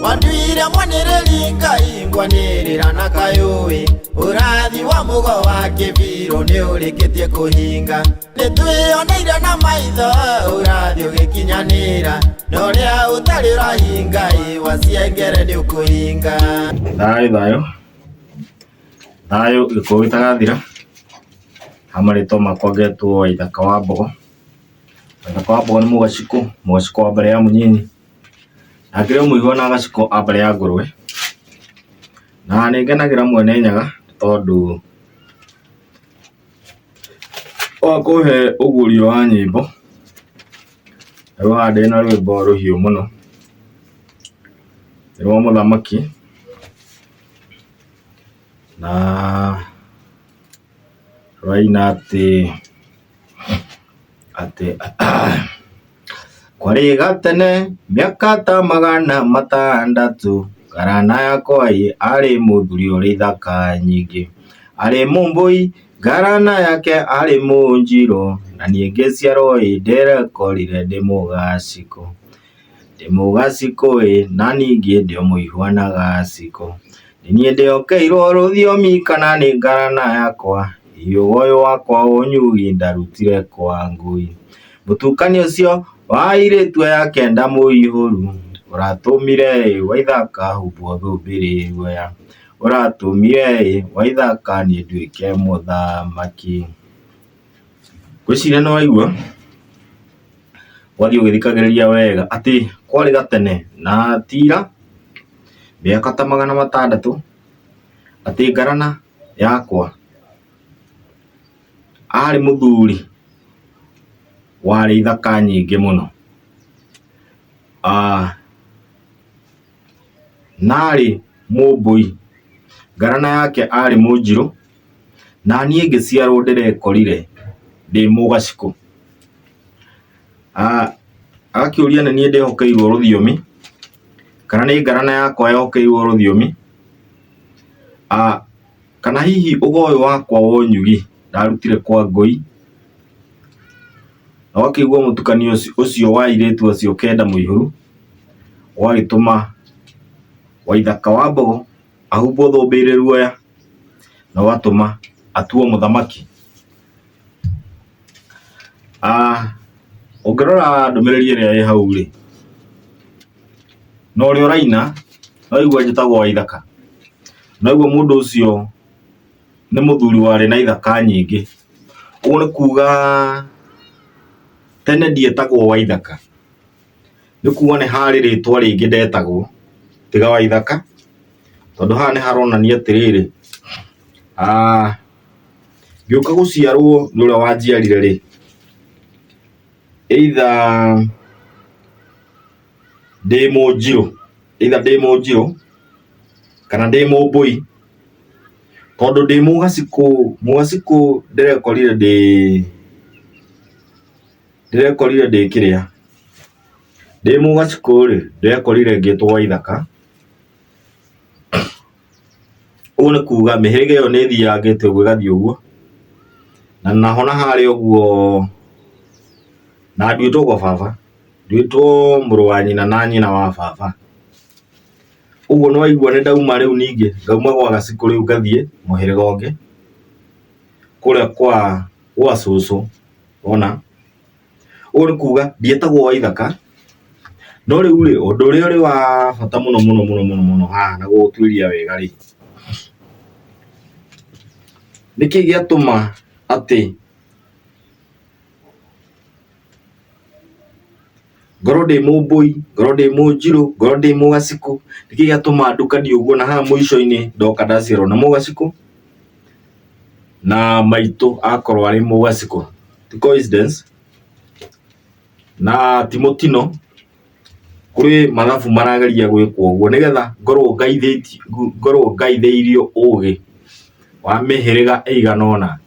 Wanduire mwanireri ngai ngwanirira na kayui urathi wa mugo wa kibiro ni urikitie kuhinga nitwioneire na maitho urathi ugikinyanira no ria utari urahinga waciengere ni ukuhinga. Thayo gikuo gitagathira amarĩtwa makwa ngetwo Waithaka wa Mbogo. Waithaka wa Mbogo nĩ mũgaciko wa mbere ya mũnyinyi na kĩrĩa mũigua na gaciko a mbere ya ngũrwe, na nĩngenagĩra Mwene Nyaga tondũ wa kũhe ũguũrio wa nyĩmbo. Rĩu haha ndĩna rwĩmbo rũhiũ mũno rwa mũthamaki na rwaina atĩ kwarĩ gatene mĩaka ta 600 Ngarana yakwa arĩ mũthuri ũrĩ ithaka nyingĩ, arĩ mũmbũi Ngarana yake arĩ mũnjirũ, na niĩ ngĩciarwo ndĩrekorire ndĩ mũgacikũ na ningĩ ndĩ mũihwa na gacikũ. Nĩ niĩ ndĩhokeirwo rũthiomi kana nĩ Ngarana yakwa, ũyũ wakwa ũnyugi ndarutire kwa ngui. Mũtukanio ũcio wa airĩtu aya kenda mũihũru ũratũmire Waithaka humbwo thũmbĩ rĩ guoya, ũratũmire Waithaka niĩ nduĩke mũthamaki. Ngwĩciria nĩ waigua wathiĩ ũgĩthikagĩrĩria wega atĩ kwarĩ gatene na tira mĩaka ta 600 atĩ Ngarana yakwa arĩ mũthuri warĩ ithaka nyingĩ mũno, narĩ mũmbũi Ngarana yake arĩ mũnjirũ, na niĩ ngĩciarwo ndĩrekorire ndĩ mũgacikũ. Akĩũria nĩ niĩ ndĩhokeirwo rũthiomi kana nĩ Ngarana yakwa yahokeirwo rũthiomi, kana hihi ũgoyo wakwa wa ũnyugi ndarutire kwa ngui. Na wakĩigua mũtukanio ũcio wa airĩtu acio kenda mũihũru wagĩtũma Waithaka wa Mbogo ahumbwo thũmbĩ rĩ guoya na ũgatũma atuo mũthamaki. Ũngĩrora ndũmĩrĩri ĩrĩa ĩ hau rĩ, na ũrĩa ũraina noigua njĩtagwo Waithaka, noigua mũndũ ũcio nĩ mũthuri warĩ na ithaka nyingĩ. Ũguo nĩ kuga tene ndietagwo Waithaka, nĩ kuga nĩ harĩ rĩtwa rĩngĩ ndetagwo tiga Waithaka, tondũ haha nĩ haronania atĩrĩrĩ, ngĩũka gũciarwo nĩ ũrĩa wanjiarire rĩ, either ndĩ mũnjirũ kana ndĩ mũmbũi, tondũ ndĩ mũgacikũ ndĩrekorire ndĩ kĩrĩa, ndĩ mũgacikũ rĩ ndĩrekorire ngĩtwo Waithaka. Ũguo nĩ kuga mĩhĩrĩga ĩyo nĩ ĩthiangĩte ũguo ĩgathiĩ ũguo, na nahona harĩa ũguo na nduĩtwo kwa baba, nduĩtwo mũrũ wa nyina na nyina wa baba. Ũguo nĩ waigua nĩ ndauma rĩu ningĩ ngauma gwa gacikũ rĩu ngathiĩ mũhĩrĩga ũngĩ kũrĩa kwa cũcũ. Ona ũguo nĩ kuga ndietagwo Waithaka, no rĩu rĩ ũndũ ũrĩa ũrĩ wa bata mũno haha na gũgũtuĩria wega rĩ, nĩkĩ gĩatũma atĩ ngorwo ndĩ mũmbũi, ngorwo ndĩ mũnjirũ, ngorwo ndĩ mũgacikũ? Nĩkĩ gĩatũma ndukanie ũguo na haha mũico-inĩ ndoka ndaciarwo na mũgacikũ na maitũ akorwo arĩ mũgacikũ? Ti coincidence na ti mũtino, kũrĩ mathabu marageria gwĩkwo ũguo nĩgetha ngorwo ngaithĩirio ũgĩ wa mĩhĩrĩga ĩigana ũna,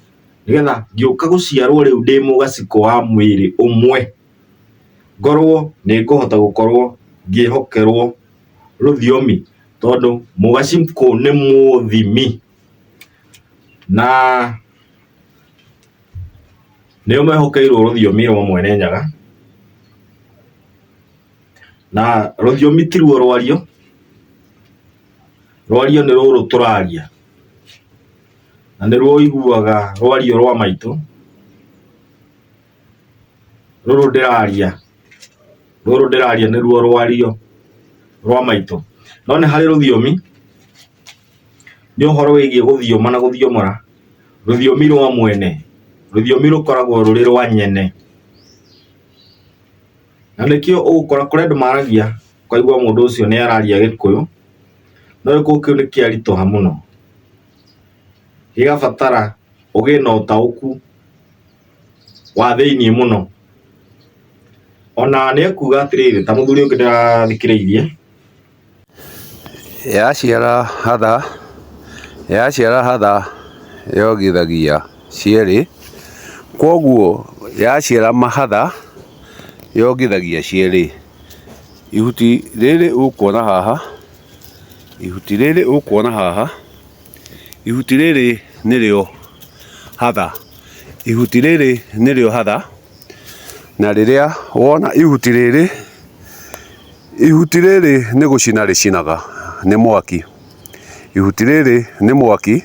nĩgetha ngĩũka gũciarwo rĩu ndĩ mũgacikũ wa mwĩrĩ ũmwe, ngorwo nĩ ngũhota gũkorwo ngĩhokerwo rũthiomi, tondũ mũgacikũ nĩ mũthimi na nĩo mehokeirwo rũthiomi rwa Mwene Nyaga. Na rũthiomi ti ruo rwario, rwario nĩ rũrũ tũraria na nĩ ruo iguaga rwario rwa maitũ rũrũ ndĩraria nĩruo rwario rwa maitũ. No nĩ harĩ rũthiomi nĩ ũhoro wĩgiĩ gũthioma na gũthiomora. Rũthiomi rwa mwene, rũthiomi rũkoragwo rũrĩ rwa nyene, na nĩkĩo ũgũkora kũrĩ andũ maragia ũkaigua mũndũ ũcio nĩ araria Gĩkũyũ no Gĩkũyũ kĩu nĩ kĩaritũha mũno, gĩgabatara ũgĩe na ũtaũku wa thĩiniĩ mũno. Ona nĩ ekuga atĩrĩrĩ, ta mũthuri ũngĩ ndĩrathikĩrĩirie, yaciara hatha yogithagia cierĩ, kwoguo yaciara mahatha yogithagia cierĩ. Ihuti rĩrĩ ũkuona haha, ihuti rĩrĩ nĩrĩo hatha, na rĩrĩa wona ihuti rĩrĩ nĩ gũcina rĩcinaga, nĩ mwaki. Ihuti rĩrĩ nĩ mwaki.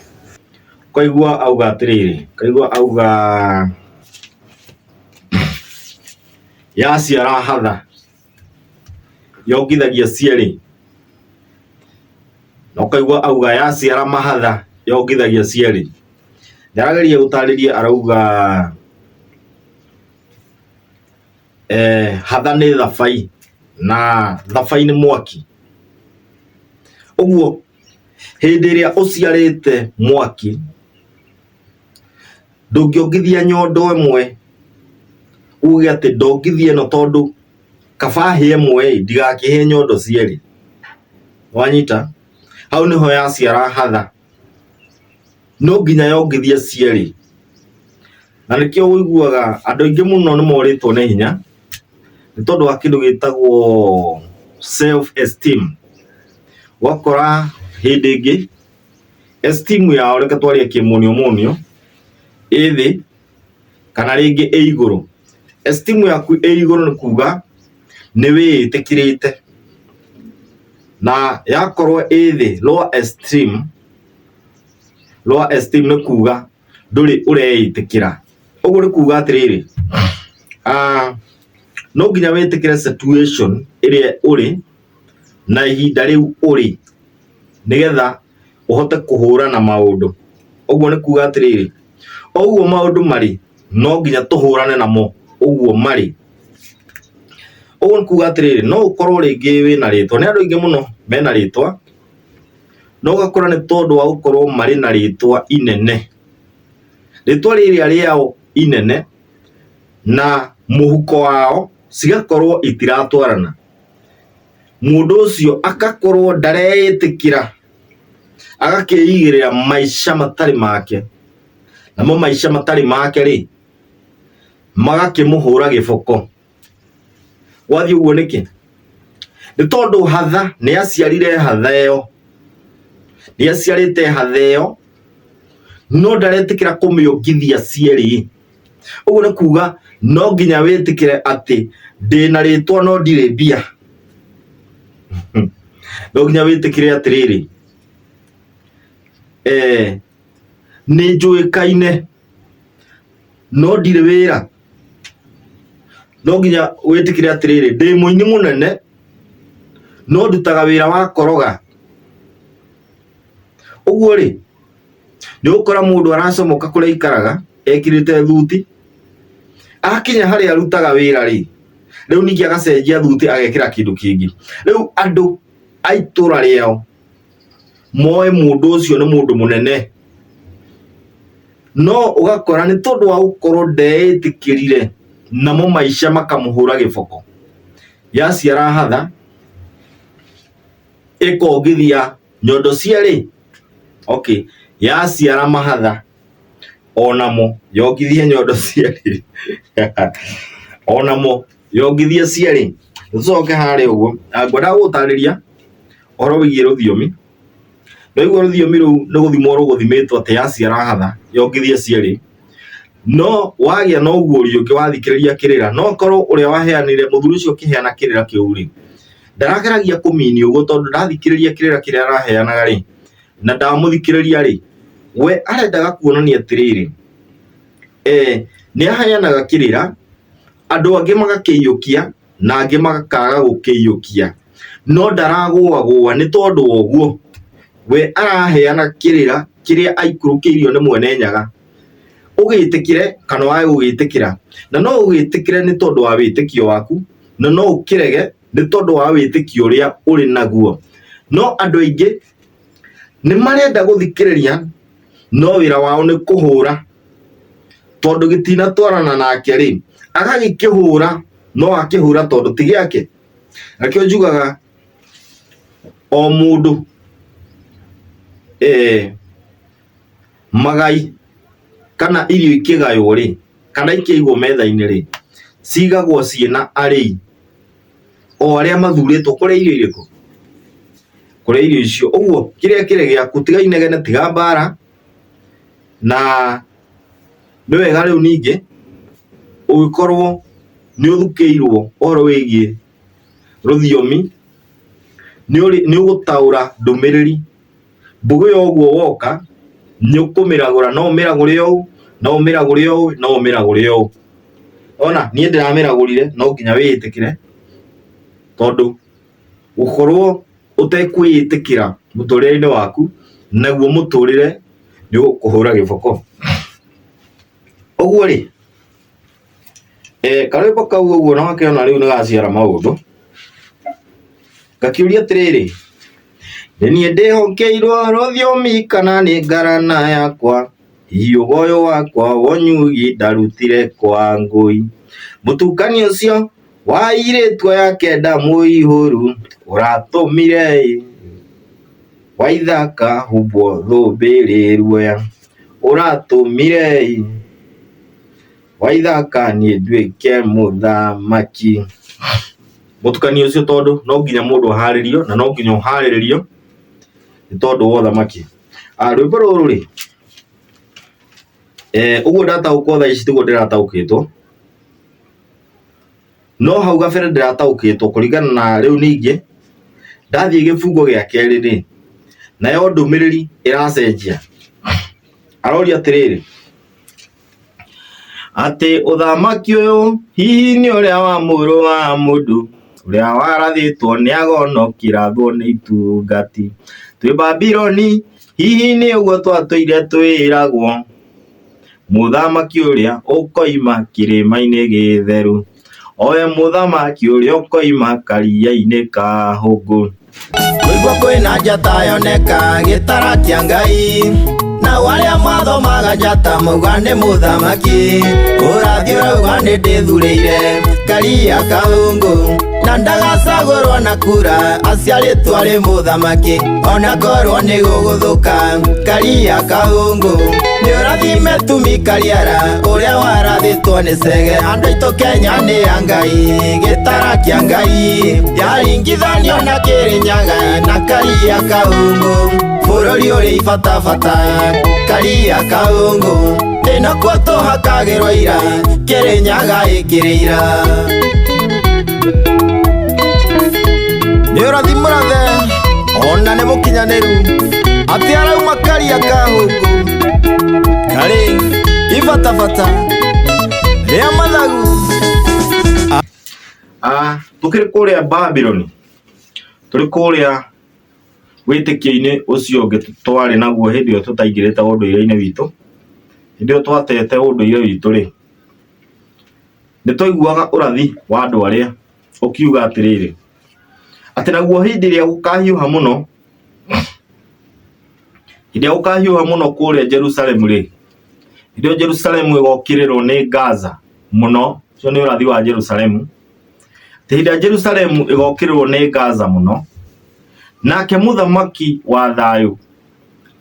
Kaigua auga atĩrĩrĩ, yaciara hatha yongithagia cierĩ, na ukaigua auga yaciara mahatha yongithagia cierĩ. Ndarageria gũtarĩria, arauga hatha nĩ thabai na thabai nĩ mwaki. Ũguo hĩndĩ ĩrĩa ũciarĩte mwaki ndũngĩongithia nyondo ĩmwe uge atĩ ndongithia ĩno tondũ kaba hĩe ĩmwe ndigakĩhe nyondo cierĩ. Wanyita? Hau nĩho yaciara hatha, no nginya yongithia cierĩ. Na nĩkĩo ũiguaga andũ aingĩ mũno nĩ morĩtwo nĩ hinya nĩ tondũ wa kĩndũ gĩtagwo self esteem. Wakora hĩndĩ ĩngĩ esteem yao, reke twarie kĩmonio ĩ thĩ kana rĩngĩ ĩ igũrũ. Esteem yaku ĩ igũrũ nĩ kuga nĩ wĩĩtĩkĩrĩte, na yakorwo ĩ thĩ lower esteem nĩ kuga ndũrĩ ũreĩtĩkĩra. Ũguo nĩ kuga atĩrĩrĩ, no nginya wĩtĩkĩre situation ĩrĩa ũrĩ na ihinda rĩu ũrĩ nĩgetha ũhote kũhũrana maũndũ. Ũguo nĩ kuga atĩrĩrĩ, ũguo maũndũ marĩ no nginya tũhũrane namo ũguo marĩ. Ũguo nĩ kuga atĩrĩrĩ, no ũkorwo rĩngĩ wĩna rĩtwa, nĩ andũ aingĩ mũno mena rĩtwa, no ũgakora nĩ tondũ wa gũkorwo marĩ na rĩtwa inene, rĩtwa rĩrĩa rĩao inene na mũhuko wao cigakorwo itiratwarana, mũndũ ũcio akakorwo ndareĩtĩkĩra, agakĩigĩrĩra maica matarĩ make, namo maica matarĩ make rĩ magakĩmũhũra gĩboko. Wathiĩ ũguo nĩkĩ? Nĩ tondũ hatha nĩ aciarire hatha ĩyo, nĩ aciarĩte hatha ĩyo no ndaretĩkĩra kũmĩongithia cierĩ. Ũguo nĩ kuga no nginya wĩtĩkĩre atĩ ndĩna rĩtwa no ndirĩ mbia. No nginya wĩtĩkĩre atĩrĩrĩ, nĩ njũĩkaine no ndirĩ wĩra. No nginya wĩtĩkĩre atĩrĩrĩ, ndĩ mũini mũnene no ndutaga wĩra wa koroga. Ũguo rĩ, nĩ ũgũkora mũndũ aracomoka kũrĩa aikaraga ekĩrĩte thuti, akinya harĩa arutaga wĩra rĩ, rĩu ningĩ agacenjia thuti agekĩra kĩndũ kĩngĩ. Rĩu andũ a itũra rĩao moe mũndũ ũcio nĩ mũndũ mũnene, no ũgakora nĩ tondũ wa gũkorwo ndeĩtĩkĩrire namo maica makamũhũra gĩboko. Yaciara hatha ĩkongithia nyondo cierĩ. Okay, yaciara mahatha onamo yongithie nyondo cierĩ. Onamo yongithie cierĩ. Tũcoke harĩa ũguo, ngwenda gũgũtarĩria ũhoro wĩgiĩ rũthiomi. Ndaigua rũthiomi rũu nĩ gũthimwo rũgũthimĩtwo atĩ yaciara hatha yongithie cierĩ. No wagĩa na ũguũrio ũngĩ wathikĩrĩria kĩrĩra, no korwo ũrĩa waheanire mũthuri ũcio ũkĩheana kĩrĩra kĩu rĩ ndarageragia kumini ugo tondu ndathikiriria kirira kiria araheanaga ri na ndamuthikiriria ri we arendaga kuonania atiriri ni aheanaga kirira andu angi magakiyukia na angi magakaga gukiyukia no ndaragũagũa ni tondu woguo we araheana kirira kiria aikurukiirio ni mwene nyaga ugitikire kana wae ugitikira na no ugitikire ni tondu wa witikio waku na no ukirege ni tondu wa witikio uria uri naguo no andu aingi ni marenda guthikiriria no wira wao ni kuhura tondu gitina twarana nake ri agagikihura no akihura tondu ti giake akio njugaga o mundu magai kana irio ikigayo ri kana ikigwo metha-ini ri cigagwo ciina ari o aria mathuritwo kuri irio iriku kuri irio icio uguo kiria kire giaku tiga inegene tiga mbara na ni wega riu ningi ugikorwo ni uthukiirwo oro wigie ruthiomi ni ugutaura ndumiriri mbugu yo uguo woka ni ukumiragura no umiragure yo no umiragure yo no umiragure yo ona nie ndiramiragurire no nginya wiitikire tondu gukorwo utekwiitikira muturire-ini waku naguo muturire ni gukuhura giboko uguo ri karwimbo kau uguo no akiona riu nigaciara maundu gakiuria atiriri nie ndihokeirwo ruthiomi kana ni ngarana yakwa iugoyo wakwa wonyugi ndarutire kwa ngui mutukani ucio wa iritwa ya kenda muihuru uratumire waithaka hubwo thubirirwe uratumire waithaka ni nduike muthamaki mutukani ucio tondu no nginya mundu aharirio na no nginya uhariririo ni tondu wa thamaki rwimbo ruru ri uguo ndataũkwo thaa ici tiguo ndĩrataũkĩtwo no hau gabere ndĩrataũkĩtwo kũringana na rĩu ningĩ ndathiĩ gĩbungo gĩa kerĩ rĩ nayo ndũmĩrĩri ĩracenjia aroria atĩrĩrĩ atĩ ũthamaki ũyũ hihi nĩ ũrĩa wa mũrũ wa mũndũ ũrĩa warathĩtwo nĩ agono kĩrathwo nĩ itungati twĩ Babironi hihi nĩ ũguo twatũire twĩragwo muthamaki uria ukoima kirima-ini githeru owe muthamaki uria ukoima karia-ini ka hungu kuigua kwina njata yoneka gitara kia Ngai na waria mathomaga njata mauga ni muthamaki urathi urauga ni ndithurire karia ka hungu na ndagacagũrwo na kura aciarĩtwo arĩ mũthamaki ona ngorwo nĩ gũgũthũka karia ka hungu nĩ ũrathime tumi kariara ũrĩa warathĩtwo nĩ cege andũ aitũ Kenya nĩ ya Ngai gĩtara kĩa Ngai yaringithanio na Kĩrĩnyaga na karia ka hungu bũrũri ũrĩ ibatabata karia ka hungu ĩnakuo tũhakagĩrwo ira Kĩrĩnyaga ĩkĩrĩ ira nĩ ũrathi mũrathe ona nĩ mũkinyanĩru atĩ arauma karia ka hungu karĩ ibatabata rĩa mathagu tukĩrĩ kũrĩa Babironi tũrĩ kũrĩa wĩtĩkio-inĩ ũcio ũngĩ twarĩ naguo hĩndĩ ĩyo tũtaingĩrĩte ũndũire-inĩ witũ hĩndĩ ĩyo twatete ũndũire witũ rĩ nĩ twaiguaga ũrathi wa andũ arĩa ũkiuga atĩrĩrĩ atĩ naguo hĩndĩ ĩrĩa gũkahiũha mũno kũrĩa Jerusalemu rĩ hĩndĩ ĩyo Jerusalemu ĩgokĩrĩrwo nĩ Gaza mũno ũcio nĩ ũrathi wa Jerusalemu hĩndĩ ĩrĩa Jerusalemu ĩgokĩrĩrwo nĩ Gaza mũno nake mũthamaki wa thayũ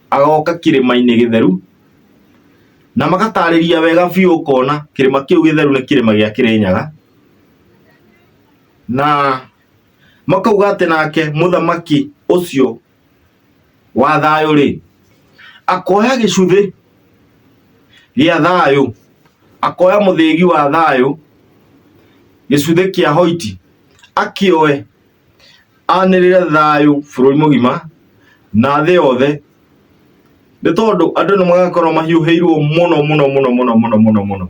agoka kĩrĩma-inĩ gĩtheru na magatarĩria wega biũ ũkona kĩrĩma kĩu gĩtheru nĩ kĩrĩma gĩa Kĩrĩnyaga na makauga atĩ nake mũthamaki ũcio wa thayũ rĩ akoya gĩcuthĩ gĩa thayũ akoya mũthĩgi wa thayũ gĩcuthĩ kĩa hoiti akĩoe anĩrĩre thayũ bũrũri mũgima na thĩ yothe, nĩ tondũ andũ nĩ magakorwo mahiũhĩirwo mũno.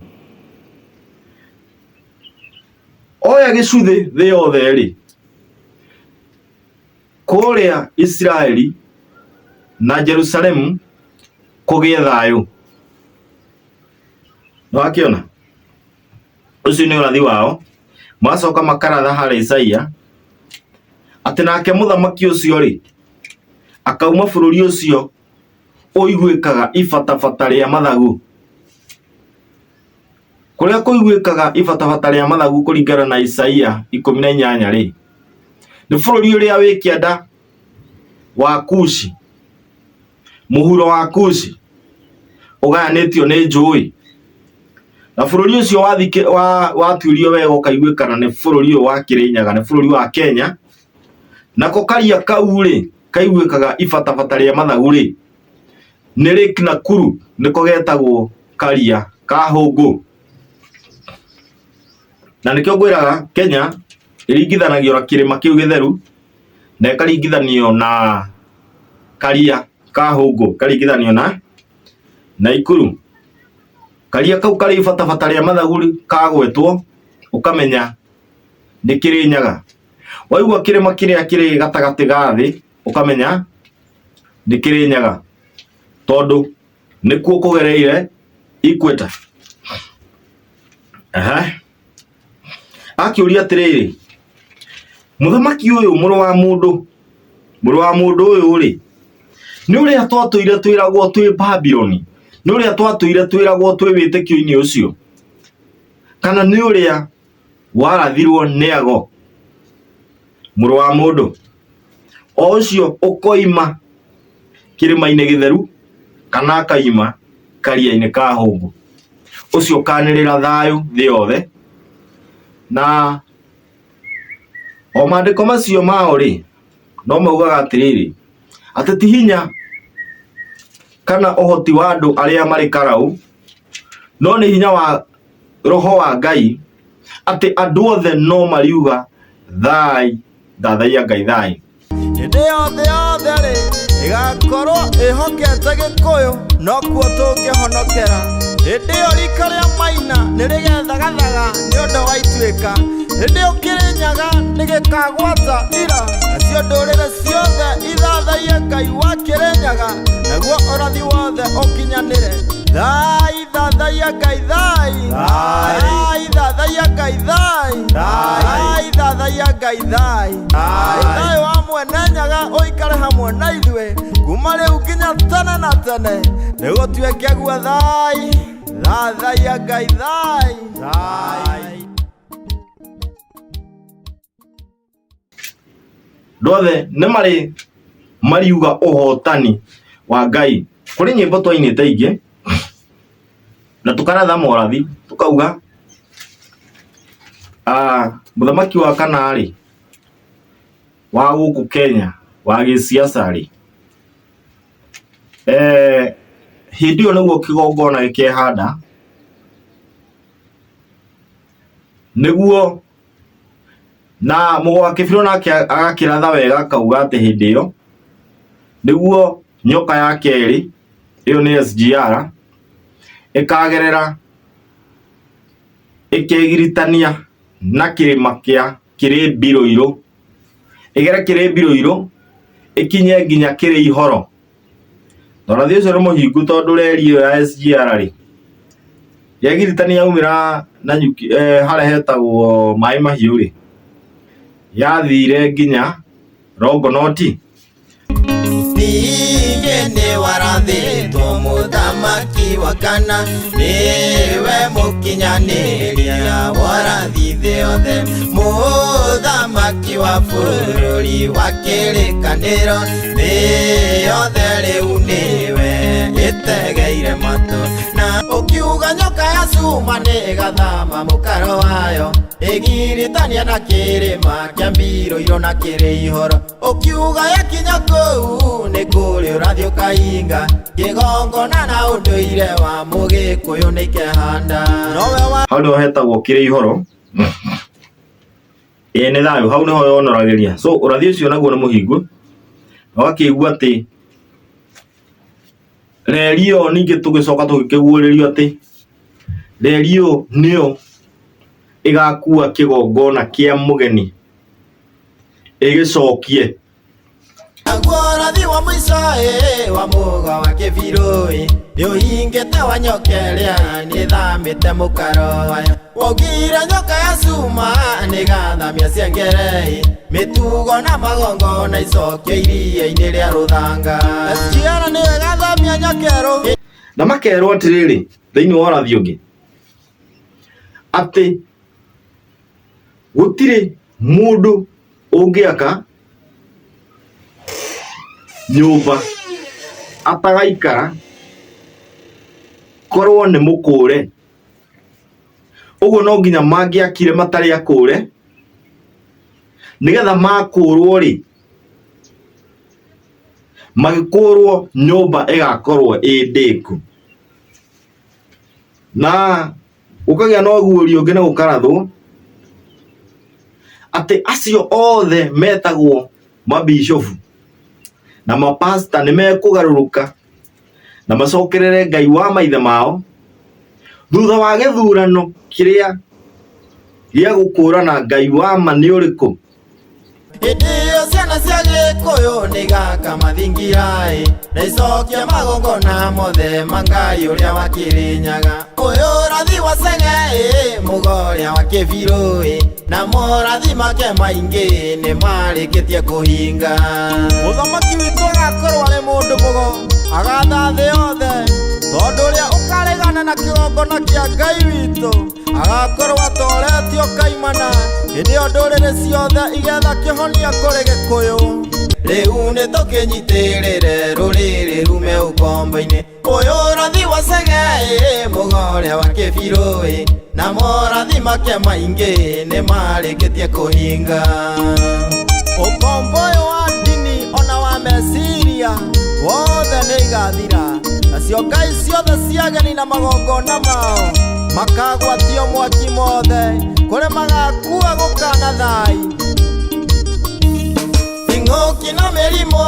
Oya gĩcuthĩ thĩ yothe rĩ, kũrĩa Israeli na Jerusalemu kũgĩe thayũ. Nĩwakĩona? Ũcio nĩ ũrathi wao. Macoka makaratha harĩ Isaia atĩ nake mũthamaki ũcio rĩ, akauma bũrũri ũcio ũiguĩkaga ibatabata rĩa mathagu. Kũrĩa kũiguĩkaga ibatabata rĩa mathagu kũringana na Isaia 18 rĩ, nĩ bũrũri ũrĩa wĩ kĩanda wa Kushi, mũhuro wa Kushi ũgayanĩtio nĩ njũĩ, na bũrũri ũcio watuĩrio wega ũkaiguĩkana nĩ bũrũri ũyũ wa Kĩrĩnyaga, nĩ bũrũri wa Kenya. Nako karia kau rĩ, kaiguĩkaga ibatabata rĩa mathagu rĩ, nĩ Lake Nakuru, nĩko getagwo karia ka hũngũ. Na nĩkĩo ngwĩraga Kenya ĩringithanagio na kĩrĩma kĩu gĩtheru na ĩkaringithanio na karia ka hũngũ, karingithanio na Naikuru. Karia kau karĩ ibatabata rĩa mathagu kagwetwo ũkamenya nĩ Kĩrĩnyaga. Waigua kĩrĩma kĩrĩa kĩrĩ gatagatĩ ga thĩ ũkamenya nĩ Kĩrĩnyaga, tondũ nĩkuo kũgereire ikweta. Akĩũria atĩrĩrĩ, mũthamaki ũyũ mũrũ wa mũndũ ũyũ rĩ, nĩ ũrĩa twatũire twĩragwo twĩ Babyloni, nĩ ũrĩa twatũire twĩragwo twĩ wĩtĩkio-inĩ ũcio, kana nĩ ũrĩa warathirwo nĩ ago? Mũrũ wa mũndũ, o ũcio ũkoima kĩrĩma-inĩ gĩtheru kana akaima karia-inĩ ka hũngũ, ũcio kanĩrĩra thayũ thĩ yothe. Na o maandĩko macio mao rĩ, no maugaga atĩrĩrĩ, atĩ ti hinya kana ũhoti wa andũ arĩa marĩ Karaũ, no nĩ hinya wa Roho wa Ngai, atĩ andũ othe no mariuga thai, ndathaia Ngai thai. Hĩndĩ yothe rĩ, ĩgakorwo ĩhokete Gĩkũyũ, no kuo tũngĩhonokera. Hĩndĩ ĩyo rika rĩa Maina nĩ rĩgethagathaga nĩ ũndũ wa Ituĩka. Hĩndĩ ĩyo Kĩrĩnyaga nĩ gĩkagwata ira, nacio ndũrĩrĩ ciothe ithathaie Ngai wa Kĩrĩnyaga, naguo ũrathi wothe ũkinyanĩre. Thai, thathaia Ngai thai, thai, thathaia Ngai thai, thai, thathaia Ngai thai. Thai wa Mwene Nyaga ũikare hamwe na ithuĩ, kuma rĩu nginya tene na tene, nĩgũtuĩke guo thai, thathaia Ngai thai, thai. Ndothe nĩ mariuga ũhotani wa Ngai. Kũrĩ nyĩmbo twainĩte ingĩ na tũkaratha morathi tukauga mũthamaki wa kana rĩ, wa gũkũ Kenya wa gĩsiasa rĩ, hĩndĩ ĩyo nĩguo kĩgongona gĩkehanda, nĩguo na mũgwa kĩbirũ nake agakĩratha wega, akauga atĩ hĩndĩ ĩyo nĩguo nyoka ya kerĩ, ĩyo nĩ SGR, ĩkagerera ĩkegiritania na kĩrĩma kĩrĩ Mbirũirũ, ĩgere kĩrĩ Mbirũirũ ĩkinye nginya kĩrĩ Ihoro. Ũrathi ũcio nĩ mũhingu, tondũ reri ĩyo ya SGR rĩ, yegiritania yaumĩra na harĩa hetagwo Maĩ Mahiũ rĩ, yathire nginya Longonoti. Ningĩ nĩ warathĩtwo mũthamaki wa kana, nĩwe mũkinyanĩria warathi thĩ yothe, mũthamaki wa bũrũri wa kĩrĩkanĩro, thĩ yothe rĩu nĩwe ĩtegeire matũ. Na ũkiuga nyoka ya cuma nĩ ĩgathama mũkaro wayo, ĩgiritania na kĩrĩma kĩa Mbirũirũ na kĩrĩ Ihoro. Ũkiuga yakinya kũu nĩ kũrĩ ũrathi ũkahinga, kĩgongona na ũndũire wa Mũgĩkũyũ nĩ kĩhanda. Hau nĩho hetagwo kĩrĩ Ihoro, nĩ thayũ hau nĩho yonoragĩria. So ũrathi ũcio naguo nĩ mũhingu, ũgakĩigua atĩ reri ĩyo ningĩ tũgĩcoka tũgĩkĩguũrĩrio atĩ reri ĩyo nĩyo ĩgakua kĩgongona kĩa mũgeni ĩgĩcokie. Naguo ũrathi wa mũico wa mũgo wa kĩbirũ nĩũhingĩte wa nyoka ĩrĩa nĩthamĩte mũkaro wayo. Waugire nyoka ya cuma nĩgathamia ciengere mĩtugo na magongona icokio iria-inĩ rĩa rũthanga. Ciara nĩyo ĩgathamia nyokerũ. Na makerwo atĩrĩrĩ thĩinĩ wa ũrathi ũngĩ atĩ gũtirĩ mũndũ ũngĩaka nyũmba atagaikara korwo nĩ mũkũre. Ũguo no nginya mangĩakire matarĩ akũre, nĩgetha makũrwo rĩ magĩkũrwo nyũmba ĩgakorwo ĩ ndĩku. Na ũkagĩa na ũguũrio ũngĩ na gũkarathwo atĩ acio othe metagwo mabishofu na mapasta nĩmekũgarũrũka na macokerere Ngai wa maithe mao thutha wa gĩthurano kĩrĩa gĩa gũkũrana Ngai wa ma nĩ ũrĩkũ. Hĩndĩ ĩyo ciana cia Gĩkũyũ nĩigaka mathingira na icokia magongona mothe ma Ngai ũrĩa wa Kĩrĩnyaga. Ũyũ ũrathi wa Ceng'e mũgo ũrĩa wa Kĩbirũ na morathi make maingĩ nĩmarĩkĩtie kũhinga. Mũthamaki witũ agakorwo arĩ mũndũ mũgo, agatha thĩ yothe, tondũ ũrĩa ũkaregana na kĩgongona kĩa Ngai witũ agakorwo atoretio kaimana. Hĩndĩ ĩyo ndũrĩrĩ ciothe igetha kĩhonia kũrĩ Gĩkũyũ. Rĩu nĩtũkĩnyitĩrĩre rũrĩrĩ rume ũkombo-inĩ. Ũyũ ũrathi wa Ceng'e mũgo ũrĩa wa Kĩbirũ na morathi make maingĩ nĩmarĩkĩtie kũhinga. Ũkombo ũyũ wa ndini ona wa meciria wothe nĩigathira, nacio ngai ciothe cia ageni na magongona mao makagwatio mwaki mothe kũrĩ magakua gũkana thai. Ing'ũki na mĩrimũ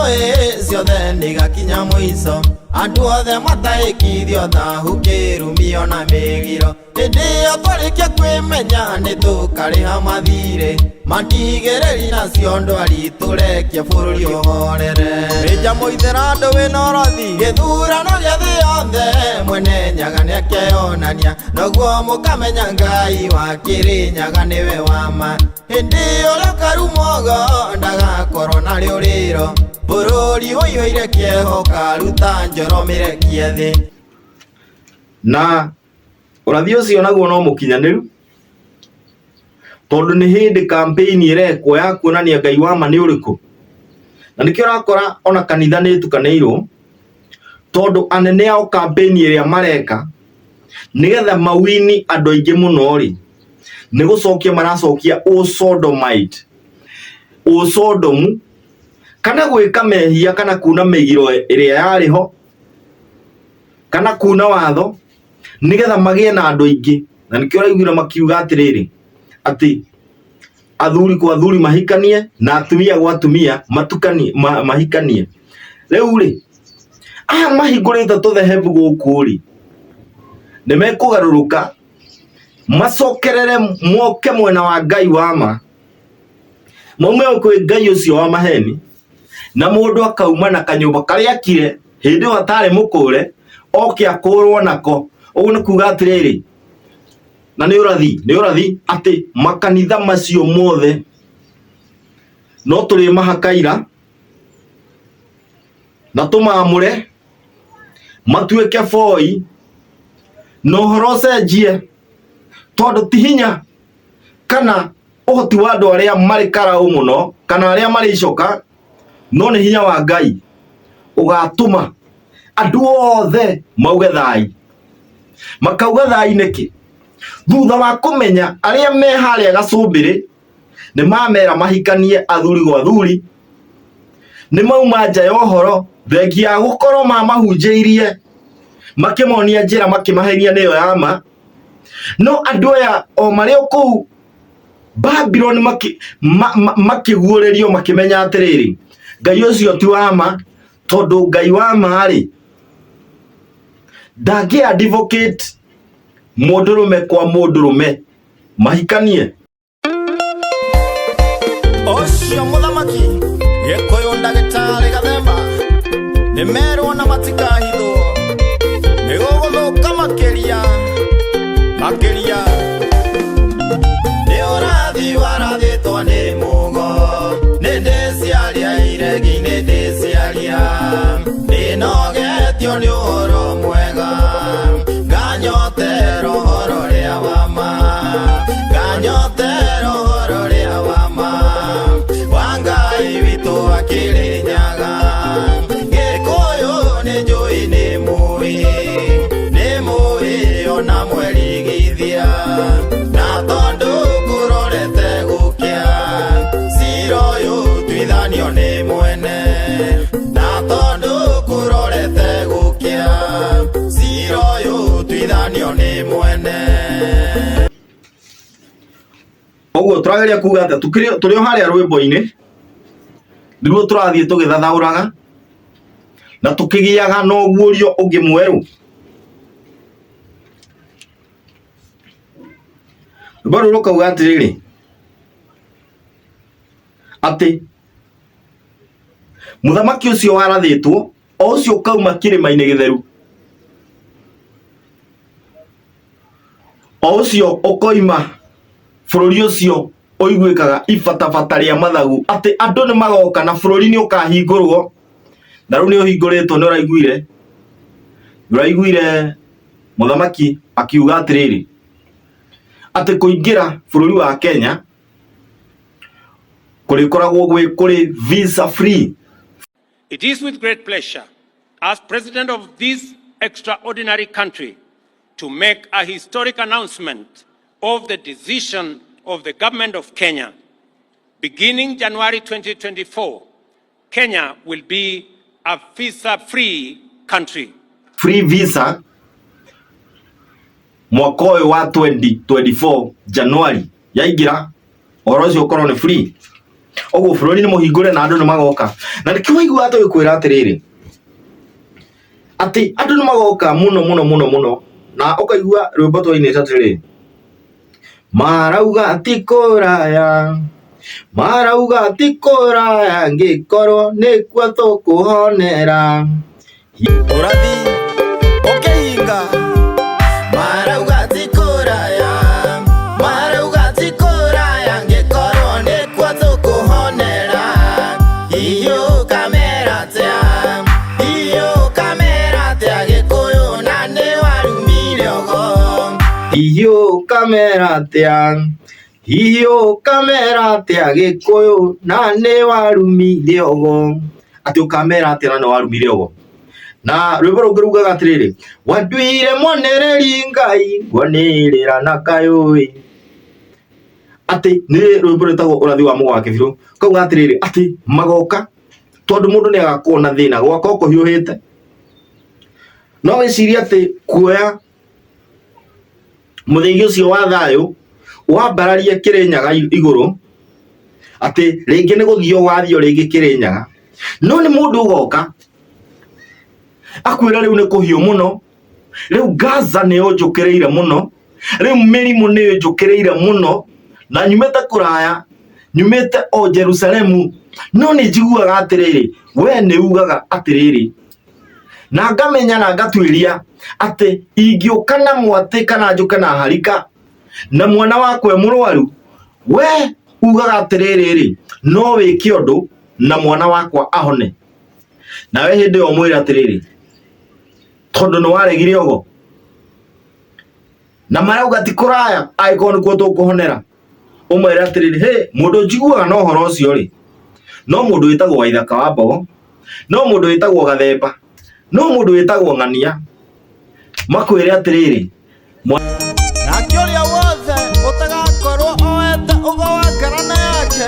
ciothe nĩigakinya mũico, andũ othe mataĩkithio thahu kĩrumio na mĩgiro. Hĩndĩ ĩyo twarĩkia kwĩmenya nĩtũkarĩha mathirĩ, matigĩrĩri nacio ndwari tũrekie bũrũri ũhorere. Rĩnja mũithĩra andũ wĩna ũrathi, gĩthurano gĩa thĩ yothe mwene Nyaga nĩakeyonania, naguo mũkamenya Ngai wa Kĩrĩnyaga nĩwe wa ma. Hĩndĩ ũrĩa Karumogo ndagakorwo na rĩũrĩro, bũrũri ũihũire kĩeho karuta njoro mĩrekie thĩ. Na ũrathi ũcio naguo no mũkinyanĩru, tondũ nĩ hĩndĩ campaign ĩrekwo ya kuonania Ngai wa ma nĩ ũrĩkũ. Na nĩkĩo ũrakora ona kanitha nĩtukanĩirwo, tondũ anene ao campaign ĩrĩa mareka nĩgetha mawini andũ aingĩ mũno rĩ nĩgũcokia maracokia ũsodomite, ũsodomu, kana gwĩka mehia kana kuna mĩgiro ĩrĩa yarĩho kana kuna watho nĩgetha magĩe na andũ aingĩ. Na nĩkĩo ũraiguire makiuga atĩrĩrĩ atĩ athuri kwa athuri mahikanie na atumia kwa atumia matukanie mahikanie. Rĩu rĩ aya mahingũrĩte tũthehebu gũkũ rĩ nĩmekũgarũrũka macokerere moke mwena wa Ngai wa ma, maume kwĩ Ngai ũcio wa maheni, na mũndũ akauma na kanyũmba karĩa akire hĩndĩ ĩyo atarĩ mũkũre oke akũrwo nako. Ũguo nĩ kuuga atĩrĩrĩ, na nĩ ũrathi atĩ makanitha macio mothe no tũrĩ mahakaira na tũmamũre matuĩke foi na ũhoro ũcenjie, tondũ ti hinya kana ũhoti wa andũ arĩa marĩ karaũ mũno kana arĩa marĩ icoka, no nĩ hinya wa Ngai ũgatũma andũ othe mauge thai. Makauga thai nĩkĩ? Thutha wa kũmenya arĩa me harĩa gacũmbĩrĩ nĩ mamera mahikanie athuri gwa athuri, nĩ mauma nja ya ũhoro thengia gũkorwo mamahunjĩirie makĩmonia njĩra makĩmaheria nĩyo ya ma. No andũ aya o marĩ o kũu Babylon makiguũrĩrio makĩmenya atĩrĩrĩ, Ngai ũcio ti wa ma, tondũ Ngai wa ma rĩ ndangĩ advocate mũndũrũme kwa mũndũrũme mahikanie. Ũcio mũthamaki Gĩkũyũ Ndagĩtarĩ Gathemba nĩmerwo na matikahithwo nĩgũgũthũka makĩria nĩ ũrathi warathĩtwo nĩ Mũgo nĩ ndĩciaria iregi nĩ ndĩciaria nĩnogetio nĩ ũhoro mwega nganyotera ũhoro ũrĩa wa ma nganyotera ũhoro ũrĩa wa ma wa Ngai witũ wa Kĩrĩnyaga. Gĩkũyũ nĩ njũĩ nĩ mũĩ ona mwerigithia na tondũ kũrorete gũkĩa cira ũyũ tuithanio nĩ mwene na tondũ kũrorete gũkĩa cira ũyũ tuithanio nĩ mwene. Ũguo tũrageria kuga atĩ tũrĩ o harĩa rwĩmbo-inĩ nĩguo tũrathiĩ tũgĩthathaũraga na tũkĩgĩaga na ũguũrio ũngĩ mwerũ. Rwĩmbo rũrũ rũkauga atĩrĩrĩ atĩ mũthamaki ũcio warathĩtwo o ũcio ũkauma kĩrĩma-inĩ gĩtheru, o ũcio ũkoima bũrũri ũcio ũiguĩkaga ibatabata rĩa mathagu atĩ andũ nĩ magoka na bũrũri nĩ ũkahingũrwo. Na rĩu nĩ ũhingũrĩtwo, nĩ ũraiguire mũthamaki akiuga atĩrĩrĩ atĩ kũingĩra bũrũri wa Kenya kũrĩkoragwo kũrĩ visa free. It is with great pleasure as president of this extraordinary country to make a historic announcement of the decision of the government of Kenya. Beginning January 2024, Kenya will be a visa-free country. Free visa mwaka ũyũ wa 2024 January yaingĩra ũhoro ũcio ũkorwo nĩ free. Ũguo bũrũri nĩ mũhingũre na andũ nĩ magoka. Na nĩkĩo waigua tũgĩkwĩra atĩrĩrĩ atĩ andũ nĩ magoka mũno na ũkaigua rwĩmbo twainĩte atĩrĩrĩ marauga ti kũraya ngĩkorwo nĩkuo tũkũhonera ũrathi ũkĩhinga marauga ti kũraya ngĩkorwo nĩkuo tũkũhonera. Hihi kamera tia Gĩkũyũ na nĩ warumire ũgo. Hihi ũkamera atĩa Gĩkũyũ na nĩ warumire ũgo. Atĩ ũkamera atĩa na nĩ warumire ũgo. Na rwĩmbo rũngĩ rugaga atĩrĩrĩ wanduire mwonereri Ngai ngwanĩrĩra na kayũĩ. Atĩ nĩ rwĩmbo rwĩtagwo ũrathi wa Mũgo wa Kĩbirũ. Kauga atĩrĩrĩ atĩ magoka tondũ mũndũ nĩ agakorwo na thĩna gwaka kũhiũhĩte. No wĩcirie atĩ kuoya mũthĩgi ũcio wa thayũ wambararie Kĩrĩnyaga igũrũ atĩ rĩngĩ nĩ gũthiĩ ũgathiĩ rĩngĩ Kĩrĩnyaga, no nĩ mũndũ ũgoka akwĩra rĩu nĩ kũhiũ mũno, rĩu Gaza nĩ ũnjũkĩrĩire mũno, rĩu mĩrimũ nĩ ũnjũkĩrĩire mũno na nyumĩte kũraya, nyumĩte o Jerusalemu, no nĩ njiguaga atĩrĩrĩ we nĩ ugaga atĩrĩrĩ na ngamenya na ngatuĩria atĩ ingĩũka na mwatĩ kana njũke na harika na mwana wakwe mũrwaru, we ugaga atĩrĩrĩ no wĩke ũndũ na mwana wakwa ahone. Nawe hĩndĩ ĩyo mwĩra atĩrĩrĩ tondũ nĩ waregire ũgo na marauga ti kũraya angĩkorwo nĩkuo tũkũhonera, ũmwĩra atĩrĩrĩ hĩ mũndũ njiguaga na ũhoro ũcio rĩ no mũndũ wĩtagwo Waithaka wa Mbogo, no mũndũ wĩtagwo Gathemba, no mũndũ wĩtagwo Ng'ania makwĩre atĩrĩrĩ nake ũrĩa wothe ũtagakorwo oete ũgo wa ngarana yake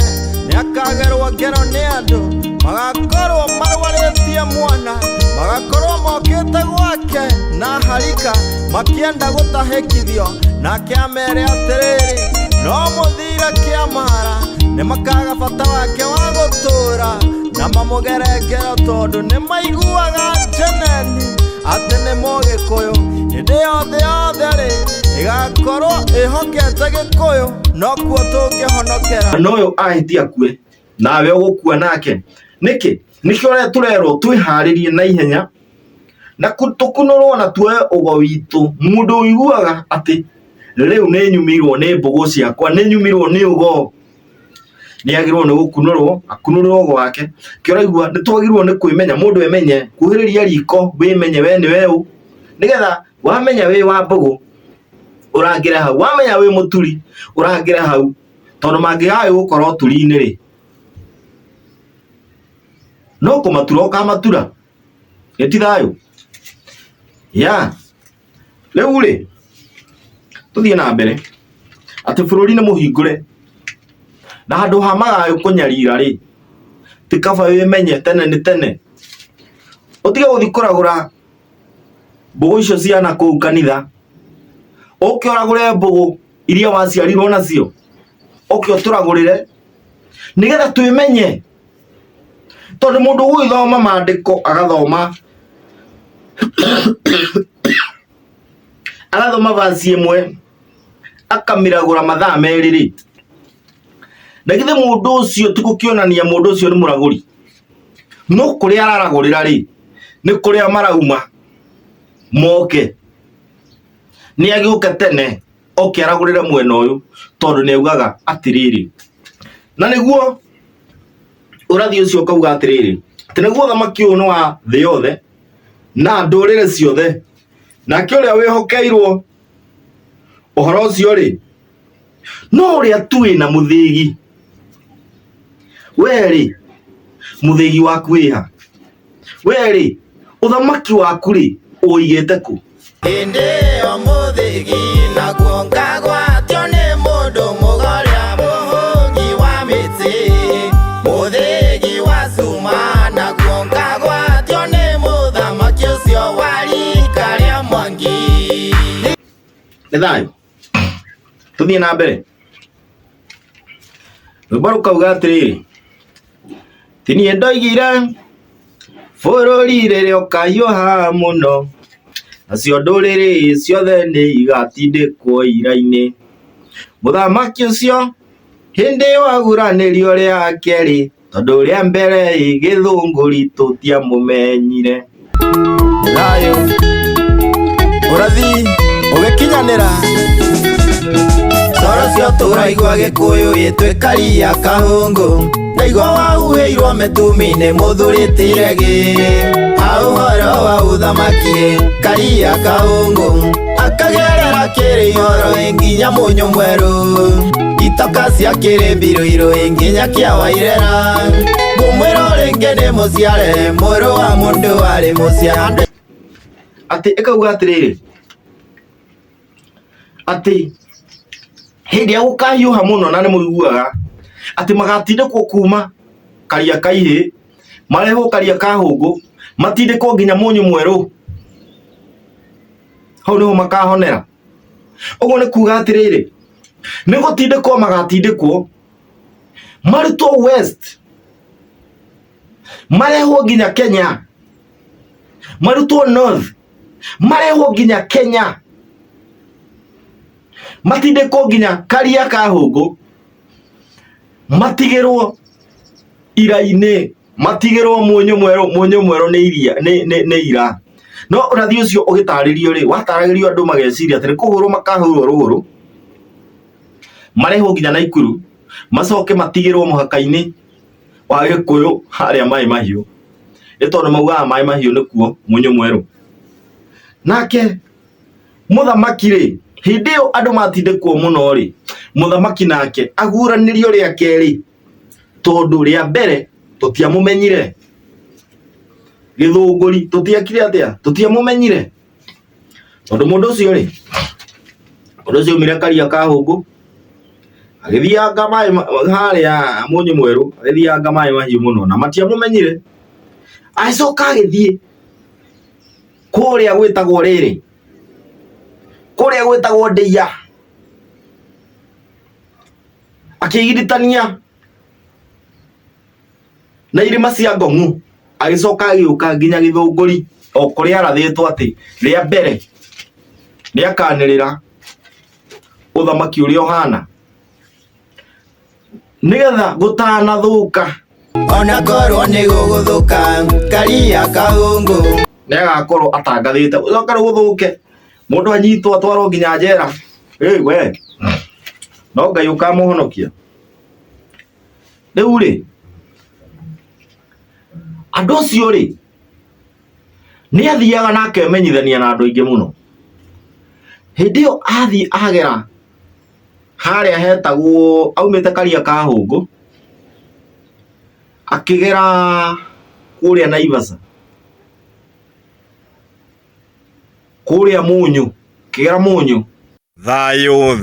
nĩ akagerwo ngero nĩ andũ magakorwo marwarĩtie mwana, magakorwo mokĩte gwake na harika makĩenda gũtahĩkithio, nake amere atĩrĩrĩ no muthira kiamara nĩ makaga bata wake wa gũtũra na mamũgerekera tondũ nĩ maiguaga njeneni atĩ nĩ Mũgĩkũyũ hĩndĩ yothe rĩ ĩgakorwo ĩhokete Gĩkũyũ nokuo tũngĩhonokera. Na ũyũ ahĩtia akue nawe ũgũkua nake nĩkĩ? Nĩkĩo ũrĩa tũrerwo twĩharĩrie na ihenya na tũkunũrwo na tuoye ũgo witũ. Mũndũ ũiguaga atĩ rĩu nĩ nyumirwo nĩ mbũgũ ciakwa, nĩ nyumirwo nĩ ũgo, nĩ agĩrĩrwo nĩ gũkunũrwo, akunũrwo ũgo wake. Kĩraigua nĩ twagĩrĩrwo nĩ kwĩmenya, mũndũ emenye, kuhĩrĩria riko wĩmenye we nĩ weũ, nĩgetha wamenya wĩ wa mbũgũ ũrangĩre hau, wamenya wĩ mũturi ũrangĩre hau, tondũ mangĩgaĩ gũkorwo turi-inĩ rĩ no kũmatura ũkamatura, ĩti thayũ ya rĩu rĩ tũthiĩ na mbere atĩ bũrũri nĩ mũhingũre na handũ ha magayũ kũnyarira rĩ ti kaba wĩmenye tene nĩ tene, ũtige gũthiĩ kũragũra mbũgũ icio ciana kũu kanitha, ũke ũragũre mbũgũ iria waciarirwo nacio, ũke ũtũragũrĩre nĩgetha twĩmenye. Tondũ mũndũ ũgũgĩthoma maandĩko agathoma agathoma vaci ĩmwe akamiragũra mathaa merĩ rĩ, na githĩ mũndũ ũcio ti gũkĩonania mũndũ ũcio nĩ mũragũri? No kũrĩa araragũrĩra rĩ nĩ kũrĩa marauma moke, nĩ agĩũka tene oke aragũrĩre mwena ũyũ tondũ nĩ augaga atĩrĩrĩ. Na nĩguo ũrathi ũcio ũkauga atĩrĩrĩ atĩ nĩguo thamaki ũyũ nĩ wa thĩ yothe na ndũrĩrĩ ciothe, nake ũrĩa wĩhokeirwo ũhoro ũcio rĩ no ũrĩa tu wĩna mũthĩgi. We rĩ mũthĩgi waku wĩha? We rĩ ũthamaki waku rĩ ũigĩte kũ? Hĩndĩ ĩyo mũthĩgi naguo ngagwatio nĩ mũndũ mũgoria mũhũngi wa mĩtĩ, mũthĩgi wa cuma naguo ngagwatio nĩ mũthamaki ũcio wa rika rĩa Mwangi. Nĩ thayũ, tũthiĩ na mbere. Rwĩmbo rũkauga atĩrĩrĩ ti niĩ ndoigire bũrũri rĩrĩa ũkahiũha mũno nacio ndũrĩrĩ ciothe nĩ igatindĩkwo ira-inĩ. Mũthamaki ũcio hĩndĩ waguranĩrio rĩa kerĩ tondũ rĩa mbere gĩthũngũri tũtiamũmenyire. Thayũ ũrathi ũgĩkinyanĩra coro cio tũraigua Gĩkũyũ gĩtwĩ Karia Kahũngũ, ndaigua wahuhĩirwo mĩtumi-inĩ mũthũrĩtire gĩ ũhoro wa ũthamaki Karia Kahũngũ akagerera kĩrĩoro nginya Mũnyũ Mwerũ, itoka cia kĩrĩmbirũirũ nginya kĩa Wairera, ngũmwĩra rĩngĩ nĩ mũciare mũrũ wa mũndũ warĩ mũciare. Atĩ ĩkauga atĩrĩrĩ atĩ hĩndĩ ya gũkahiũha mũno na nĩ mũiguaga atĩ magatindĩkwo kuma Karia Kaihĩ marehwo Karia Kahũngũ matindĩkwo nginya Mũnyũ Mwerũ, hau nĩho makahonera. Ũguo nĩ kuga atĩrĩrĩ nĩ gũtindĩkwo magatindĩkwo marutwo West marehwo nginya Kenya, marutwo North marehwo nginya Kenya, matindĩkwo nginya Karia Kahũngũ matigĩrwo ira-inĩ, matigĩrwo Mũnyũ Mwerũ. Mũnyũ Mwerũ nĩ ira. No ũrathi ũcio ũgĩtarĩrio rĩ wataragĩrio andũ mageciria atĩ nĩ kũhũrwo makahũrwo rũgũrũ marehwo nginya Naikuru macoke matigĩrwo mũhaka-inĩ wa Gĩkũyũ harĩa Maĩ Mahiũ, nĩ tondũ maugaga Maĩ Mahiũ nĩkuo Mũnyũ Mwerũ. Nake mũthamaki rĩ hĩndĩ ĩyo andũ matindĩkwo mũno rĩ mũthamaki nake aguranĩrio rĩa kerĩ tondũ rĩa mbere tũtiamũmenyire, gĩthũngũri tũtiekire atĩa, tũtiamũmenyire. Tondũ mũndũ ũcio rĩ mũndũ ũcio umire Karia Kahũngũ agĩthianga harĩa Mũnyũ Mwerũ, agĩthianga Maĩ Mahiũ mũno na matiamũmenyire, acoka agĩthiĩ kũrĩa gwĩtagwo rĩrĩ, kũrĩa gwĩtagwo Ndeiya, akigiritania na irima cia Ngong'u agicoka agiuka nginya Githunguri o kuria arathitwo ati ria mbere ni akanirira uthamaki uria uhana nigetha gutanathuka ona korwo ni guguthuka Karia Kahungu ni agakorwo atangathite ucoka guthuke mundu anyitwo atwarwo nginya njera we no Ngai ukamuhonokia riu ri andu cio ri ni athiaga na akemenyithania na andu aingi muno hindi iyo athi agera haria hetagwo aumite Karia Kahungu akigera kuria Naivasha kuria Munyu kigera Munyu Thayo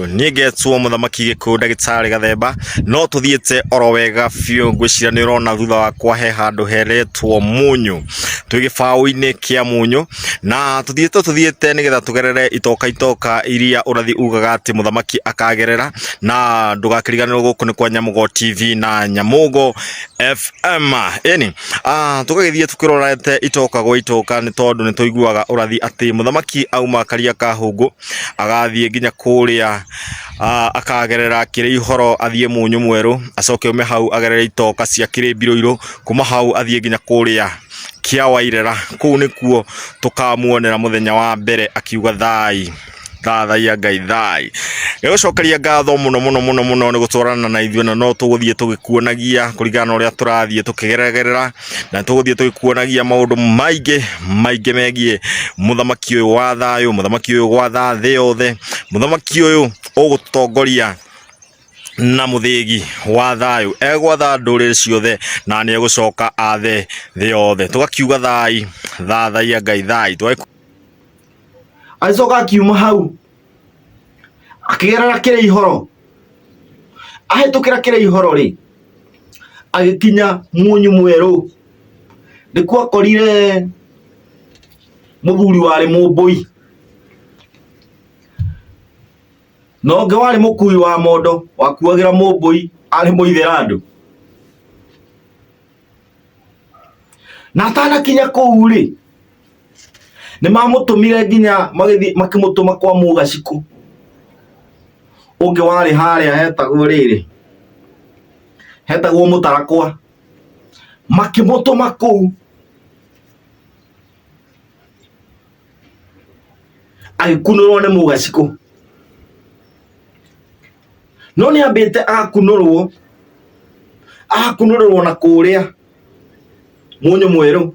nigetswo muthamaki Gikuyu Ndagitari Gathemba no tuthiete oro wega biu ngwicira ni urona thutha wakwa he handu heretwo Munyu tugibao-ini kia Munyu na tuthiete nigetha tugerere itoka iria urathi ugaga ati muthamaki akagerera na ndugakiriganirwo guku ni kwa Nyamugo TV na Nyamugo FM eni tugagithie tukirorete itoka gwa itoka ni tondu ni tuiguaga urathi ati muthamaki auma Karia Kahungu agathie nginya kuria akagerera kire ihoro athie Munyu mweru acoke ume hau agerere itoka cia kire Mbiruiru kuma hau athie nginya kuria Kia Wairera kuu nikuo tukamuonera muthenya wa mbere akiuga thai thathaia Ngai thai egucokeria ngatho muno ni gutwarana na ithuĩ na no tuguthie tugikuonagia kuringana uria turathie tukigeragera na tuguthie tugikuonagia maundu maingi megie muthamaki uyu wa thayo muthamaki uyu gwa thi yothe muthamaki uyu ugutongoria na muthigi wa thayo egwatha ndurĩrĩ ciothe na ni egucoka athe thi yothe tugakiuga thai thathaia Ngai thai agicoka akiuma hau akigerera kire ihoro ahetukira kire ihoro ri agikinya Munyu mweru nikuo akorire muthuri wari Mumbui no nge wari mukui wa mondo wakuagira Mumbui ari Muithirandu na atanakinya kuu ri ni mamutumire nginya makimutuma kwa Mugaciku ungi wari haria hetagwo riri hetagwo Mutarakwa makimutuma kuu agikunurwo ni Mugaciku no ni ambite akunurwo na kuria Munyu mweru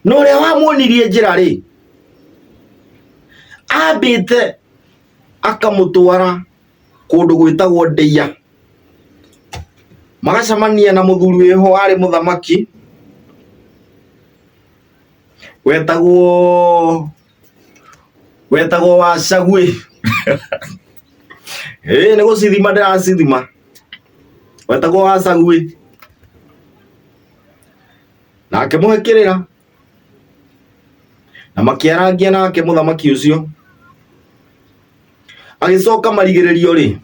no ria wamuonirie njira ri ambite akamutwara kundu gwitagwo Ndeia magacamania na muthuri weho ari muthamaki wetagwo Wacagwe ni gucithima ndiracithima wetagwo Wacagwe na akimuhekirira na makiarangia nake muthamaki ucio agicoka marigiririo ri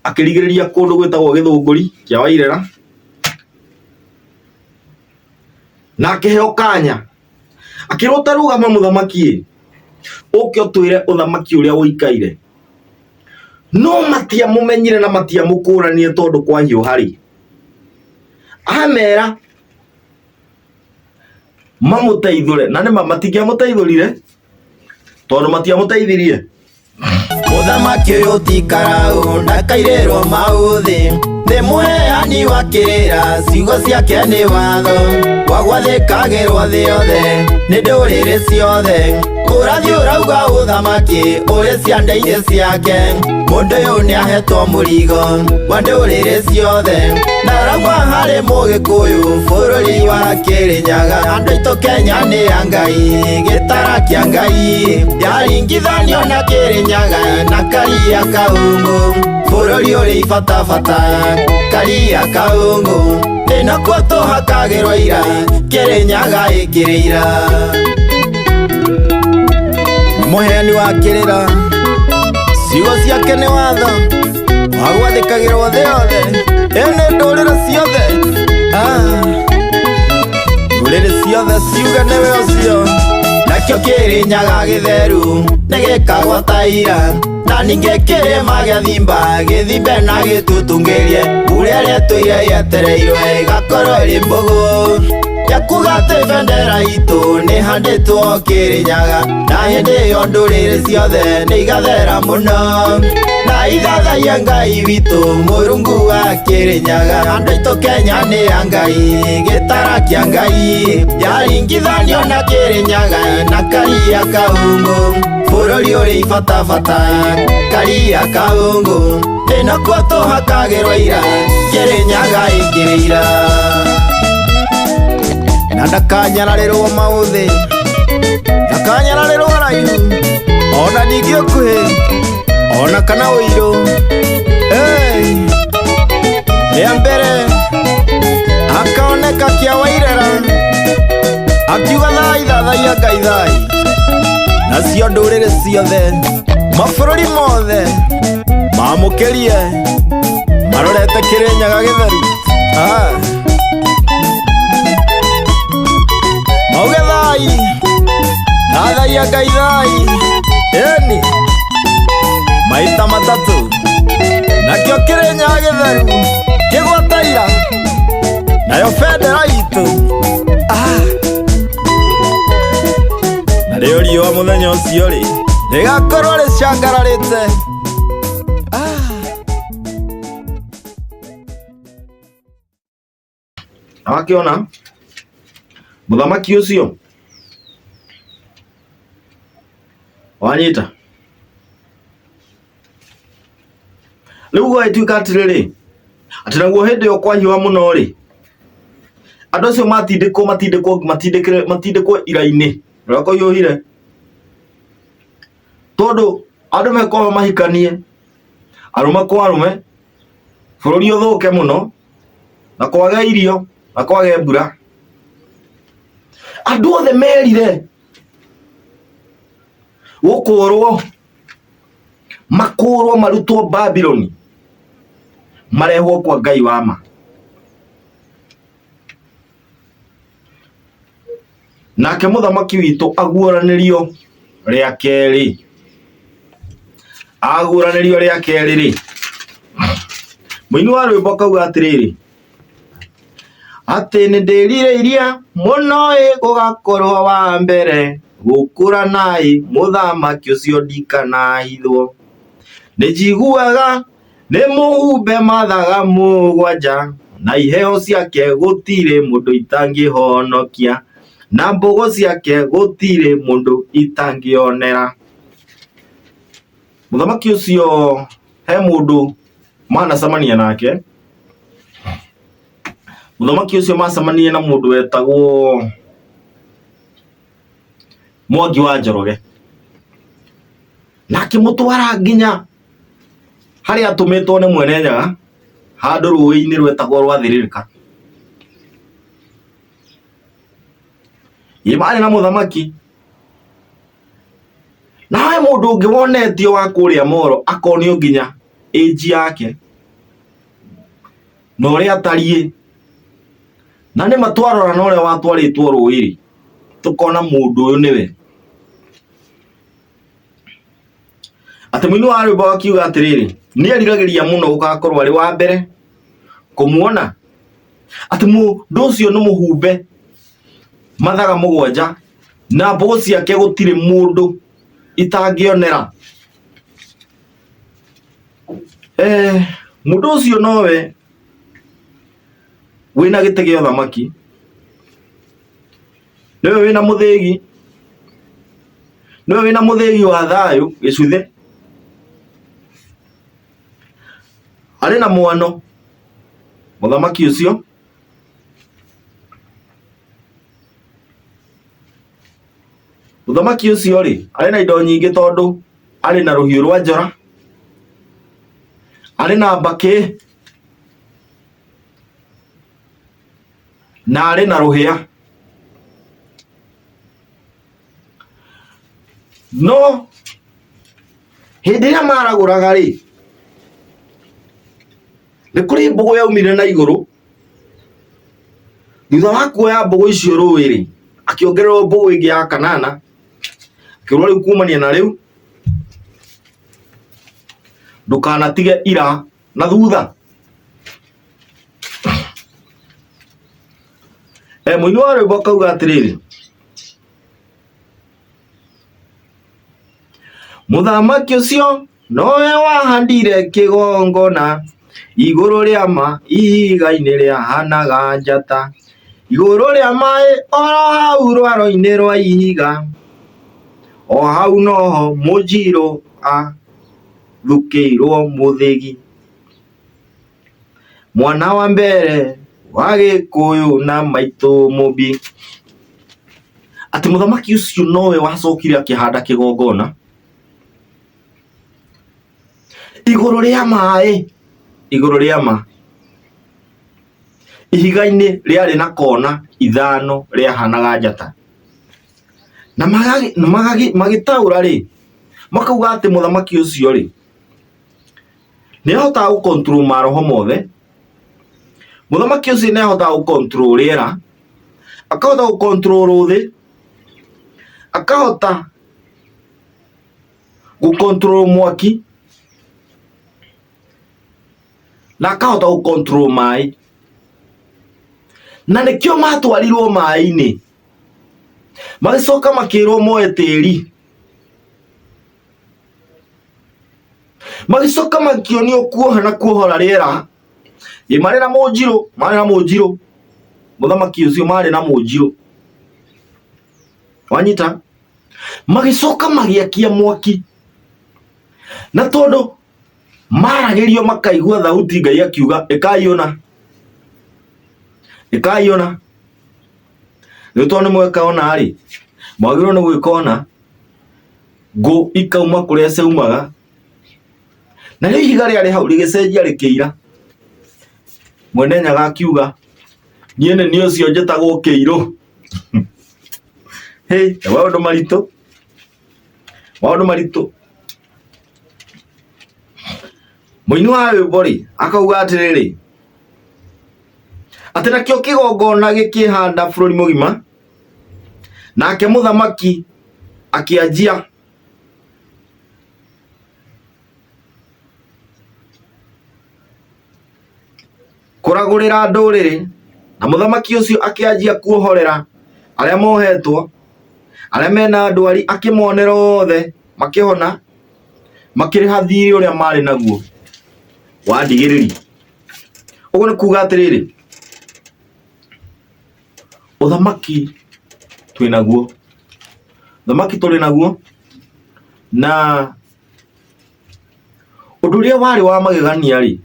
akirigiriria kundu gwitagwo Githunguri kia Wairera na akiheo kanya akirota rugama muthamaki uke utwire uthamaki uria uikaire no matia mumenyire na matia mukuranie tondu kwa hiu hari amera mamuteithure na nima matingia muteithurire tondu matia muteithirie muthamaki uyu tikarau ndakairĩrwo mauthi ndi muheani wa kĩrĩra ciugo ciake ni watho wa gwathĩkagĩrwo thĩ yothe nĩ ndũrĩrĩ ciothe ũrathi ũrauga ũthamaki ũrĩ ciande-inĩ ciake mũndũ ũyũ nĩ ahetwo mũrigo wa ndũrĩrĩ ciothe na arauga harĩ Mũgĩkũyũ bũrũri wa Kĩrĩnyaga andũ aitũ Kenya nĩ ya Ngai gĩtara kĩa Ngai yaringithanio na Kĩrĩnyaga na Karia Kahungu bũrũri ũrĩ ibatabata Karia Kahungu nakuo tũhakagĩrwo ira Kĩrĩnyaga ĩkĩrĩ ira muheani wa kĩrĩra ciugo ciake nĩ watho wagwathĩkagĩrwo thĩ yothe, ĩnĩ ndũrĩrĩ ciothe, ndũrĩrĩ ciothe ciuge nĩwe ũcio. Nakĩo Kĩrĩnyaga gĩtheru nĩ gĩkagwata ira, na ningĩ kĩrĩma gĩa Thimba gĩthimbe na gĩtutungĩrie, ũrĩa rĩetũire rĩetereirwo ĩgakorwo ĩrĩ mbũgũ. Yakuga atĩ bendera itũ nĩ handĩtwo Kĩrĩnyaga, na hĩndĩ ĩyo ndũrĩrĩ ciothe nĩ igathera mũno, na ithathaia Ngai witũ Mũrungu wa Kĩrĩnyaga. Andũ aitũ Kenya nĩ ya Ngai, gĩtara kĩa Ngai, yaringithanio na Kĩrĩnyaga na Karia Kahungu, bũrũri ũrĩ ibatabata Karia Kahungu, ĩnakuo tũhakagĩrwo ira, Kĩrĩnyaga ĩkĩrĩ ira. Na ndakanyararĩrwo maũthĩ, ndakanyararĩrwo haraihu, ona ningĩ ũkuhĩ, ona kana ũirũ. Rĩa mbere akaoneka Kĩawairera akiuga thai thathaia Ngai thai, nacio ndũrĩrĩ ciothe mabũrũri mothe mamũkĩrie marorete Kĩrĩnyaga gĩtheru. Mauge thai, thathaia Ngai thai, ĩni maita matatũ, nakĩo Kĩrĩnyaga gĩtheru kĩgwata ira, nayo bendera itũ narĩo riũa mũthenya ũcio rĩ rĩgakorwo rĩcangararĩte. Wakĩona mũthamaki ũcio wanyita rĩu gwagĩtuĩka atĩrĩrĩ, atĩ naguo hĩndĩ ĩyo kwahiũha mũno rĩ, andũ acio matindĩkwo ira-inĩ rĩrĩa kũhiũhire, tondũ andũ mekwamba mahikanie, arũme kwa arũme, bũrũri ũthũke mũno, na kwage irio na kwage mbura. Andũ othe merire gũkũrwo, makũrwo marutwo Babyloni, marehwo kwa Ngai wa ma. Nake mũthamaki witũ aguũranĩrio rĩa kerĩ, rĩ, mũini wa rwĩmbo akauga atĩrĩrĩ, atĩ nĩ ndĩrirĩirie mũno gũgakorwo wa mbere, gũkũrana mũthamaki ũcio ndikanahithwo, nĩ njiguaga nĩ mũhumbe mathaga mũgwanja, na iheo ciake gũtirĩ mũndũ itangĩhonokia, na mbũgũ ciake gũtirĩ mũndũ itangĩonera. Mũthamaki ũcio he mũndũ manacemania nake, mũthamaki ũcio macemanirie na mũndũ wetagwo Mwangi wa Njoroge, na akĩmũtwara nginya harĩa atũmĩtwo nĩ Mwene Nyaga, handũ rũĩ-inĩ rwetagwo rwa Thĩrĩrĩka. Marĩ na mũthamaki, nawe mũndũ ũngĩ wonetio wa kũrĩa Moro, akonio nginya age yake na ũrĩa atariĩ, na nĩma twarora na ũrĩa watwarĩtwo rũĩ-rĩ, tũkona mũndũ ũyũ nĩwe. Atĩ mũini wa rwĩmbo akiuga atĩrĩrĩ, nĩ eriragĩria mũno gũgakorwo arĩ wa mbere kũmuona, atĩ mũndũ ũcio nĩ mũhumbe mathaga mũgwanja, na mbũgũ ciake gũtirĩ mũndũ itangĩonera. Mũndũ ũcio nowe wĩna gĩtĩ gĩa ũthamaki, nĩwe wĩna mũthĩgi, nĩwe wĩna mũthĩgi wa thayũ gĩcuthe, arĩ na mwano mũthamaki ũcio, mũthamaki ũcio rĩ arĩ na indo nyingĩ, tondũ arĩ na rũhiũ rwa njora, arĩ na mbakĩ, na arĩ na rũhĩa. No hindi ya maraguraga ri ni kuri mbogo yaumire na iguru thutha wa kuoya mbogo icio rũĩ ri akiongererwo mbogo ingi ya kanana akĩrwo riu kumania na riu ndukanatige ira na thutha. Mũini wa rwĩmbo akauga atĩrĩrĩ, mũthamaki ũcio nowe wahandire kĩgongona igũrũ rĩa ma ihiga-inĩ rĩahanaga njata, igũrũ rĩa maĩ oro hau rwaro-inĩ rwa ihiga, o hau noho Mũnjirũ athukĩirwo mũthĩgi, mwana wa mbere wa Gĩkũyũ na maitũ Mũmbi. Atĩ mũthamaki ũcio nowe wacokire akĩhanda kĩgongona igũrũ rĩa maĩ, igũrũ rĩa ma ihiga-inĩ rĩarĩ na kona ithano rĩahanaga njata, na magĩtaũra rĩ makauga atĩ mũthamaki ũcio rĩ nĩahotaga gũcontrol maroho mothe. Mũthamaki ũcio nĩahotaga gũcontrol rĩera, akahota gũcontrol thĩ, akahota gũcontrol mwaki, na akahota gũcontrol maĩ, na nĩkĩo matwarirwo maĩ-inĩ magĩcoka makĩrwo moe tĩri, magĩcoka makĩonio kuoha na kuohora rĩera. Marĩ na Mũnjirũ, mũthamaki ũcio marĩ na Mũnjirũ, wanyita, magĩcoka magĩakia mwaki, na tondũ maragĩrio makaigua thauti Ngai akiuga ĩkaiona nĩ tondũ nĩ mweka ona rĩ mwagĩrĩirwo nĩ gwĩka ona ngũ ikauma kũrĩa ciaumaga, na rĩu ihiga rĩarĩ hau rĩgĩcenjia rĩkĩira. Mwene Nyaga akiuga niĩ nĩ ũcio njĩtagwo Kĩirũ. Maũndũ maritũ. Mũini wa rwĩmbo rĩ akauga atĩrĩrĩ, atĩ nakĩo kĩgongona gĩkĩhanda bũrũri mũgima, nake mũthamaki akĩanjia kũragũrĩra ndũrĩrĩ, na mũthamaki ũcio akĩanjia kuohorera arĩa mohetwo, arĩa mena ndwari akĩmonera othe makĩhona, makĩrĩha thirĩ ũrĩa marĩ naguo wa ndigĩrĩri. Ũguo nĩ kuga atĩrĩrĩ, ũthamaki twĩ naguo, ũthamaki tũrĩ naguo, na ũndũ ũrĩa warĩ wa magegania rĩ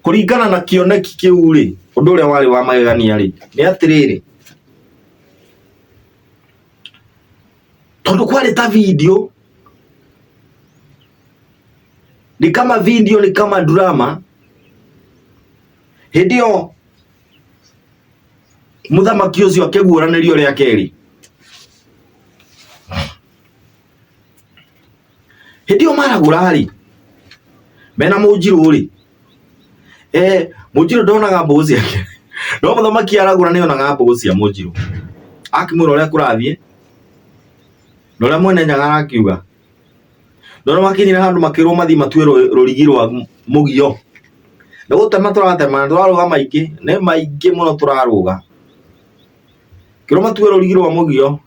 kũringana na kĩoneki kĩu rĩ, ũndũ ũrĩa warĩ wa magegania rĩ nĩ atĩrĩrĩ, tondũ kwarĩ ta video, ni kama video, ni kama drama. Hĩndĩ ĩyo mũthamaki ũcio akĩguũranĩrio rĩa kerĩ, hĩndĩ ĩyo maragũra rĩ mena Mũnjirũ rĩ, Mũnjirũ ndonaga mbũgũ ciake, no mũthamaki aragũra nĩonaga mbũgũ cia Mũnjirũ, akĩmwĩra ũrĩa kũrathiĩ na ũrĩa Mwene Nyaga arakiuga. Ndona makinyire handũ makĩrwo mathiĩ matue rũrigi rwa mũgio, nĩ gũtema tũratema, tũrarũga maingĩ, nĩ maingĩ mũno tũrarũga, kĩrwo matue rũrigi rwa mũgio.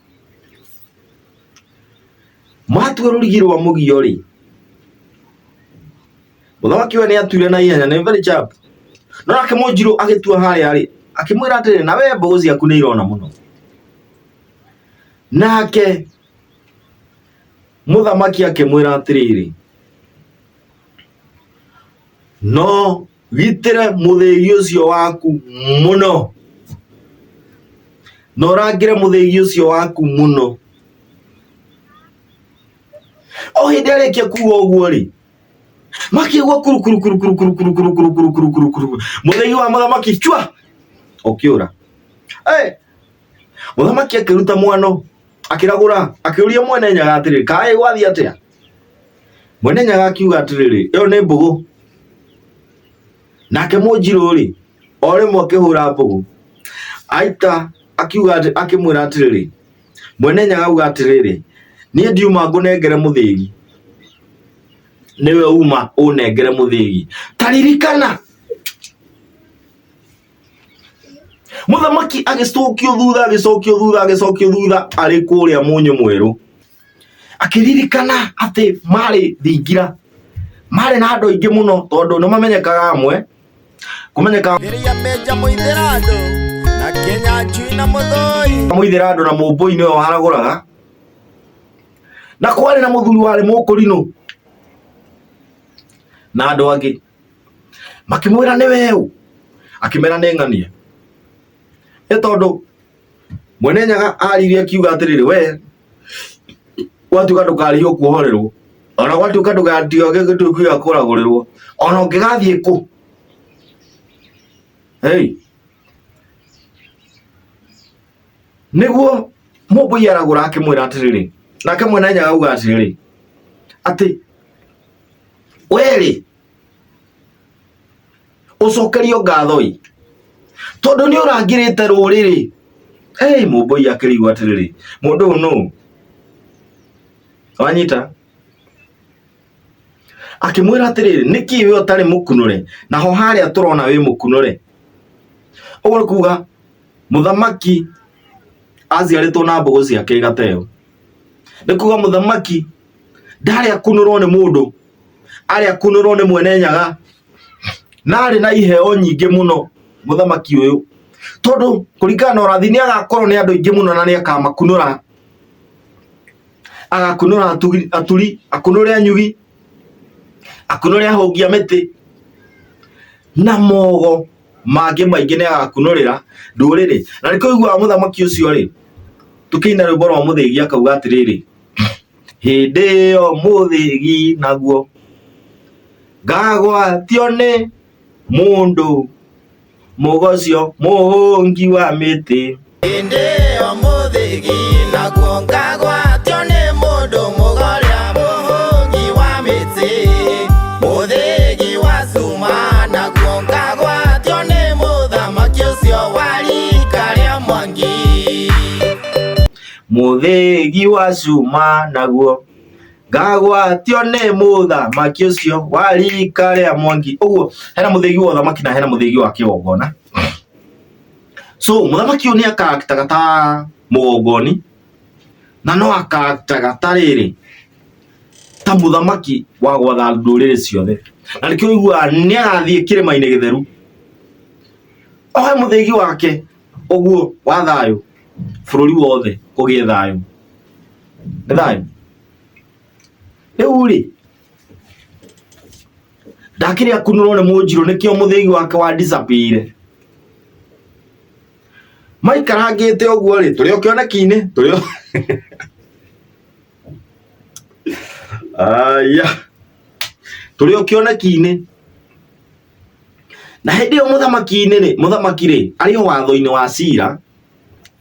Matue rũrigi rwa mũgio rĩ, mũthamaki we nĩ atuire na ihenya, nĩ very sharp. No nake Mũnjirũ agĩtua harĩa rĩ akĩmwĩra atĩrĩ, na we mbũgũ ciaku nĩ irona mũno. Nake mũthamaki akĩmwĩra atĩrĩrĩ, no gitĩre mũthĩgi ũcio waku mũno, no ũrangĩre mũthĩgi ũcio waku mũno. O hĩndĩ arĩkia kuga ũguo rĩ makĩgua kuru, mũthĩgi wa mũthamaki chwa ũkĩũra. Mũthamaki akĩruta mwano akĩragũra, akĩũria Mwene Nyaga atĩrĩ, kaĩ gwathiĩ atĩa? Mwene Nyaga akiuga atiriri iyo ni mbugu nake Munjiru ri ore mo akihura mbugu aita akiuga akimwira atiriri Mwene Nyaga auga atiriri nie ndiuma ngunengere muthigi niwe uma unengere muthigi taririkana Muthamaki agicokio thutha ari kuria munyu mweru akiririkana ati mari thingira mari na andu aingi muno tondu no mamenyekaga amwe kumenyeka Iria meja muithirando na Kenya chui na muthoi muithirando na mumbui niwe waraguraga na kwari na muthuri wari mukurino na andu angi makimwira ni weu akimera ni ng'ania tondu Mwene Nyaga aririe akiuga atiriri we gwatuka ndukarihio kuohorerwo ona gwatuka ndugatio gituku ya kuragurirwo ona ungigathie ku niguo mumbui aragura akimwira atiriri nake Mwene Nyaga auga atiriri ati weri ucokerio ngathoi tondu ni urangirite ruriri mumbui akirigwa atiriri mundu no wanyita akimwira atiriri niki we utari mukunure naho haria turona we mukunure uguo kuga muthamaki aciaritwo na mbugu ciake gateo ni kuga muthamaki ndari akunurwo ni mundu ari akunurwo ni Mwene Nyaga na ari na iheo nyingi muno muthamaki uyu tondu kuringana urathi ni agakorwo ni andu aingi muno na ni akamakunura agakunura aturi akunure anyugi akunure ahongia miti na mogo mangi maingi ni agakunurira nduriri na niko igwa muthamaki ucio ri tukiina rwimbo rwa muthigi akauga atiriri hindi iyo muthigi naguo ngagwatio ni mundu mugocio muhungi wa miti hindi iyo muthigi naguo ngagwatio ni mundu mugoria muhungi wa miti muthigi wa cuma naguo ngagwatio ni muthamaki ucio wa rika ria Mwangi muthigi wa cuma naguo ngagwatio ni muthamaki ucio wa rika ria Mwangi uguo hena muthigi wa thamaki na hena muthigi wa kigongona so muthamaki uyu ni akaraktaga ta mugongoni na no akaraktaga ta riri ta muthamaki wa gwatha nduriri ciothe na nikio igua ni agathie kirima-ini githeru ohe muthigi wake uguo wa thayu bururi wothe kugie thayu ni thayu riu ri ndakiri akunurwo ni Munjiru nikio muthigi wake wa disappear maikarangite uguo ri turi okioneki-ini turi aya turi okioneki-ini na hindi yo muthamaki-ini ri muthamaki ri ari o watho-ini wa cira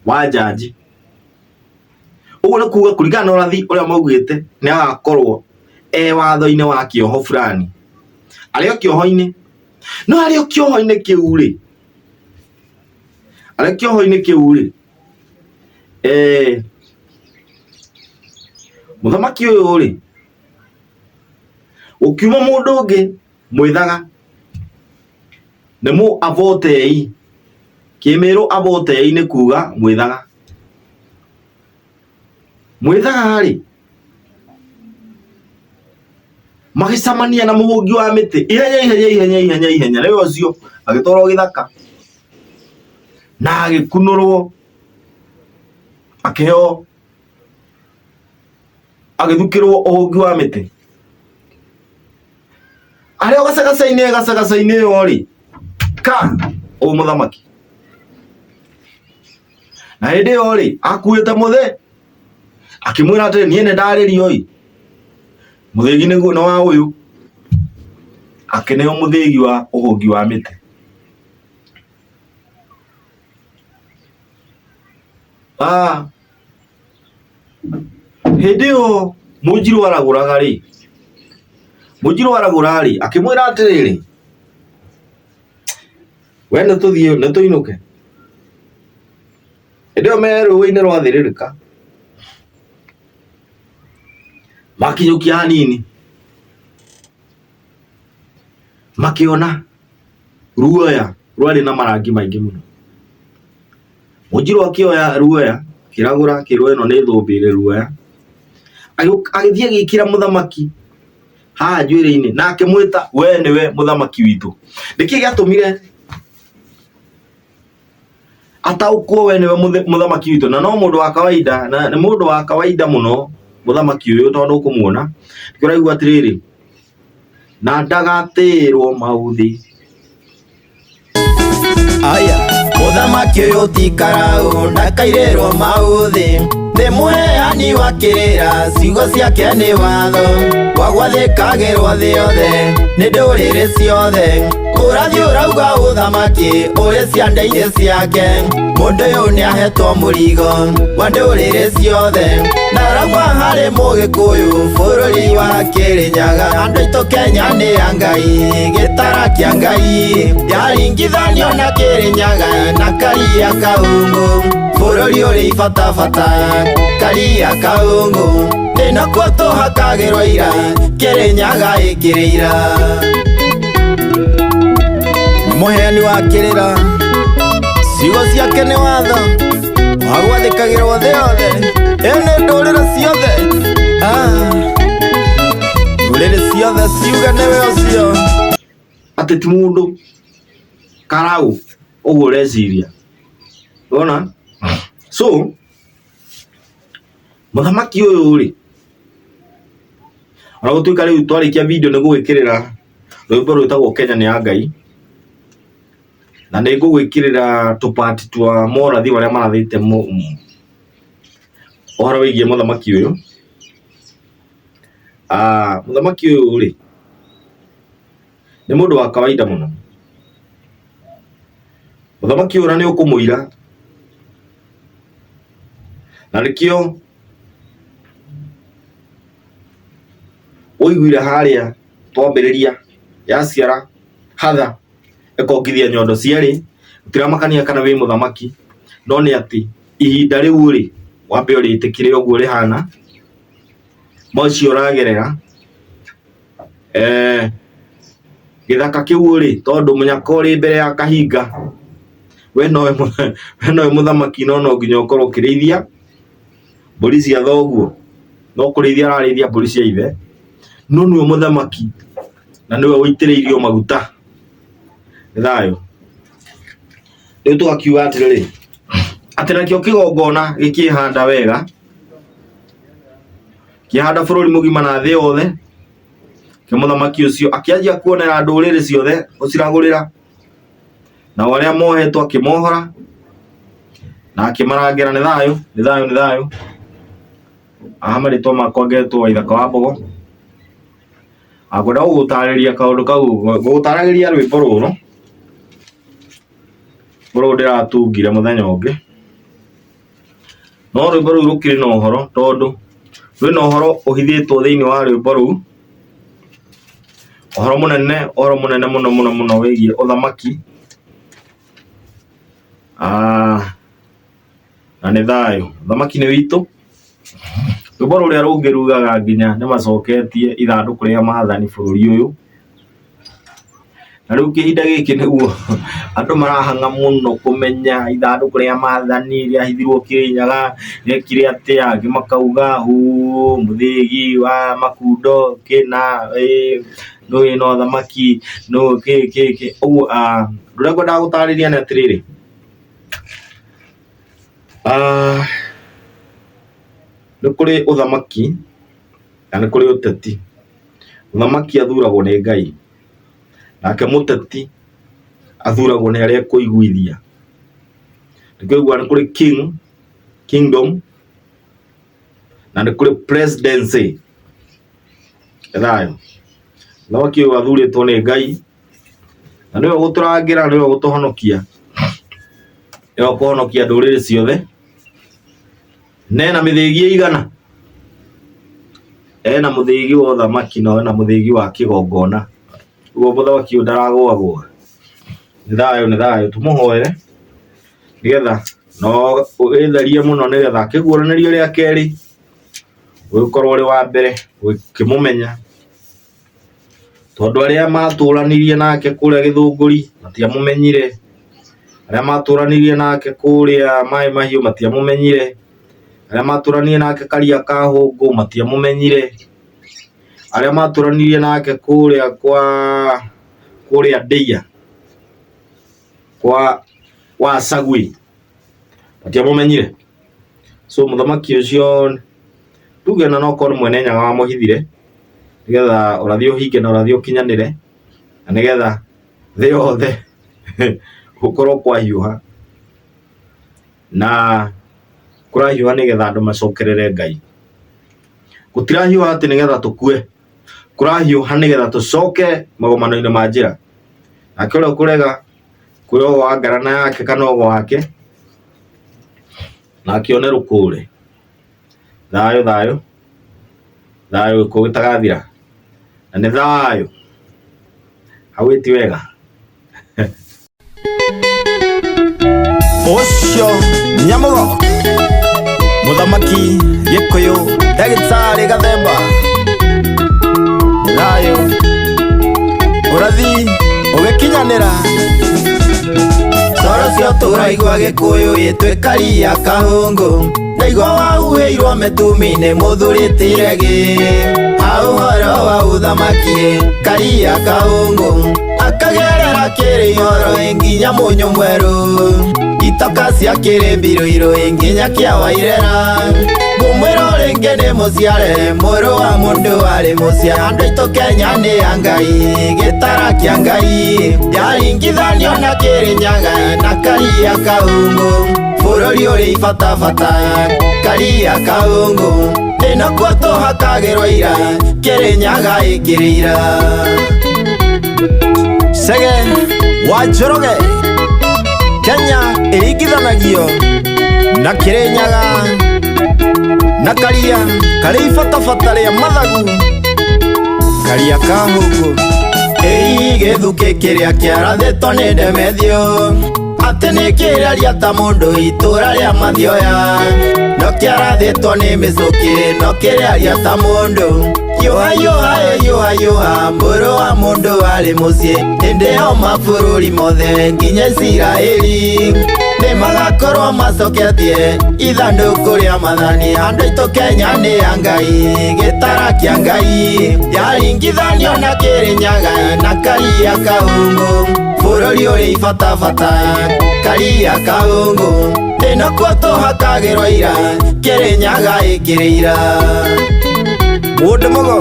wa jaji uguo ni kuga kuringana na urathi uria maugite ni agakorwo watho-ini wa kioho fulani ari o kioho-ini no ari o kioho-ini kiu ri ari kioho-ini kiu ri muthamaki uyu ri ukiuma mundu ungi mwithaga ni mu avotei kimiru avotei ni kuga mwithaga ri magicamania na muhungi wa miti ihenya riu ucio agitwarwo githaka na agikunurwo akiheo agithukirwo uhungi wa miti ari o gacagaca-ini yo ri ka o muthamaki na hindi yo ri akuite muthe akimwira atiri nie ni ndaririo i muthigi niguo no wa uyu akineo muthigi wa uhungi wa miti hindi yo Munjiru araguraga ri Munjiru aragurari akimwira atiriri we nituthie nituinuke ndio meru-ini rwathiririka makinyukia hanini makiona ruoya rwari na marangi maingi muno. Munjiru akioya ruoya kiragura kirwe no ni thumbire ruoya agithie gikira muthamaki ha njwiri-ini na akimwita we niwe muthamaki witu. Niki giatumire ataukwo we niwe muthamaki witu na no mundu wa kawaida na ni mundu wa kawaida muno muthamaki uyu tondu ukumuona ndiraigua atiriri na ndagatirwo mauthi. Aya muthamaki uyu tikarau ndakairĩrwo mauthi nĩ mũheani wa kĩrĩra ciugo ciake nĩ watho wa gwathĩkagĩrwo thĩ yothe nĩ ndũrĩrĩ ciothe. Ũrathi ũrauga ũthamaki ũrĩ ciande-inĩ ciake mũndũ ũyũ nĩ ahetwo mũrigo wa ndũrĩrĩ ciothe na arauma harĩ mũgĩkũyũ bũrũri wa Kĩrĩnyaga. Andũ aitũ Kenya nĩ ya Ngai gĩtara kĩa Ngai yaringithanio na Kĩrĩnyaga na Karia Kaungu bũrũri ũrĩ ibatabata Karia Kaungu nĩnakuo tũhakagĩrwo ira Kĩrĩnyaga ĩkĩrĩ ira. Mũheani wa kĩrĩra ciugo ciake nĩ watho wa gwathĩkagĩrwo thĩ yothe ĩnĩ ndũrĩrĩ ciothe ndũrĩrĩ ciothe ciuge nĩwe ũcio. Atĩ ti mũndũ karau ũguo ũreciria wona. So muthamaki ũyũ rĩ ona gũtuĩka rĩu twarĩkia video nĩ gũgwĩkĩrĩra rwĩmbo rwĩtagwo Kenya nĩ ya Ngai na nĩ ngũgwĩkĩrĩra tũpati twa morathi marĩa marathĩte ũhoro wĩgiĩ muthamaki ũyũ. Muthamaki ũyũ rĩ nĩ mũndũ wa kawaida mũno. Muthamaki ũyũ nĩ ũkũmũira na nĩkĩo ũiguire harĩa twambĩrĩria yaciara hatha ekongithia nyondo cierĩ gũtiramakania kana wĩ muthamaki no nĩ atĩ ihinda rĩu rĩ wambe ũrĩtĩkĩre ũguo rĩhana mocio ũragerera gĩthaka kĩu rĩ tondũ mũnyaka ũrĩ mbere ya kahinga we nowe muthamaki no nginya ũkorwo ũkĩrĩithia mbũri cia thoguo no kũrĩithia ararĩithia mbũri cia ithe no nĩwe muthamaki na nĩwe wĩitĩrĩirio maguta. Thayũ rĩu tũgakiuga atĩrĩrĩ atĩ nakĩo kĩgongona gĩkĩhanda wega kĩhanda bũrũri mũgima na thĩ yothe kĩ mũthamaki ũcio akĩanjia kuonera ndũrĩrĩ ciothe ũciragũrĩra na arĩa mohetwo akĩmohora na akĩmarangĩra nĩ thayũ nĩ thayũ nĩ thayũ. Marĩtwa makwa ngetwo Waithaka wa Mbogo. Ngwenda gũgũtarĩria kaũndũ kau gũgũtaragĩria rwĩmbo rũrũ ndĩratungire mũthenya ũngĩ no rwĩmbo rũu rũkĩrĩ na ũhoro tondũ rwĩna ũhoro ũhithĩtwo thĩinĩ wa rwĩmbo rũu ũhoro mũnene mũno wĩgiĩ ũthamaki na nĩ thayũ. Ũthamaki nĩ witũ. Rwĩmbo rũrĩa rũngĩ rugaga nginya nĩ macoketie ithandũkũ rĩa maathani bũrũri ũyũ na rĩu kĩhinda gĩkĩ nĩguo andũ marahang'a mũno kũmenya ithandũkũ rĩa maathani rĩahithirwo Kĩrĩnyaga rĩekire atĩa angĩ makauga mũthĩgi wa Makundo kĩna nũ wĩna ũthamaki nũ kĩ ũguo. Rũrĩa ngwendaga gũtarĩria nĩ atĩrĩrĩ nĩ kũrĩ ũthamaki na nĩ kũrĩ ũteti. Ũthamaki athuragwo nĩ Ngai nake mũteti athuragwo nĩ arĩa ekũiguithia. Nĩkũigua nĩ kũrĩ kingdom na nĩ kũrĩ presidency. Thayũ ũthamaki ũyũ athurĩtwo nĩ Ngai na nĩwe ũgũtũrangĩra nĩwe ũgũtũhonokia nĩwe ũkũhonokia ndũrĩrĩ ciothe nena mĩthĩgi igana ena muthigi wa thamaki no ena muthigi wa kigongona ugo muthamaki ndaragwagwo ni thayo tumuhoere nigetha no ugetherie muno nigetha kiguranĩrio rĩa keri ukorwo ri wa mbere ukimumenya tondu aria matũranirie nake kuria Githũngũri matiamumenyire, aria matũranirie nake kuria Mai Mahiũ matiamumenyire, aria matũranirie nake Karia ka Hũngũ matiamumenyire, aria matũranirie nake kuria Ndeia kwa Sagui matiamumenyire. So muthamaki ucio tuge na no korwo mwene nyaga wa muhithire nigetha urathi uhinge na urathi ukinyanire na nigetha thi yothe gukorwo kwa hiuha na kurahiuha nigetha andu macokerere Ngai. Gutirahiuha ati nigetha tukue, kurahiuha nigetha tucoke magomano-ini ma njira. Nake uria kurega kuyo wa ngarana yake kana ogo wake na akione rukure. Thayo ko gitagathira na ni thayo hawiti wega. Ucio Nyamugo muthamaki Gikuyu Ndagĩtarĩ Gathemba thayo urathi ugikinyanira coro cio tũraigua Gĩkũyũ gĩtwĩ Karia ka Hũngũ ndaigua wahuhĩirwo mĩtumi-inĩ mũthũrĩtĩre gĩ ahũhoro wa ũthamaki Karia ka Hũngũ akagerera kĩrĩoro nginya mũnyũ mwerũ itoka cia kĩrĩmbirũirũ nginya kĩa Wairera ngũmwĩra rĩngĩ nĩ mũciare mũrũ wa mũndũ warĩ mũcia andũ aitũ Kenya nĩ ya Ngai gĩtara kĩa Ngai yaringithanio na Kĩrĩnyaga na Karia ka Hũngũ bũrũri ũrĩ ibatabata Karia ka Hũngũ ĩno kuo tũhakagĩrwo ira Kĩrĩnyaga ĩkĩrĩ ira Sege wa Njoroge Kenya ĩringithanagio na Kĩrĩnyaga na Karia karĩ ibatabata rĩa mathagu Karia ka Hũngũ gĩthukĩ kĩrĩa kĩarathĩtwo nĩ Ndemethio atĩ nĩ kĩraria ta mũndũ itũra rĩa Mathioya no kĩarathĩtwo nĩ mĩcũkĩ no kĩraria ta mũndũ yuha mũrũ wa mũndũ warĩ mũciĩ hĩndĩ yo mabũrũri mothe nginya Isiraeli nĩ magakorwo macoketie ithandũkũ rĩa mathani andũ aitũ Kenya nĩ ya Ngai gĩtara kĩa Ngai yaringithanio na Kĩrĩnyaga na Karia ka Hũngũ bũrũri ũrĩ ibatabata Karia ka Hũngũ ĩno kuo tũhakagĩrwo ira Kĩrĩnyaga ĩkĩrĩ ira mũndũ mũgo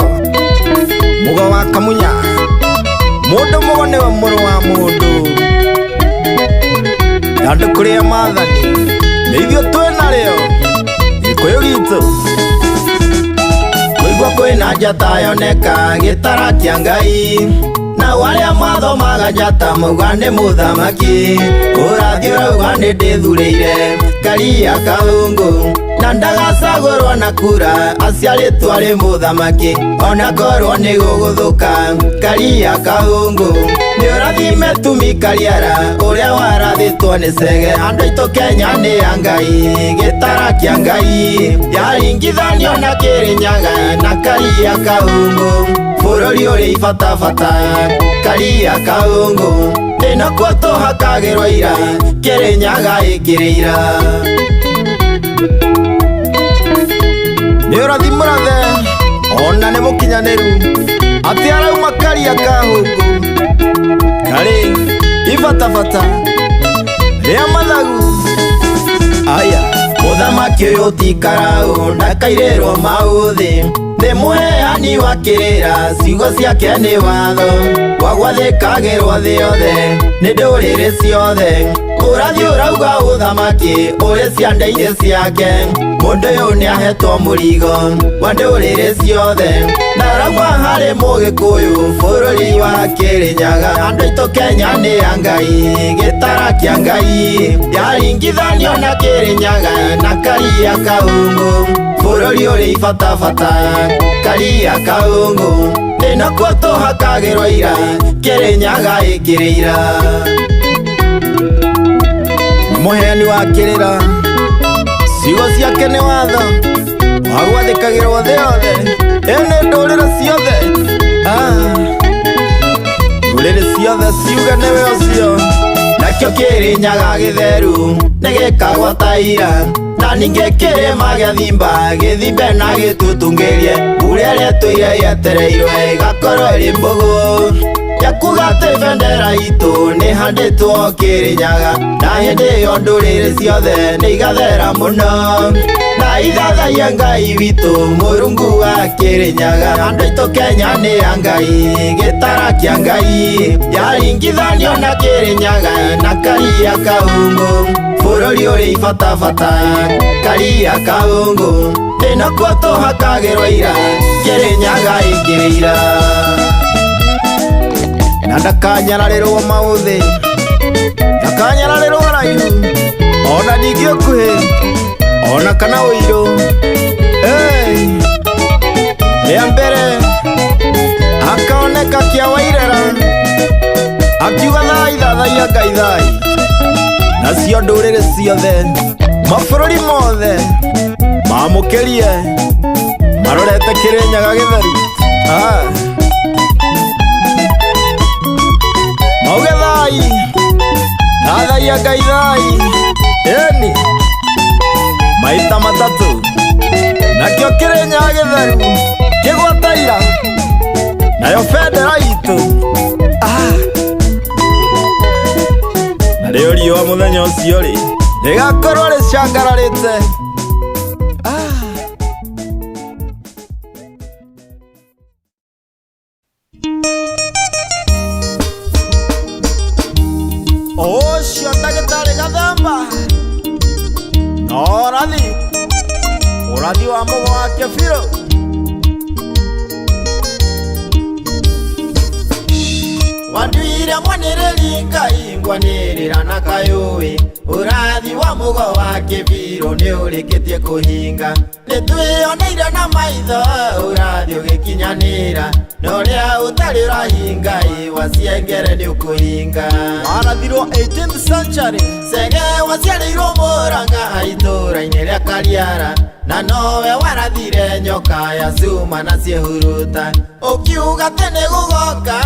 wa Kamunya mũndũ mũgo nĩwe mũrũ wa mũndũ andũ kũrĩa mathani nĩ ithuĩ twĩ narĩo Gĩkũyũ gitũ kũigua kwĩna njata yoneka gĩtara kĩa Ngai na warĩa mathomaga njata mauga nĩ mũthamaki ũrathi ũrauga nĩ ndĩthurĩire Karia ka Hũngũ na ndagacagũrwo na kura aciarĩtwo arĩ mũthamaki ona korwo nĩ gũgũthũka Karia ka Hũngũ nĩ ũrathime tumi Kariara ũrĩa warathĩtwo nĩ Cege andũ aitũ Kenya nĩ ya Ngai gĩtara kĩa Ngai yaringithanio na Kĩrĩnyaga na Karia ka Hũngũ bũrũri ũrĩ ibatabata Karia ka Hũngũ ĩno kuo tũhakagĩrwo ira Kĩrĩnyaga ĩkĩrĩ ira nĩ ũrathi mũrathe ona nĩ mũkinyanĩru atĩ arauma Karia ka Hũngũ karĩ ibatabata rĩa mathagu aya mũthamaki ũyũ tikaraũ ndakairĩrwo maũthĩ nĩ mũheani wa kĩrĩra ciugo ciake nĩ watho wagwathĩkagĩrwo thĩ yothe nĩ ndũrĩrĩ ciothe ũrathi ũrauga arauga uthamaki uri ciande-ini ciake mundu uyu ni ahetwo murigo wa nduriri ciothe na arauga hari mugikuyu bururi wa Kirinyaga andu aitu Kenya ni a Ngai gitara kia Ngai yaringithanio na Kirinyaga na Karia Kaungu bururi uri fatafata Karia Kaungu ino kuo tuhakagirwo ira Kirinyaga ikirira muheani wa kirira ciugo ciake ni watho wagwathikagirwo thĩ yothe ene ndũrĩrĩ ciothe ndũrĩrĩ ciothe ciuge nĩwe ũcio nakĩo Kirinyaga gĩtheru nĩ gĩkagwata ira na ningĩ kĩrĩma gĩathimba gĩthimbe na gĩtutungĩrie mbura ĩrĩa ĩtũire yetereirwe ĩgakorwo ĩrĩ mbũgũ yakuga atĩ bendera itũ nĩ handĩtwo Kirinyaga na hĩndĩ ĩyo ndũrĩrĩ ciothe nĩ igathera mũno na ithathaia Ngai witũ Mũrungu wa Kirinyaga andũ aitũ Kenya nĩ a Ngai gĩtara kia Ngai yaringithanio na Kirinyaga na Karia Kaungu bururi uri fatafata Karia Kaungu ino kuo tuhakagirwo ira Kirinyaga ikirira na ndakanyararĩrwo maũthĩ ndakanyararĩrwo raihu ona ningĩ ũkuhĩ ona kana ũirũ rĩa mbere akaoneka Kĩa Wairera akiuga thai thathaia Ngai thai nacio ndũrĩrĩ ciothe mabũrũri mothe mamũkĩrie marorete Kirinyaga gĩtheru mauge thai thathaia Ngai thai eni maita matatũ nakĩo Kirinyaga gĩtheru kĩgwataira nayo bendera itũ na rĩo riũa mũthenya ũcio rĩ rĩgakorwo rĩcangararĩte ũcio ndagĩtarĩ Gathemba no ũrathi wa mũgo wake biũ wanduire mwanĩrĩri Ngai ngwanĩrĩra na kayũĩ ũrathi wa mũgo wake biũ nĩ ũrĩkĩtie kũhinga nĩtwĩoneire na maitho ũrathi ũgĩkinyanĩra na ũrĩa ũtarĩ ũrahinga waciengere nĩ ũkũhinga warathirwo 18th century Sege waciarĩirwo Mũrang'a itũra-inĩ rĩa Kariara na nowe warathire nyoka ya cuma na ciĩhuruta ũkiuga atĩ nĩ gũgoka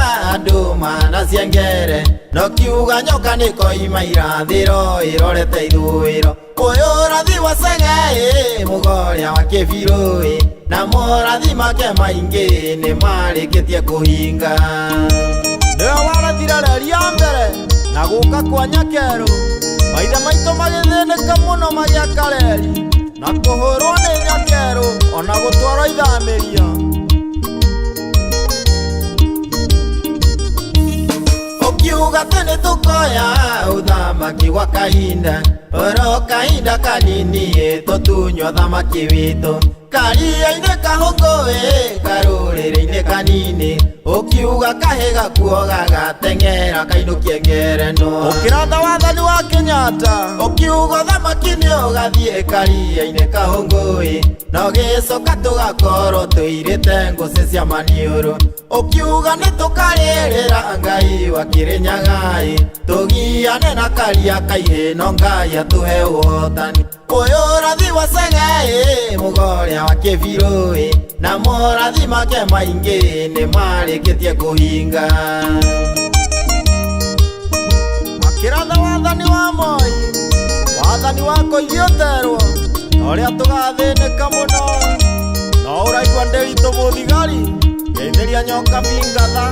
ndũma na ciengere no kiuga nyoka nĩ koima irathĩro ĩrorete ithũĩro ũyũ ũrathi wa Sege mũgorĩa wa kĩbirũ na morathi make maingĩ nĩ marĩkĩtie kũhinga nĩwe warathire reri ya mbere na gũka kwa Nyakerũ maithe maitũ magĩthĩnĩka mũno magĩaka reri na kũhũrwo nĩ Nyakerũ ona gũtwarwo ithamĩrio ũkiuga atĩ nĩtũkoya ũthamaki gwa kahinda oro kahinda kanini tũtunywo thamaki witũ karia-inĩ kahũngũ karũrĩrĩ-inĩ kanini ũkiuga kahĩ gakuo gagateng'era kainũkie ngerenwa ũkĩratha wathani wa Kenyatta ũkiuga thamaki nĩ ũgathiĩ karia-inĩ kahũngũ na ũgĩcoka tũgakorwo tũirĩte ngũcĩ cia maniũrũ ũkiuga nĩtũkarĩrĩra Ngai wa Kirinyaga tũgiane na Karia kaihĩ no Ngai atũhe ũhotani ũyũ ũrathi wa Sege mũgorĩa wa kĩbirũ na morathi make maingĩ nĩ marĩkĩtie kũhinga akĩratha wathani wa Moi wathani wa kũigĩoterwo na ũrĩa tũgathĩnĩka mũno no ũraigua Ndĩritũ mũthigari geithĩria nyoka bingatha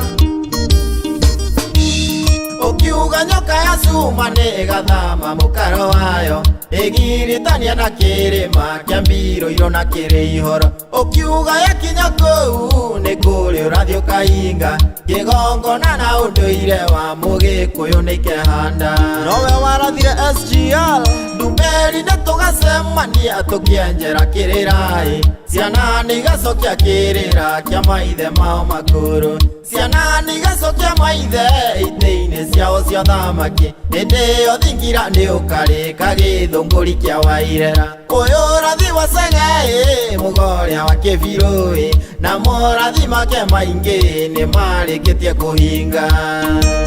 ukiuga nyoka ya cuma nigathama mukaro wayo igiritania na kirima kia mbiro iro na kiri ihoro ukiuga yakinya kou ni kuri urathi ukahinga kigongona na unduire wa mugikuyu nikehanda nowe warathire SGR ndumeri nitugacemania tukienjera kirirai ciana nigacokia kirira kia maithe mao makuru ciana nigacokia maithe ite-ini ciao cia thamaki hindi iyo thingira ni ukarika githunguri kia wairera uyu urathi wa Ceng'e mugoria wa Kibirui na morathi make maingi ni marikitie kuhinga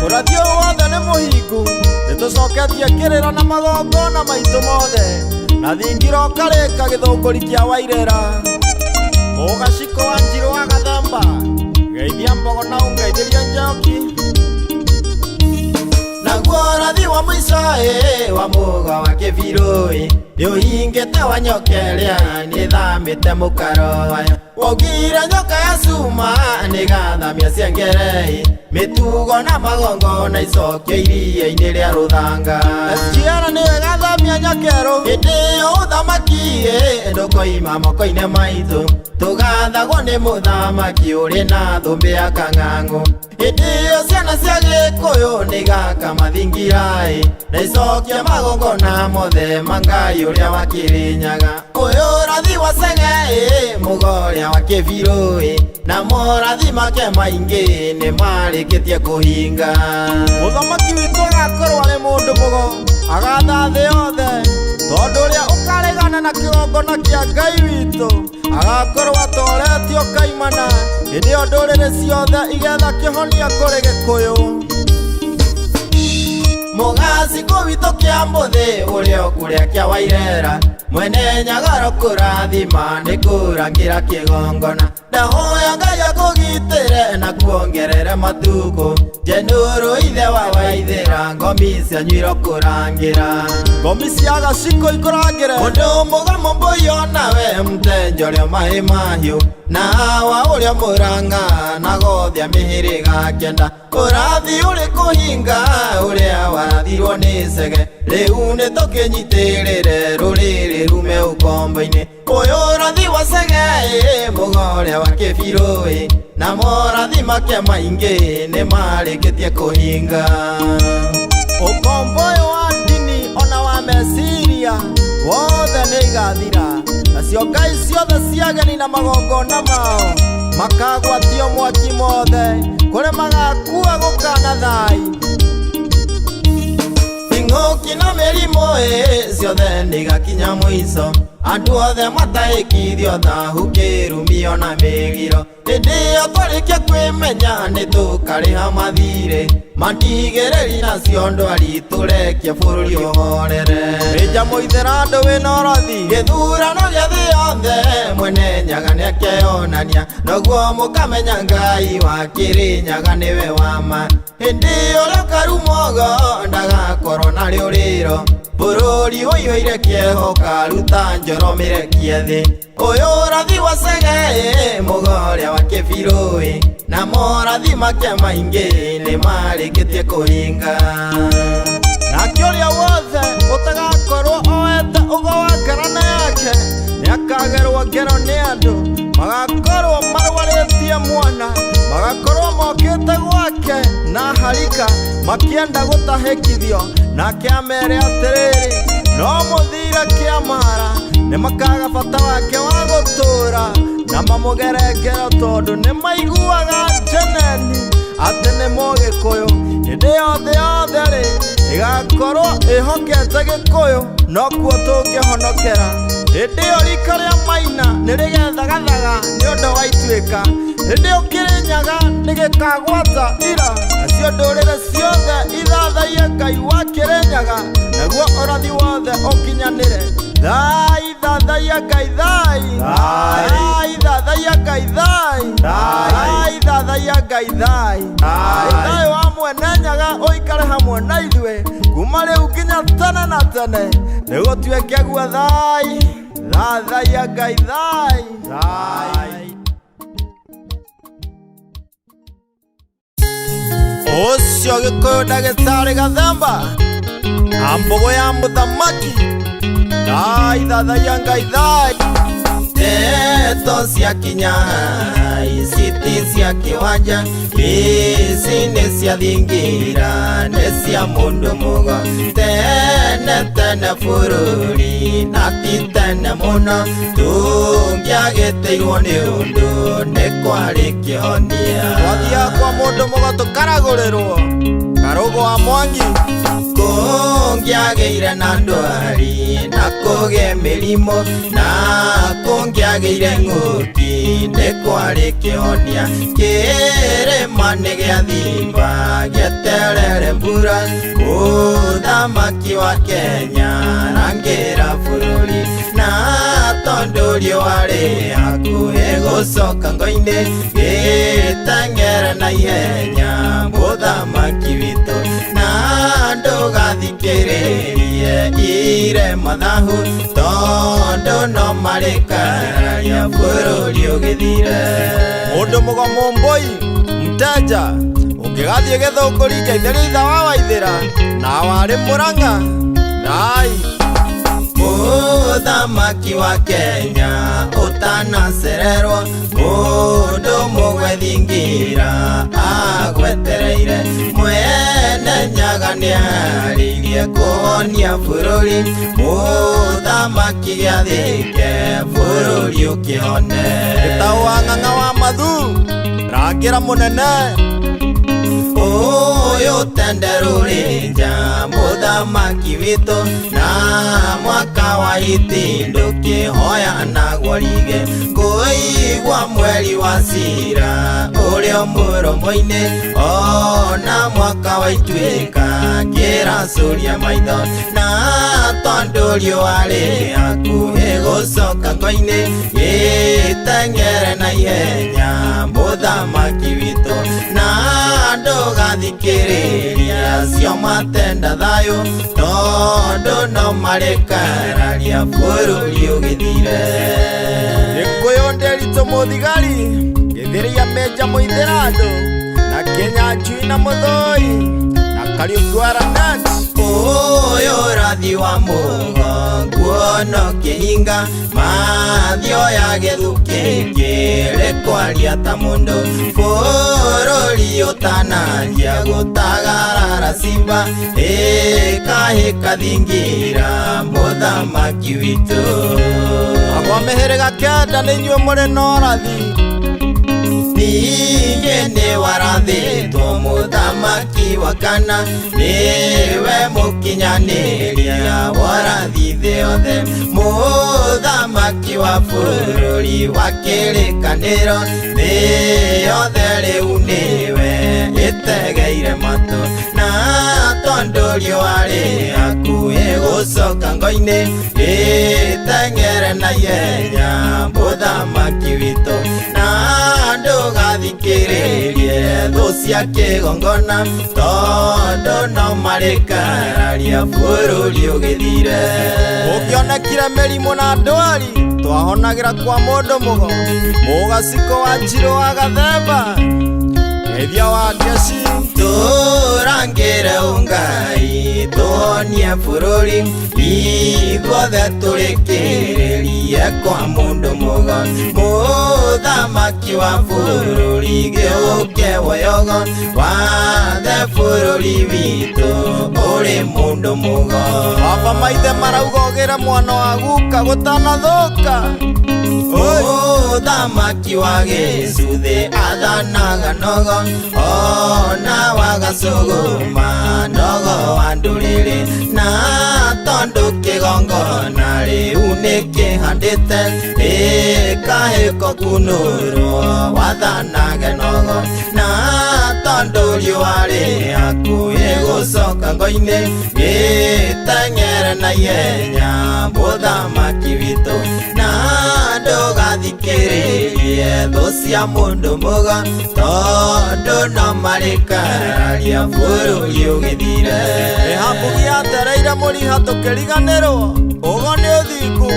urathi wothe ni muhingu nitucoketie kirira na magongona maitu mothe na thingira ukarika githunguri kia wairera ugaciko wa Njiru wa Gathemba geithia mbogo na ungeithiria Njoki naguo urathi wa mwico wa mugo wa Kibirui niuhingite wa nyokeria nithamite mukaro wayo waugire nyoka ya cuma nigathamia ciengerei mitugo na magongona icokio iria-ini ria ruthanga SGR niwe gathamia nyokeru hindi iyo uthamaki ndukoima moko-ini maitu tugathagwo ni muthamaki uri na thumbi ya kang'ang'u hindi iyo ciana cia Gikuyu nigaka mathingirai na icokie magongona mothe mangai uria wa Kirinyaga uyu urathi wa Ceng'e mugoria wa Kibirui na morathi make maingi ni marikitie kuhinga muthamaki witu agakorwo ari mundu mugo agatha thi yothe tondu uria ukaregana na kigongona kia Ngai witu agakorwo atoretio kaimana hindi iyo nduriri ciothe igetha kihonia kuri Gikuyu mugaci kuwitu kia mbuthi uria ukuria kia Wairera mwene Nyagoro kurathima ni kurangira kigongona ndahoya Ngai akugitire na kuongerere matuko Jenuru ithe wa Waithira ngomi cianyu irokurangira ngomi cia gaciko ikurangire undu mugamo mbuyo nawe mtenjorio mahi mahiu na wa uria muranga na gothia mihiriga kenda urathi uri kuhinga uria warathirwo ni Cege riu ni tukinyitirire ruriri rume ukombo-ini uyu urathi wa Cege mugoria wa Kibirui na morathi make maingi ni marikitie kuhinga ukombo uyu wa ndini ona wa meciria wothe ni igathira nacio ngai ciothe cia ageni na magongona mao makagwatio mwaki mothe kuri magakua gukana thai ing'uki na mirimu ciothe nigakinya mwico andu othe mataikithio thahu kirumio na migiro hindi iyo twarikia kwimenya nitukariha mathire mandigiriri nacio ndwari turekie bururi uhorere rija muithira andu wina urathi githurano gia thi yothe mwene Nyaga niakeyonania noguo mukamenya Ngai wa Kirinyaga niwe wama hindi uria karumogo ndagakorwo na riuriro bururi uiyuire kieho karuta njoro mirekie thi uyu urathi wa Cege mugoria wa Kibirui na morathi make maingi ni marikitie kuhinga na kiuria wothe utagakorwo oete ugo wa ngarana yake niakagerwo ngero ni andu magakorwo marwaritie mwana magakorwo mokite gwake na harika makienda gutahikithio nake amere atiriri no muthira kiamara ni makaga bata wake wa gutura na mamugerengero tondu ni maiguaga njeneni ati ni Mugikuyu hindi yothe ri igakorwo ihokete Gikuyu nokuo tungihonokera hindi iyo rika ria Maina ni rigethagathaga ni undu wa ituika hindi iyo Kirinyaga ni gikagwata ira nacio nduriri ciothe ithathaie Ngai wa Kirinyaga naguo urathi wothe ukinyanire thai thathaia Ngai thai thai thathaia Ngai thai thai thathaia Ngai thai thai wa mwene Nyaga uikare hamwe na ithue kuma riu nginya tene na tene niguo tuike guo thai thathaia Ngai thai thai Ucio Gikuyu Ndagĩtarĩ Gathemba na mbogo ya mũthamaki ithathaia Ngai Ndeto cia kinya iciti cia kiwanja ici nĩ cia thingira nĩ cia mũndũ mũgo tene bũrũri na ti tene mũno tũngĩagĩtĩirwo nĩ ũndũ nĩ kwarĩ kĩhonia twathiaga kwa mũndũ mũgo tũkaragũrĩrwo karũgũ wa Mwangi kũngĩagĩire na ndwari na kũgĩe mĩrimũ na kũngĩagĩire ng'ũki nĩ kwarĩ kĩhonia kĩrĩma nĩ gĩathimba gĩeterere mbura mũthamaki wa Kenya rangĩra bũrũri na tondũ riũa rĩ hakuhĩ gũcoka ngo-inĩ gĩteng'ere na ihenya mũthamaki witũ na ndũgathikĩrĩrie ire mathahu tondũ no marĩkararia bũrũri ũgĩthire mũndũ mũgomo mboi mteja ũngĩgathiĩ Gĩthũngũri Ngeithĩria ithe wa Waithĩra na warĩ Mũrang'a mũthamaki wa Kenya ũtanacererwo mũndũ mũgwe thingira agwetereire mwene nyaga nĩarĩirie kũhonia bũrũri mũthamaki gĩathĩke bũrũri ũkĩhone Gĩtaũ wa Ng'ang'a wa Mathu rangĩra mũnene ũyũ tenderũrĩ nja mũthamaki witũ na mwaka wa itindu kĩhoya naguo rige ngũigua mweri wa cira ũrĩa mũromo-inĩ ona mwaka wa ituĩka ngĩracũria maitho na tondũ riũa rĩ hakuhĩ gũcoka ngo-inĩ gĩteng'ere na ihenya mũthamaki witũ na ndũgathikĩrĩria cio matenda thayũ tondũ no marĩkararia bũrũri ũgĩthire Gĩkũyũ Nderitu mũthigari Gĩthĩria Meja Mũithĩrandũ na Kĩnyanjui na Mũthũi na Kariũki Aranet ũyũ ũrathi wa mũgo nguono kĩhinga mathio ya gĩthukĩ kĩrĩ kwaria ta mũndũ bũrũri ũtananjia gũtagarara simba ĩkahĩka thingira mũthamaki witũ agwa mĩhĩrĩga kenda nĩ inyuĩ mũrĩ na ũrathi ningĩ nĩ warathĩtwo mũthamaki wa kana nĩwe mũkinyanĩria warathi thĩ yothe mũthamaki wa bũrũri wa kĩrĩkanĩro thĩ yothe rĩu nĩwe ĩtegeire matũ na tondũ riũa rĩ hakuhĩ gũcoka ngo-inĩ gĩteng'ere na ihenya mũthamaki witũ na ndũgathikĩrĩrie thũ cia kĩgongona tondũ no marĩkararia bũrũri ũgĩthire ũkĩonekire mĩrimũ na ndwari twahonagĩra kwa mũndũ mũgo mũgaciko wa Njirũ wa Gathemba Geithia wa Ngeci tũrangĩre ũngai tũhonie bũrũri ithuothe tũrĩkĩrĩrie kwa mũndũ mũgo mũthamaki wa bũrũri gĩũke woyogo wathe bũrũri witũ ũrĩ mũndũ mũgo baba maithe marauga ũgĩre mwana wa guka gũtanathũka mũthamaki wa gĩcuthĩ athanaga nogo ona wagacũgũma nogo wa ndũrĩrĩ na tondũ kĩgongona rĩu nĩkĩhandĩte ĩkahĩko kunũrwo wathanage nogo na tondũ riũa rĩ hakuhĩ gũcoka ngo-inĩ gĩteng'ere na ihenya mũthamaki witũ na ndũgathikĩrĩrie thũ cia mũndũ mũgo tondũ no marĩkararia bũrũri ũgĩthire Rĩhambugu yatereire mũriha tũkĩriganĩrwo ũgo nĩ ũthingu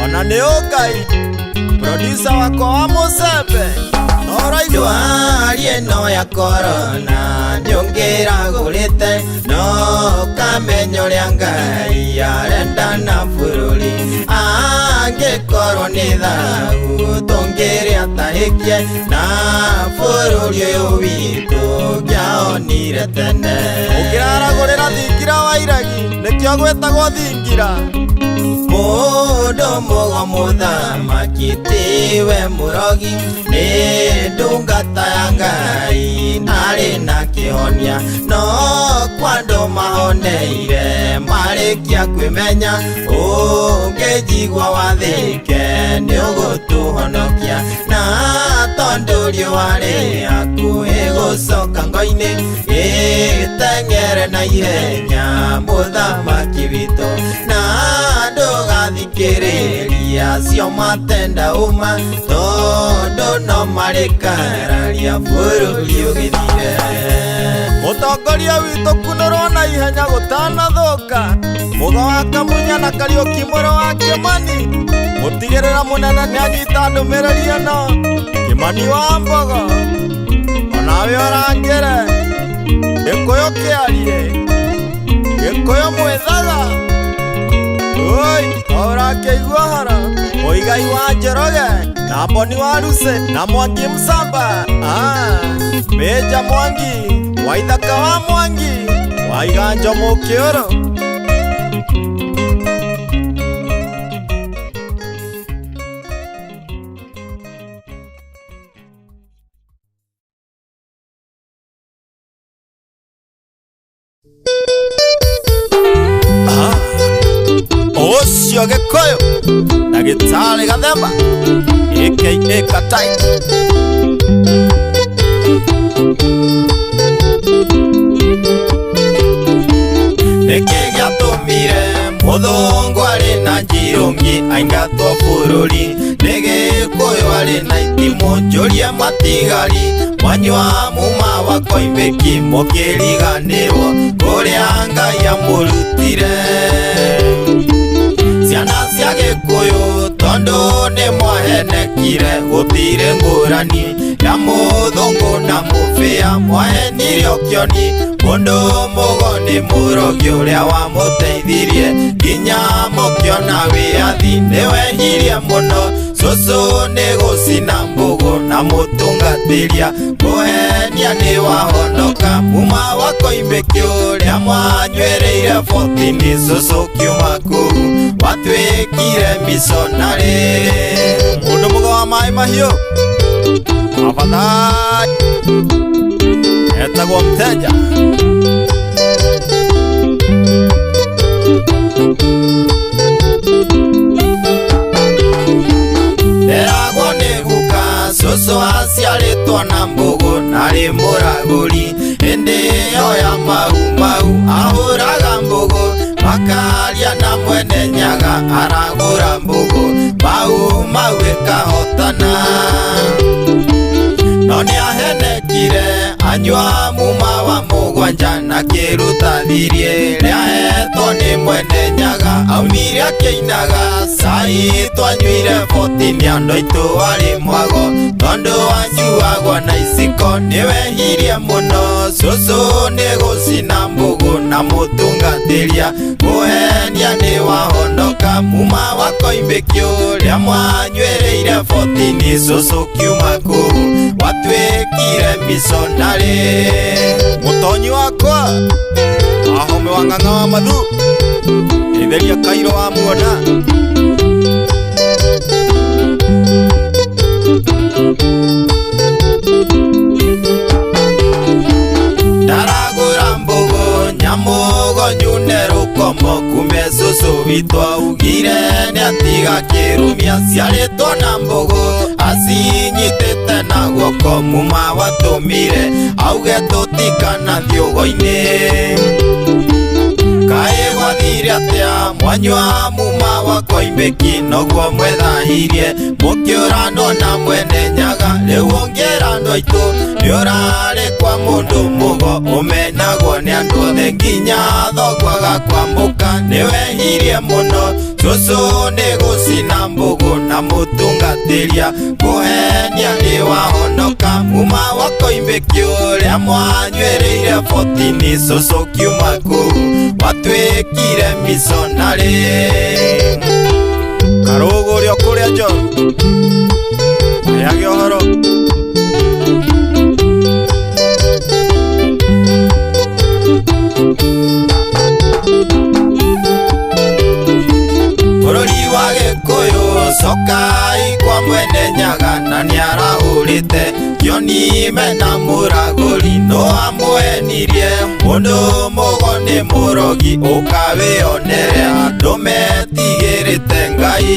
ona nĩ ũngai producer wakwa wa Mũcembe no ndwari ĩno ya korona nĩũngĩragũrĩte no kamenya ũrĩa Ngai arenda na bũrũri angĩkorwo nĩ thau tũngĩrĩa tahĩkie na bũrũri ũyũ witũ ngĩaonire tene. Ũngĩraragũrĩra thingira wa iragi nĩkĩo gwĩtagwo thingira. Mũndũ mũgo mũthamaki tiwe mũrogi nĩ ndungata ya Ngai narĩ na kĩhonia no kwa andũ mahoneire marĩkia kwĩmenya ũngĩjigua wathĩke nĩũgũtũhonokia na tondũ riũa rĩ hakuhĩ gũcoka ngo-inĩ gĩteng'ere na ihenya mũthamaki witũ na ndũgathikĩrĩria cio matenda uma tondũ no marĩkararia bũrũri ũgĩthire. Mũtongoria witũ kunũrwo na ihenya gũtanathũka mũgo wa Kamunya na Kariũki mũrũ wa Kĩmani mũtigĩrĩra mũnene nĩanyita ndũmĩrĩri ĩno. Kĩmani wa Mbogo onawe ũrangĩre Gĩkũyũ kĩarie Gĩkũyũ mwĩthaga oi ũrakĩigua hara Mũigai wa Njoroge na Mboni wa Ruse na Mwangi Msamba Meja Mwangi Waithaka wa Mwangi Waiganjo Mũkĩũrũ. Ũcio Gĩkũyũ Ndagĩtarĩ Gathemba aka Katai nĩkĩ gĩatũmire mũthũngũ arĩ na njirũngi aingatwo bũrũri nĩ Gĩkũyũ arĩ na itimũ njũrie matigari mwanyua muma wa Koimbĩki mũkĩriganĩrwo kũrĩa Ngai amũrutire. Ciana cia Gĩkũyũ tondũ nĩ mwahenekire gũtirĩ ngũrani ya mũthũngũ na mũbĩa mwahenire ũkĩoni mũndũ mũgo nĩ mũrogi ũrĩa wamũteithirie nginya mũkĩona wĩyathi nĩwehirie mũno cũcũ nĩ gũcina mbũgũ na mũtungatĩria kũhenia nĩ wahonoka muma wa Koimbĩki ũrĩa mwanyuĩrĩire 14 cũcũ kiuma kũu watuĩkire misonarĩ. Mũndũ mũgo wa maĩ mahiũ afadhali etagwo Mteja nderagwo nĩ guka cũcũ aciarĩtwo na mbũgũ narĩ mũragũri hĩndĩ ĩyo ya mau ahũraga mbũgũ makaria na mwene nyaga aragũra mbũgũ mau ĩkahotana no nĩahenekire anyua muma wa mũgwanja na kĩruta thirie rĩahetwo nĩ mwene nyaga aumire akĩinaga cai twanyuire 14 andũ aitũ arĩ mwago tondũ wanyuagwo na iciko nĩwehirie mũno cũcũ nĩ gũcina mbũgũ na mũtungatĩria kũhenia nĩ wahonoka muma wa Koimbĩki ũrĩa mwanyuĩrĩire 14 cũcũ kiuma kũu watuĩkire misonarĩ. Mũtonyi wakwa Wahome wa Ng'ang'a wa Mathu Itheria Kairo wa muona ndaragũra mbũgũ nyamũgo nyune rũkomo kume cũcũ witũ augire nĩatiga kĩrumia ciarĩtwo na mbũgũ acinyitĩte na guoko muma watũmire auge tũtikana thiũgũ-inĩ kaĩ gwathire atĩa mwanyua muma wa Koimbĩki noguo mwethahirie mũkĩũranwo na mwene nyaga rĩu ũngĩra andũ aitũ nĩũrarĩ kwa mũndũ mũgo ũmenagwo nĩ andũ othe nginya thogwaga kwamũka nĩwehirie mũno cũcũ nĩ gũcina mbũgũ na na mutungatĩria kũhenia nĩ wahonoka muma wakoimbĩkio rĩa mwanyuĩrĩire 14 cũcũ kiuma kũu watuĩkire missionary karũgũrio kũrĩa njo yage ũhoro bũrũri wa Gĩkũyũ Cokai kwa mwene Nyaga na nĩarahũrĩte Kioni mena mũragũri no amwenirie mũndũ mũgoni mũrogi ũkawĩonere andũ metigĩrĩte Ngai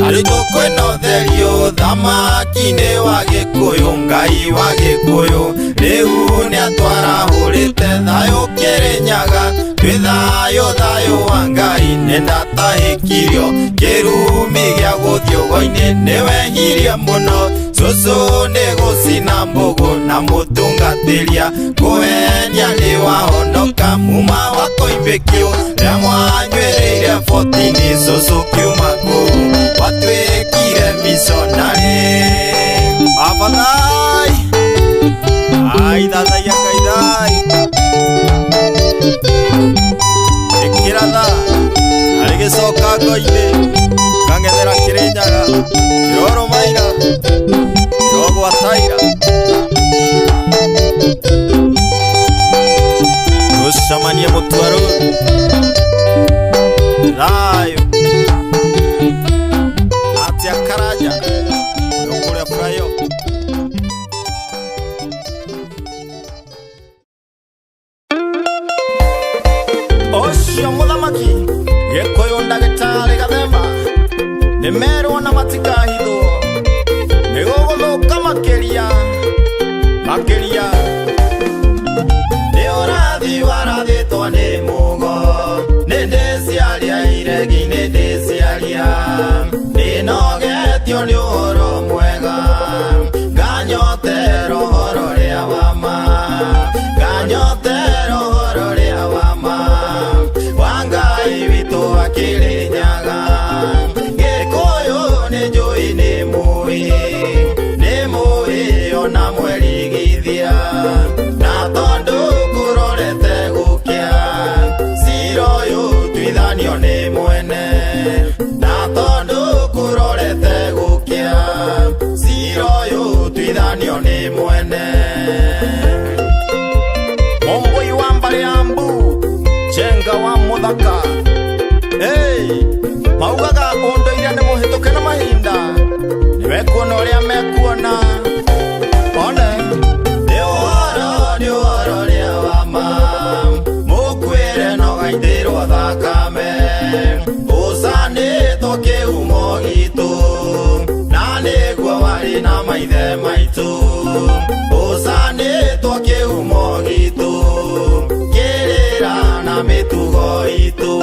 ariko kwĩna ũtherio thamaki-inĩ wa Gĩkũyũ Ngai wa Gĩkũyũ rĩu nĩatwarahũrĩte thayũ Kĩrĩnyaga twĩ thayũ thayũ wa Ngai nĩndatahĩkirio kĩrumi gĩa gũthiũgwo-inĩ nĩwehirie mũno cũcũ nĩ gũcina mbũgũ na mũtungatĩria kũhenia nĩ wahonoka muma wakoimbĩkio rĩa mwanyuĩrĩire 14 cũcũ kiuma kũu watuĩkire missionary abathai aithathai akaithai ĩkĩra tha arĩ gĩcoka ngo-inĩ kang'ethera Kĩrĩnyaga kĩroromaira kĩrogwataira tũcamanie mũtwarũ thayũ atĩa Karanja ũkũrĩa Frayo ũcio mũthamaki Gĩkũyũ ndagĩtarĩ Gathemba nĩmerwo na matikahithwo nĩgũgũthũka makĩria nĩ ũrathi warathĩtwo nĩ Mũgo nĩndĩciaria iregi nĩndĩciaria nĩnogetio nĩ ũhoro mwega nganyotera ũhoro rĩa wama wa Ngai witũ wa Kĩrĩnyaga Gĩkũyũ nĩ njũĩ nĩ mũĩ ona mwerigithia na tondũ kũrorete gũkĩa cira ũyũ tuithanio nĩ mwene na tondũ kũrorete gũkĩa cira ũyũ tuithanio nĩ mwene Momboi wa Mbariambu Jenga wa Mũthaka maugaga ũndũire nĩ mũhĩtũke na mahinda nĩwekuona ũrĩa mekuona one nĩ ũhoro rĩa wama mũkwĩre nogaithĩrwo thakame ũcanĩtwo kĩhumo gitũ na nĩguo warĩ na maithe maitũ ũcanĩtwo kĩhumo gitũ kĩrĩra na mĩtugo itũ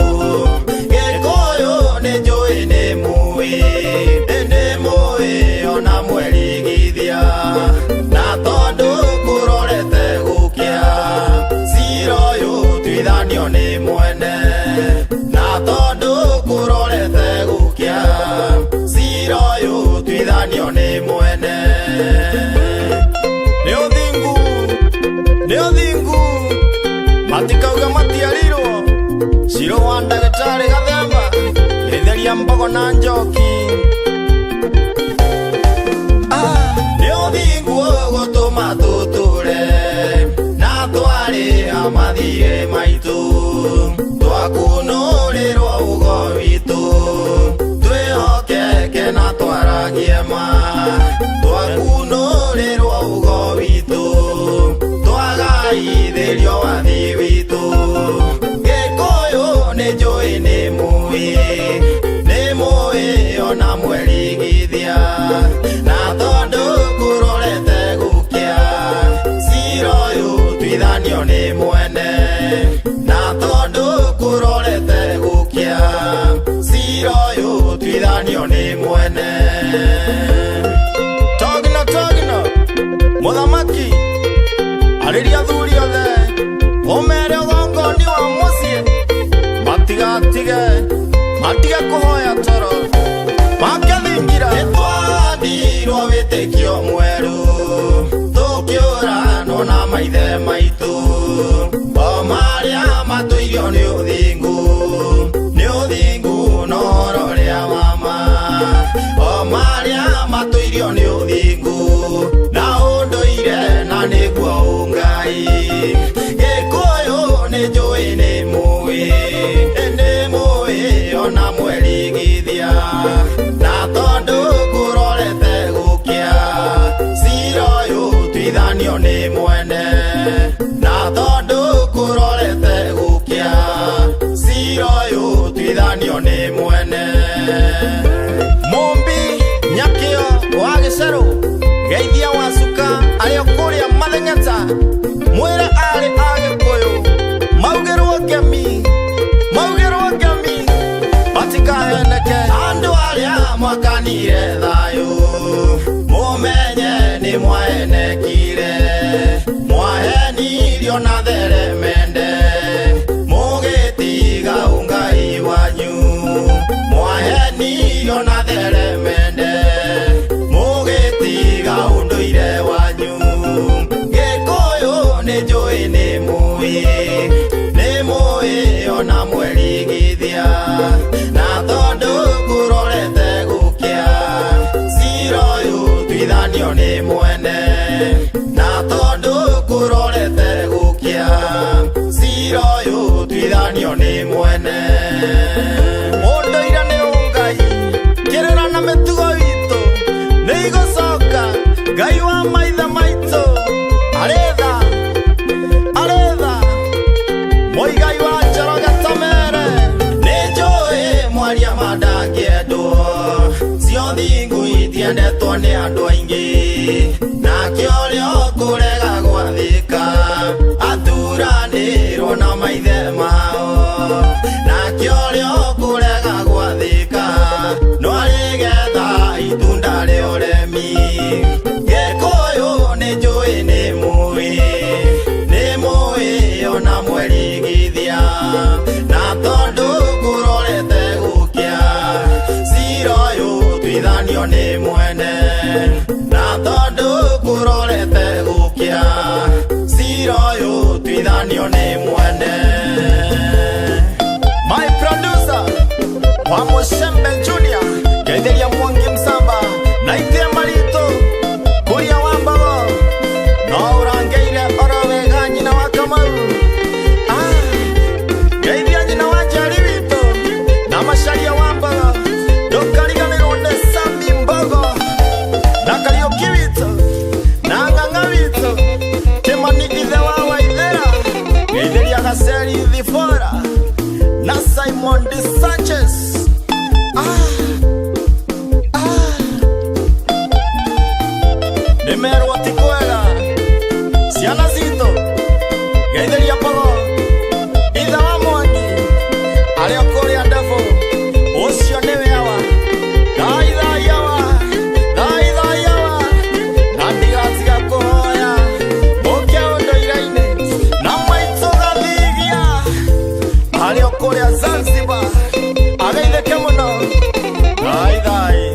Gĩkũyũ nĩ njũĩ nĩ mũĩ ona mwerigithia na tondũ kũrorete gũkĩa cira ũyũ tuithanio nĩ mwene na tondũ kũrorete gũkĩa cira ũyũ tuithanio nĩ mwene nĩ ũthingu matikauga matiarirwo ciro wa ndagĩtarĩ Gathemba gĩtheria mbogo na njoki nĩ ũthingu gũtũma tũtũre na twarĩha mathirĩ maitũ twakunũrĩrwo ugo witũ twĩhokeke na twaragie ma twakunũrĩrwo ugo witũ twagaithĩrio wathi witũ Gĩkũyũ nĩ njũĩ nĩ mũĩ ona mwerigithia na tondũ kũrorete gũkĩa cira ũyũ tuithanio nĩ mwene na tondũ kũrorete gũkĩa cira ũyũ tuithanio nĩ mwene Togino mũthamaki arĩria athuri othe ũmere ũgongoni wa mũciĩ matige kũhoya toro wakathingira nitwathirwo witikio mweru tukiuranwo na maithe maitu o maria matuirio ni uthingu noro ria mama o maria matuirio ni uthingu na unduire na niguo ungai Gikuyu ni njui ni mui ona mwerigithia na tondu kurorete gukia cira uyu twithanio ni mwene na tondu kurorete gukia cira uyu twithanio ni mwene Mumbi Nyakio wa Gicero geithia wacuka aria kuria mathengeta mwira ari a Gikuyu maugirwo ngemi batikaheneke andu aria mwakanire thayu mumenye ni mwahenekire mwahenirio na theremende mugitiga ungai wanyu mwahenirio na theremende mugitiga unduire wanyu Gikuyu ni njui ni mui ona mwerigithia na tondu kurorete gukia cira uyu twithanio ni mwene na tondu kurorete gukia cira uyu twithanio ni mwene unduire ni ungai kirira na mitugo witu ni igucoka Ngai wa maithe maitu aretha Moigai wa Njoroge Tamere ni njui mwaria mandangiendwo cio thingu itiendetwo ni andu aingi nakio rio kurega gwathika athuranirwo na maithe mao nakio rio kurega gwathika no arigetha itunda ria uremi Gikuyu ni njui ni mui ona mwerigithia na tondu kurorete gukia cira uyu twithanio ni mwene na tondu kurorete gukia cira uyu twithanio ni mwene My producer wa Mushembe Junior getheria Mwangi Msamba na itie marito kuria wambago no urangeire orowega nyina wa Kamau geithia nyina wa Njeri witu na Macharia wambaga ndukariganirwo ni Sambi Mbogo na Kariuki witu na Ng'ang'a witu Kimani ithe wa Waithera geithia Gaceri Thibora na Simon De Sanchez nimerwo ti kwega ciana citu geithĩria Mbogo ithe wa Mwangi aria kuria Ndevu ucio niwe awa thaithaia na ndigatiga kuhoya muke unduire-ini na maitu Gathigia aria kuria Zanzibar ageithĩke muno thaithai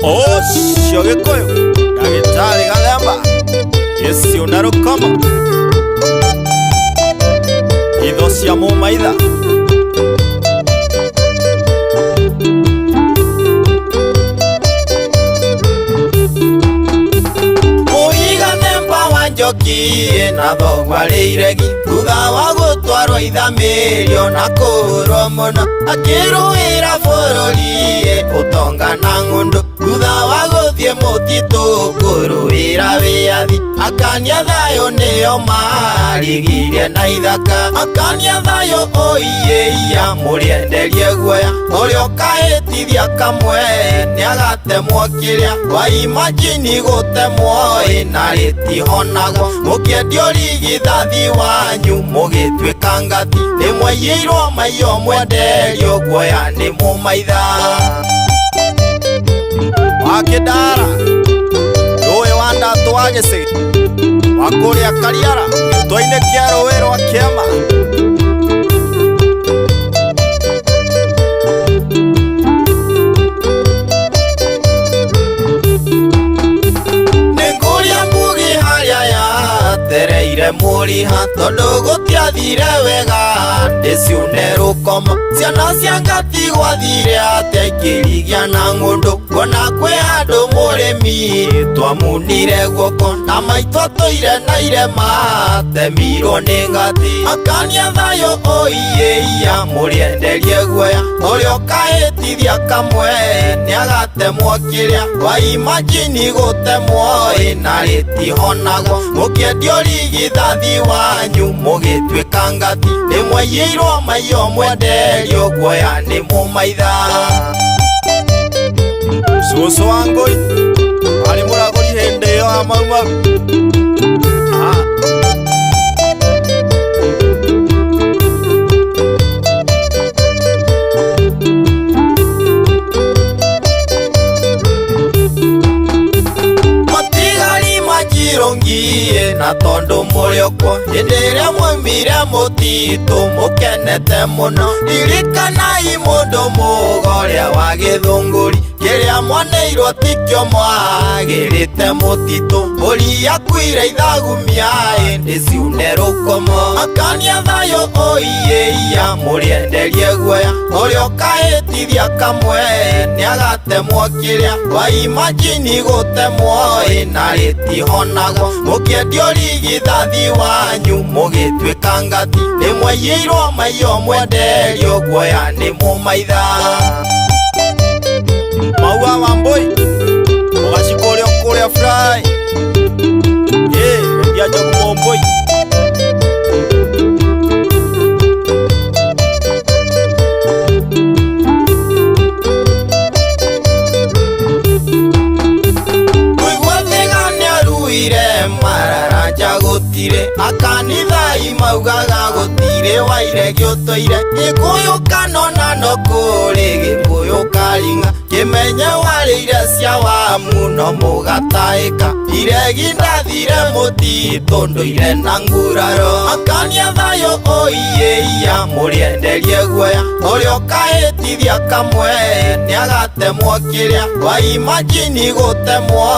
Ocio Gikuyu Ndagĩtarĩ Gathemba Yesu na Rukoma itho cia mũmaitha Mũigathemba wa Njoki na thogwa rĩiregi thutha wa gũtwarwo ithamĩrio na kũhũrwo mũno akĩrũĩra bũrũri ũtonga na ng'ũndũ thutha wa gũthiĩ mũtitũ kũrũĩra wĩyathi akania thayũ nĩo marigirie na ithaka akania thayũ oiyeia mũrĩenderie guoya ũrĩa ũkahĩtithia kamwe nĩagatemwo kĩrĩa wa imagine gũtemwo na rĩtihonaga nĩmũhonago mũkĩendio rigithathi wanyu mũgĩtuĩka ngati nĩmwaiyĩirwo maiyo mwenderio guoya nĩmũmaitha wakĩndara rũĩ wa ndatũ wa gĩcĩ wa kũrĩa Kariara gĩtwa-inĩ kĩa rũĩ rwa Kĩama tereire mũriha tondũ gũtiathire wega ndĩciune rũkoma ciana cia ngati gwathire atĩa ikĩrigia na ng'ũndũ ngona kwĩ andũ mũrĩmi twamunire guoko na maitũ tũire na irema temirwo nĩ ngati akania thayũ ũiyĩia mũrĩenderie guoya ũrĩa ũkahĩtithia kamwe nĩagatemwo kĩrĩa wa imagine gũtemwo na rĩtihonago mũkĩendio rigithathi wanyu mũgĩtuĩka ngati nĩmwaiyĩirwo maiyo mwenderio guoya nĩmũmaitha cũcũ wa Ngũi arĩ mũragũri hĩndĩ ĩyo ya maumau ngie na tondũ mũrĩokwo hĩndĩ ĩrĩa mwaumire mũtitũ mũkenete mũno ririkanai mũndũ mũũga ũrĩa wa gĩthũngũri kĩrĩa mwaneirwo tikĩo mwagĩrĩte mũtitũ mbũri yakuire ithagumia ĩndĩ ciune rũkomo akania thayũ ũiyĩia mũrĩenderie guoya ũrĩa ũkahĩtithia kamwe nĩagatemwo kĩrĩa wa imagine gũtemwo na rĩtihonago mũkĩendio rigithathi wanyu mũgĩtuĩka ngati nĩmwaiyĩirwo maiyo mwenderio guoya nĩmũmaitha Maua wa Mbũi mũgacikũrĩa kũrĩa fry endia njogu Mbũi mararanja gũtirĩ akanitha imaugaga gũtirĩ waire gĩũtũire gĩkũyũkano na no kũrĩ gĩkũyũkaringa kĩmenye warĩire cia wa muno mũgataĩka iregi ndathire mũtitũ ndũire na nguraro akania thayũ ũiyĩia mũrĩenderie guoya ũrĩa ũkahĩtithia kamwe nĩagatemwo kĩrĩa wa imagine gũtemwo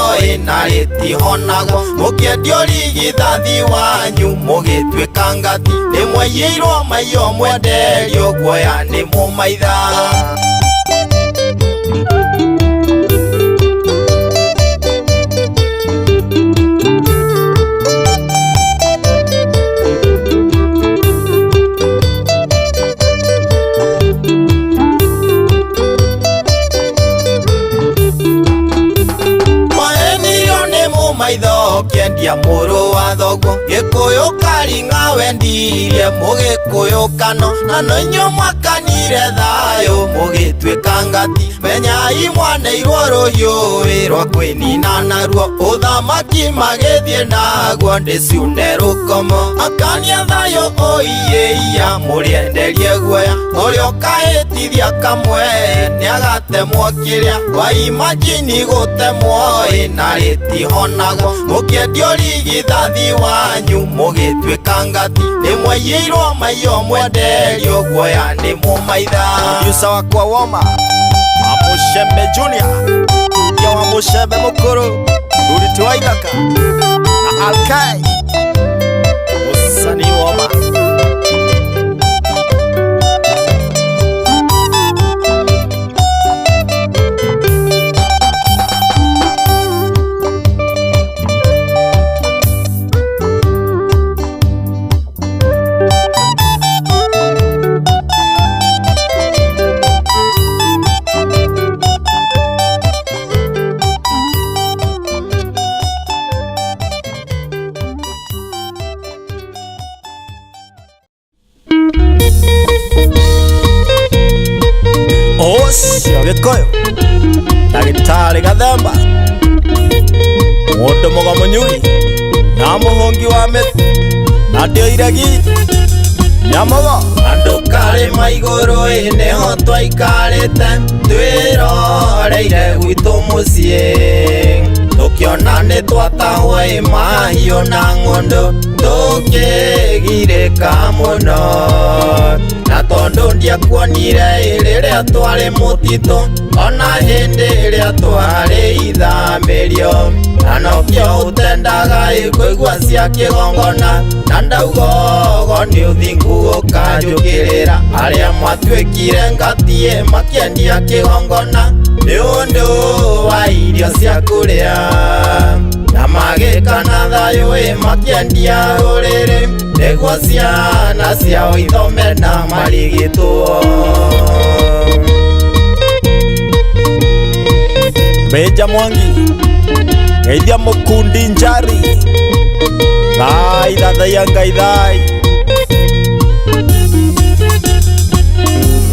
na rĩtihonago mũkĩendio rigithathi wanyu mũgĩtuĩka ngati nĩmwaiyĩirwo maiyo mwenderio guoya nĩmũmaitha Kĩendia mũrũ wa thoguo gĩkũyũkaringa wendirie mũgĩkũyũkano na no inyuĩ mwakanire thayũ mũgĩtuĩka ngati menyai mwaneirwo rũhiũ rwa kwĩnina naruo ũthamaki magĩthiĩ naguo ndĩciune rũkomo akania thayũ ũiyĩia mũrĩenderie guoya ũrĩa ũkahĩtithia kamwe nĩagatemwo kĩrĩa wa imagine gũtemwo na rĩtihonago mũkĩendio rigithathi wanyu mũgĩtuĩka ngati nĩmwaiyĩirwo maiyo mwenderio guoya nĩmũmaitha Musa wakwa woma wa Mũcembe Junior ya wa Mũcembe mũkũrũ Ndũrĩtĩ wa Ithaka na Alkai Mũsani woma Osio Gĩkũyũ Ndagĩtarĩ Gathemba Mũndũ Mũgo Mũnyui na muhungi wa miti na ndio iregi nyamogo andu kari maiguru neho twaikarite twiroreire gwitu mucii tukiona ni twatahwo mahiu na ng'undu tukigirika muno na tondu ndiakuonire riria twari mutitu ona hindi iria twari ithamirio na nokio utendaga kuigua cia kigongona na ndaugogo ni uthingu ukanjukirira aria mwatuikire ngatie makiendia kigongona ni undu wa irio cia kuria na magikana thayu makiendia ruriri niguo ciana ciao ithome na marigitwo. Meja Mwangi Geithia Mukundi Njari Thai thathaia Ngai thai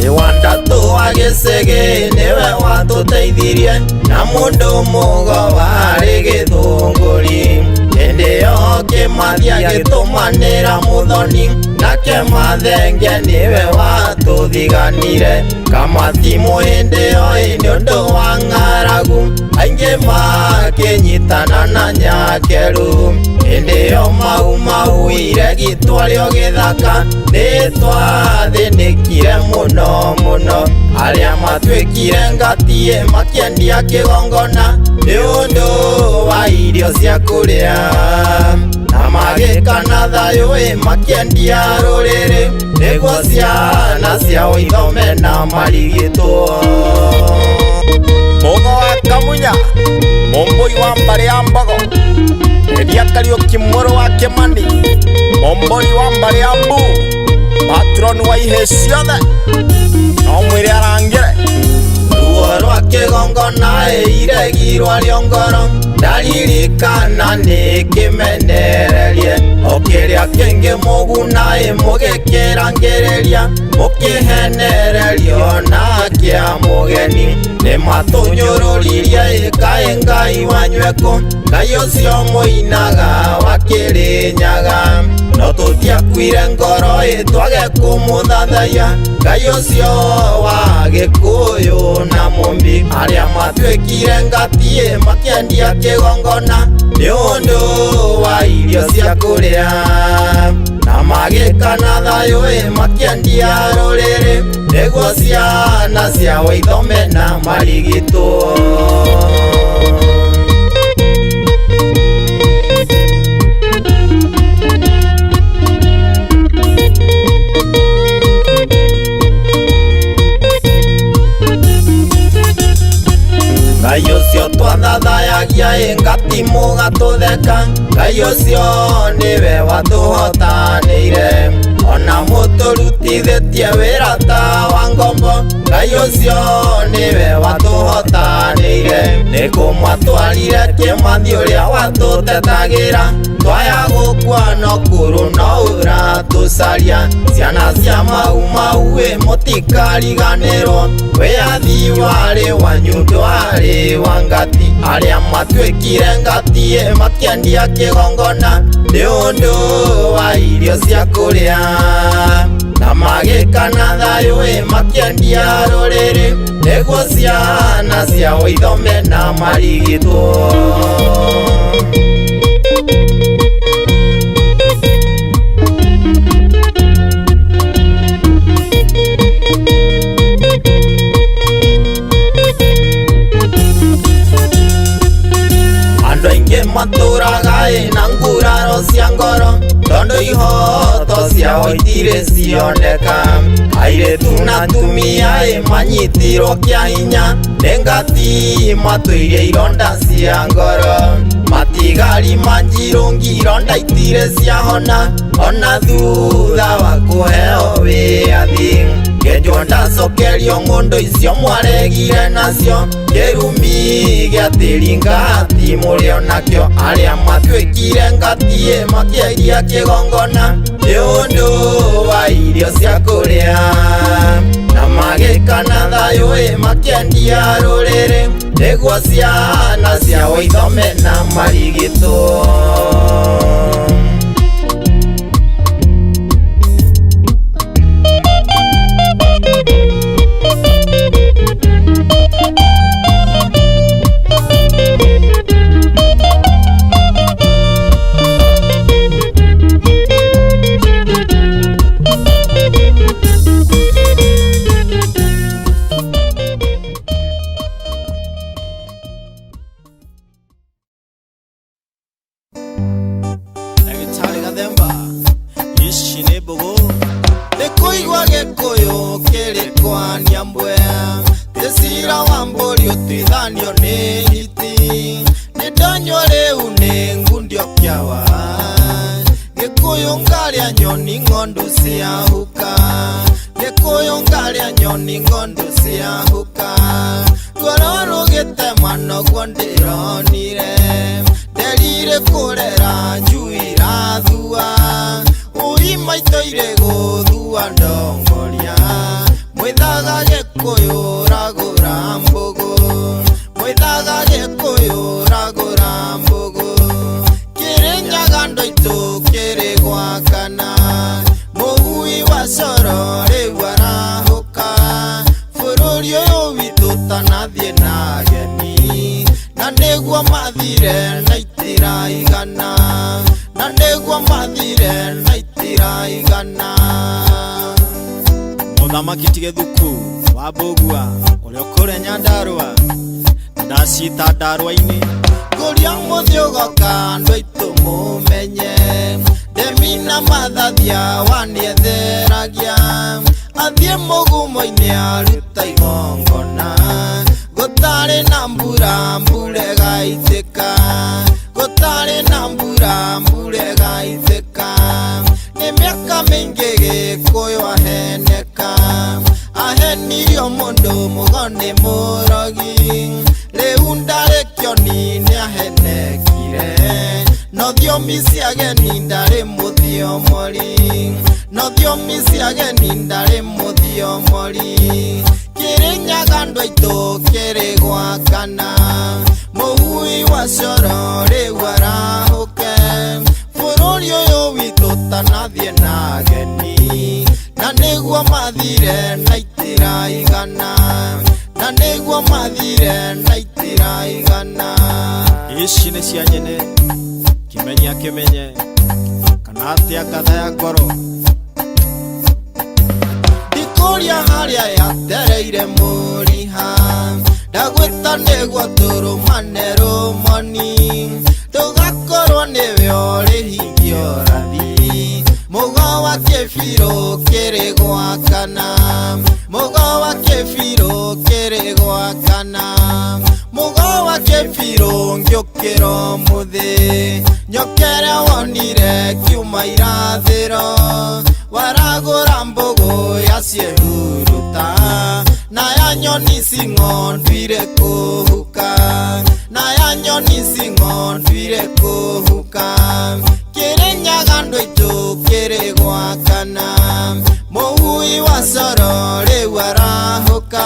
Iwanda tuwa gicigi niwe watuteithirie na mundu mugo wari githunguri hindi yo kimathia gitumanira muthoni nake mathenge niwe watuthiganire kamathimu hindi yo ni undu wa ng'aragu aingi makinyitana na nyakeru hindi yo mau iregi twario githaka ni twathinikire muno muno aria matwikire ngatie makiendia kigongona ni undu wa irio cia kuria na magikana thayu makiendia ruriri niguo ciana ciao ithome na marigitwo. Mugo wa Kamunya Mumbui wa mbari ya Mbogo Eria Kariuki muru wa Kimani Mumbui wa mbari ya Mbu patron wa ihe ciothe no mwire arangire ruo rwa kigongona iregi rwario ngoro ndaririkana nikimenererie okiria kingi muguna mugikirangiriria mukihenererio na kia mugeni ni matunyururirie kae Ngai wanyweku Ngai ucio muinaga wa Kirinyaga no tutiakwire ngoro twage kumuthathaiya Ngai ucio wa Gikuyu na Mumbi aria matwikire ngatie makiendia kigongona ni undu wa irio cia kuria na magikana thayu makiendia ruriri niguo ciana ciao ithome na marigitwo. Ngai ucio twathathayagia ngatimu gatutheka Ngai ucio niwe watuhotanire ona muturutithitie wira ta wa ngombo Ngai ucio niwe watuhotanire ni kumwatwarire kimathi uria watutetagira twaya gukua no kuru no uratucaria ciana cia mau mutikariganirwo wiathi wari wanyu ndwari wa ngati aria matwikire ngati makiendia kigongona ni undu wa irio cia kuria na magikana thayu makiendia ruriri niguo ciana ciao ithome na marigitwo. Andu aingi maturaga na nguraro cia ngoro tondu ihoto ciao itire cioneka airetu na atumia manyitirwo kia hinya ni ngati matwirie ironda cia ngoro matigari manjirungi ironda itire ciahona ona thutha wa kuheo wiathi ngenjwo ndacokerio ng'undu icio mwaregire nacio kirumi gia tiri ngati murio nakio aria matwikire ngatie makieria kigongona ni undu wa irio cia kuria na magikana thayu makiendia ruriri niguo ciana ciao ithome na marigitwo. muthemba ici nĩ mbũgũ nĩ kũigua gĩkũyũ kĩrĩ kwa Nyambwe Tĩcira wa mbũri ũtuithanio nĩ hiti nĩ ndonyũ rĩu nĩ ngundio kĩawa Gĩkũyũ ngarĩa nyoni ng'ondu ciahuka Gĩkũyũ ngarĩa nyoni ng'ondu ciahuka Ngoro rũgĩtema noguo ndĩronire Nderire kũrera njui irathua Ui maitho irĩ gũthua ndongoria Mwĩthaga Gĩkũyũ ũragũra mbũgũ Mwĩthaga Gĩkũyũ ũragũra mbũgũ Kĩrĩnyaga ndoitũ kĩrĩ gwakana Mũhui wa coro rĩu arahũka Bũrũri ũyũ witũ tanathiĩ na ageni Na nĩguo mathire na itiraigana Na nĩguo mathire na itiraigana Mũthamaki ti Gĩthuku wa Mbũgua ũrĩa ũkũrĩa Nyandarũa Ndacita ndarũa-inĩ Ngũria mũthĩ ũgoka andũ aitũ mũmenye Ndemina mathathia wanietheragia Athiĩ mũgumo-inĩ aruta igongona Gũtarĩ na mbura mbura ĩgaitĩka Gũtarĩ na mbura mbura ĩgaitĩka Nĩ mĩaka mĩingĩ Gĩkũyũ aheneka Ahenirio mũndũ mũgoni mũrogi Rĩu ndarĩ kĩoni nĩahenekire No thiomi cia ageni ndarĩ mũthio mori No thiomi cia ageni ndarĩ mũthio mori Kĩrĩnyaga andũ aitũ kĩrĩ gwakana Mũhui wa coro rĩu arahũke Bũrũri ũyũ witũ tanathiĩ na ageni Na nĩguo mathire na itiraigana Na nĩguo mathire na itiraigana Ici nĩ cia nyene Kĩmenya kĩmenye Kana atĩa ngatha ya ngoro Ndikũria harĩa yatereire mũriha Ndagwĩta nĩguo tũrũmane rũmoni Ndũgakorwo nĩwe ũrĩhingio rathi Mũgo wa kĩbirũ kĩrĩ gwakana Mũgo wa kĩbirũ kĩrĩ gwakana Mũgo wa kĩbirũ ngĩũkĩra mũthĩ Nyokere wonire kiuma irathĩro Waragũra mbũgũ ya ciĩhuruta Na ya nyoni cing'ondu irĩ kũhuka Na ya nyoni cing'ondu irĩ kũhuka Kĩrĩnyaga andũ aitũ kĩrĩ gwakana Mũhui wa coro rĩu arahũka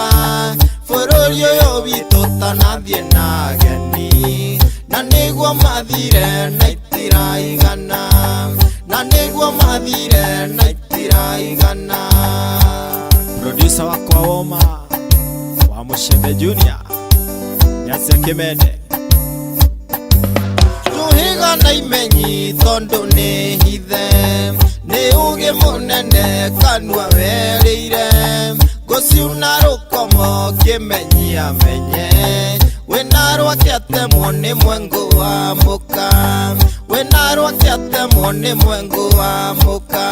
Bũrũri ũyũ witũ tanathiĩ na ageni Na nĩguo mathire na itiraigana Na nĩguo mathire na itiraigana Producer wakwa Woma wa Mũcembe Junior Nyacia Kĩmende Tũhiga na imenyi tondũ nĩ hithe Nĩ ũgĩ mũnene kanua werĩire Ngũciuna rũkomo Kĩmenyi amenye Wĩna rwake atemwo nĩ mwengu wa mũka Wĩna rwake atemwo nĩ mwengu wa mũka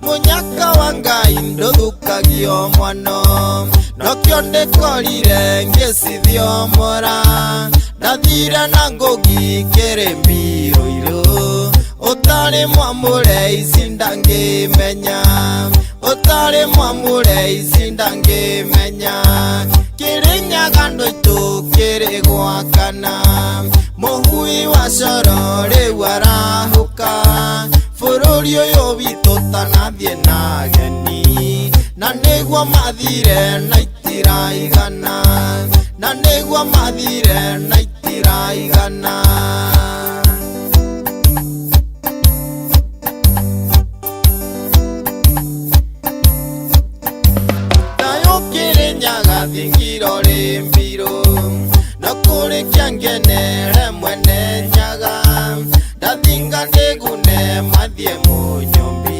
Mũnyaka wa Ngai ndũthukagio mwano Nokĩo ndĩkorire ngĩcithio mora Ndathire na ngũgi kĩrĩmi rũirũ Ũtarĩ mwamũre ici ndangĩmenya Ũtarĩ mwamũre ici ndangĩmenya Kĩrĩnyaga andũ aitũ kĩrĩ gwakana Mũhui wa coro rĩu arahũka Bũrũri ũyũ witũ tanathiĩ na ageni Na nĩguo mathire na itiraigana Na nĩguo mathire na itiraigana Thayũ Kĩrĩnyaga thingiro rĩ mbirũ Na kũrĩ kĩangenere mwene nyaga Ndathinga ndĩgune mathiĩ mũnyũmbi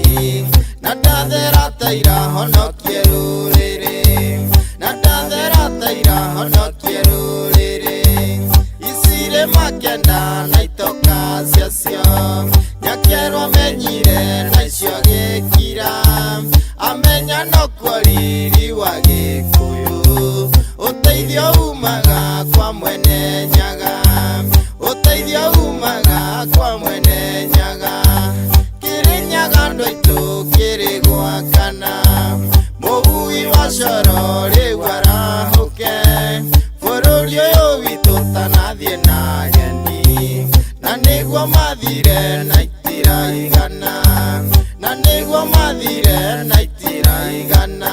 Na ndathera ta irahonokie rũrĩrĩ Na ndathera ta irahonokie rũrĩrĩ Icirĩ makenda na itoka ciacio nyakerwo menyire na icio gĩkira amenya no kuo riri wa Gĩkũyũ ũteithio umaga kwa mwene nyaga ũteithio umaga kwa mwene nyaga Kĩrĩnyaga andũ aitũ kĩrĩ gwakana mũgui wa coro rĩu arahũke bũrũri ũyũ witũ tanathiĩ na ageni na nĩguo mathire na itiraigana na nĩguo mathire na itiraigana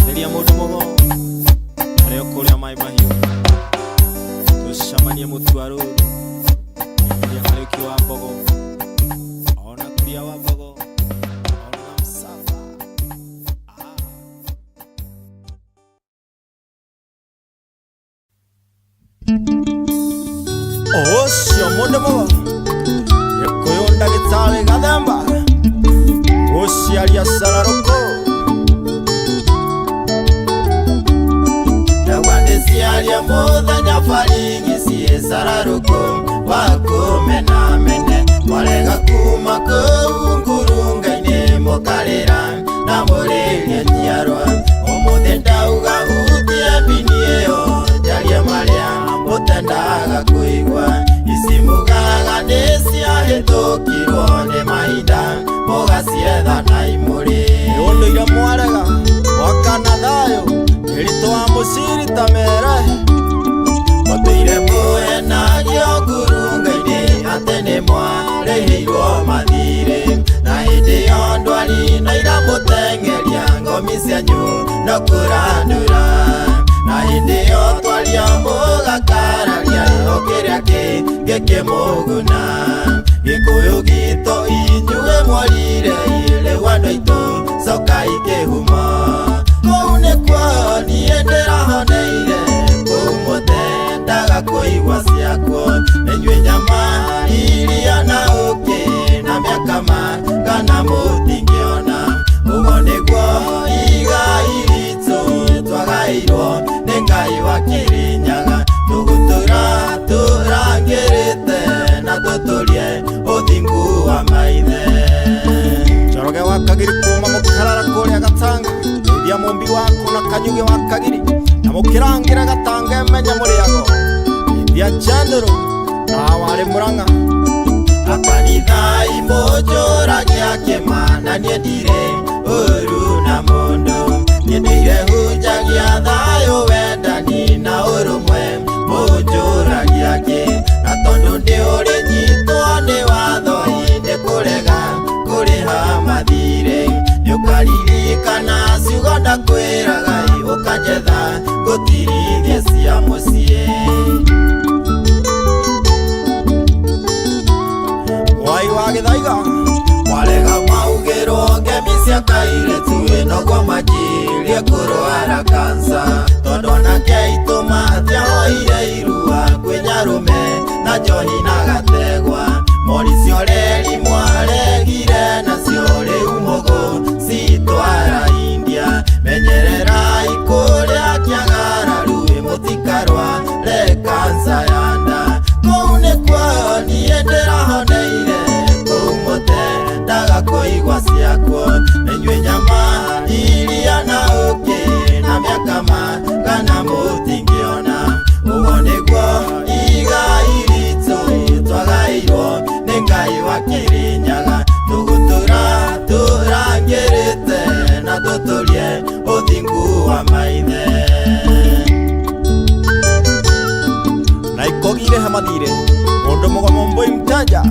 Nderia mũndũ mũgo arĩa ũkũrĩa maĩ mahiũ tũcamanie mũtu wa rũru nderia Kariuki wa Mbogo ona Kuria wa Mbogo ona Msava Ũcio mũndũ mũgo Gĩkũyũ ndagĩtarĩ Gathemba ũciaria Sararũkũ Ndagwandĩciaria mũthenya barigi ciĩ Sararũkũ wa kũmenamene mwarega kuma kũu ngurunga-inĩ mũkarĩra na mũrĩrie njiarwa ũmũthĩ ndauga hutie mbini ĩyo njarie marĩa mũtendaga kũigua ici mugaga nĩ ciahĩtũkirwo nĩ mahinda mũgacietha na imũrĩ ũndũire mwarega wakana thayũ ĩritũ wa mũciri ta mere mũtũire mũhenagio ngurunga-inĩ atĩ nĩ mwarĩhĩirwo mathirĩ na hĩndĩ ya ndwari na iramũteng'eria ngomi cianyu no kũrandũra na hĩndĩ yo twaria mũgakararia o kĩrĩa gĩkĩmũguna Gĩkũyũ gitũ inyuĩ mwarire rĩu andũ aitũ coka ikĩhuma kũu nĩkuo niĩ ndĩrahoneire kũu mũtendaga kũigua ciakuo nĩnyuĩ nyama iria na ũkĩ na mĩakama kana mũtingĩona ũguo nĩguo igai ritũ twagaĩirwo nĩ Ngai wa Kĩrĩnyaga tũgũtũra tũrangĩrĩte na tũtũrie ũthingu wa maithe Njoroge wa Kagiri kuma mũkarara kũrĩa Gatanga Ndeithia mũmbi waku na Kanyuge wa Kagiri na mũkĩrangĩra Gatanga menya mũrĩago Ndeithia Jandũrũ na warĩ Mũrang'a Akanitha imũnjũragia kĩmana niĩ ndirĩ ũru na mũndũ niĩ ndĩrehunjagia thayũ wendani na ũrũmwe mũnjũragia kĩ na tondũ nĩ ũrĩ nyitwo nĩ watho nĩ kũrega kũrĩha mathirĩ nĩ ũkaririkana ciugo ndakwĩraga ũkanjetha ngũtirithie cia mũciĩ Mwai wa Gĩthaiga warega maugĩrwo ngemi cia kairĩtu ĩnoguo manjirie kũrwara kansa tondũ onake aitũma atiahoire irua kwĩ Nyarume na Njohi na Gategwa mori cio reri mwaregire nacio rĩu mũgũ citwara India menyererai kũrĩa kĩagararu mũtikarware kansa ya nda kũu nĩkuo niĩ ndĩrahoneire kũu mũtendaga kũigua ciakuo nĩnyuĩ nyama iria na ũkĩ na mĩakama kana mũtingĩona ũguo nĩguo igai ritũ twagaĩirwo nĩ Ngai wa Kĩrĩnyaga tũgũtũra tũrangĩrĩte na tũtũrie ũthingu wa maithe na ikogire hamathire mũndũ mũgomo mbũi mtanja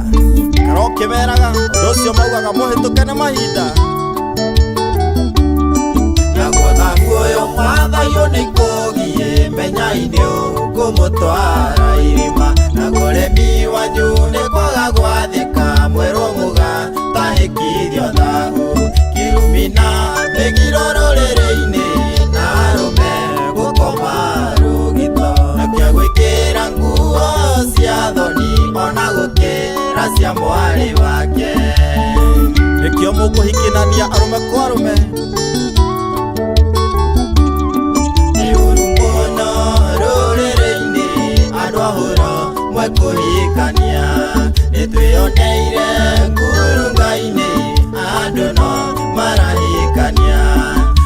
karokĩmeraga ũndũ ũcio maugaga mũhĩtũke nĩ mahinda naguotha guoyo mathayũ nĩ ikũgiĩ menya-inĩ ũkũmũtwara irima naguo ũremi wanyu nĩ kwaga gwathĩka mwerũ mũga tahĩkithio thahu kĩrumi na mĩgiro rũrĩrĩ-inĩ na arũme gũkoma rũgito nakĩo gwĩkĩra nguo cia thoni ona gũkĩra cia mwarĩ wake nĩkĩo mũkũhikinania arũme kwa arũme nĩ ũru mũno marahikania nitwiyoneire ngurungaini andu no marahikania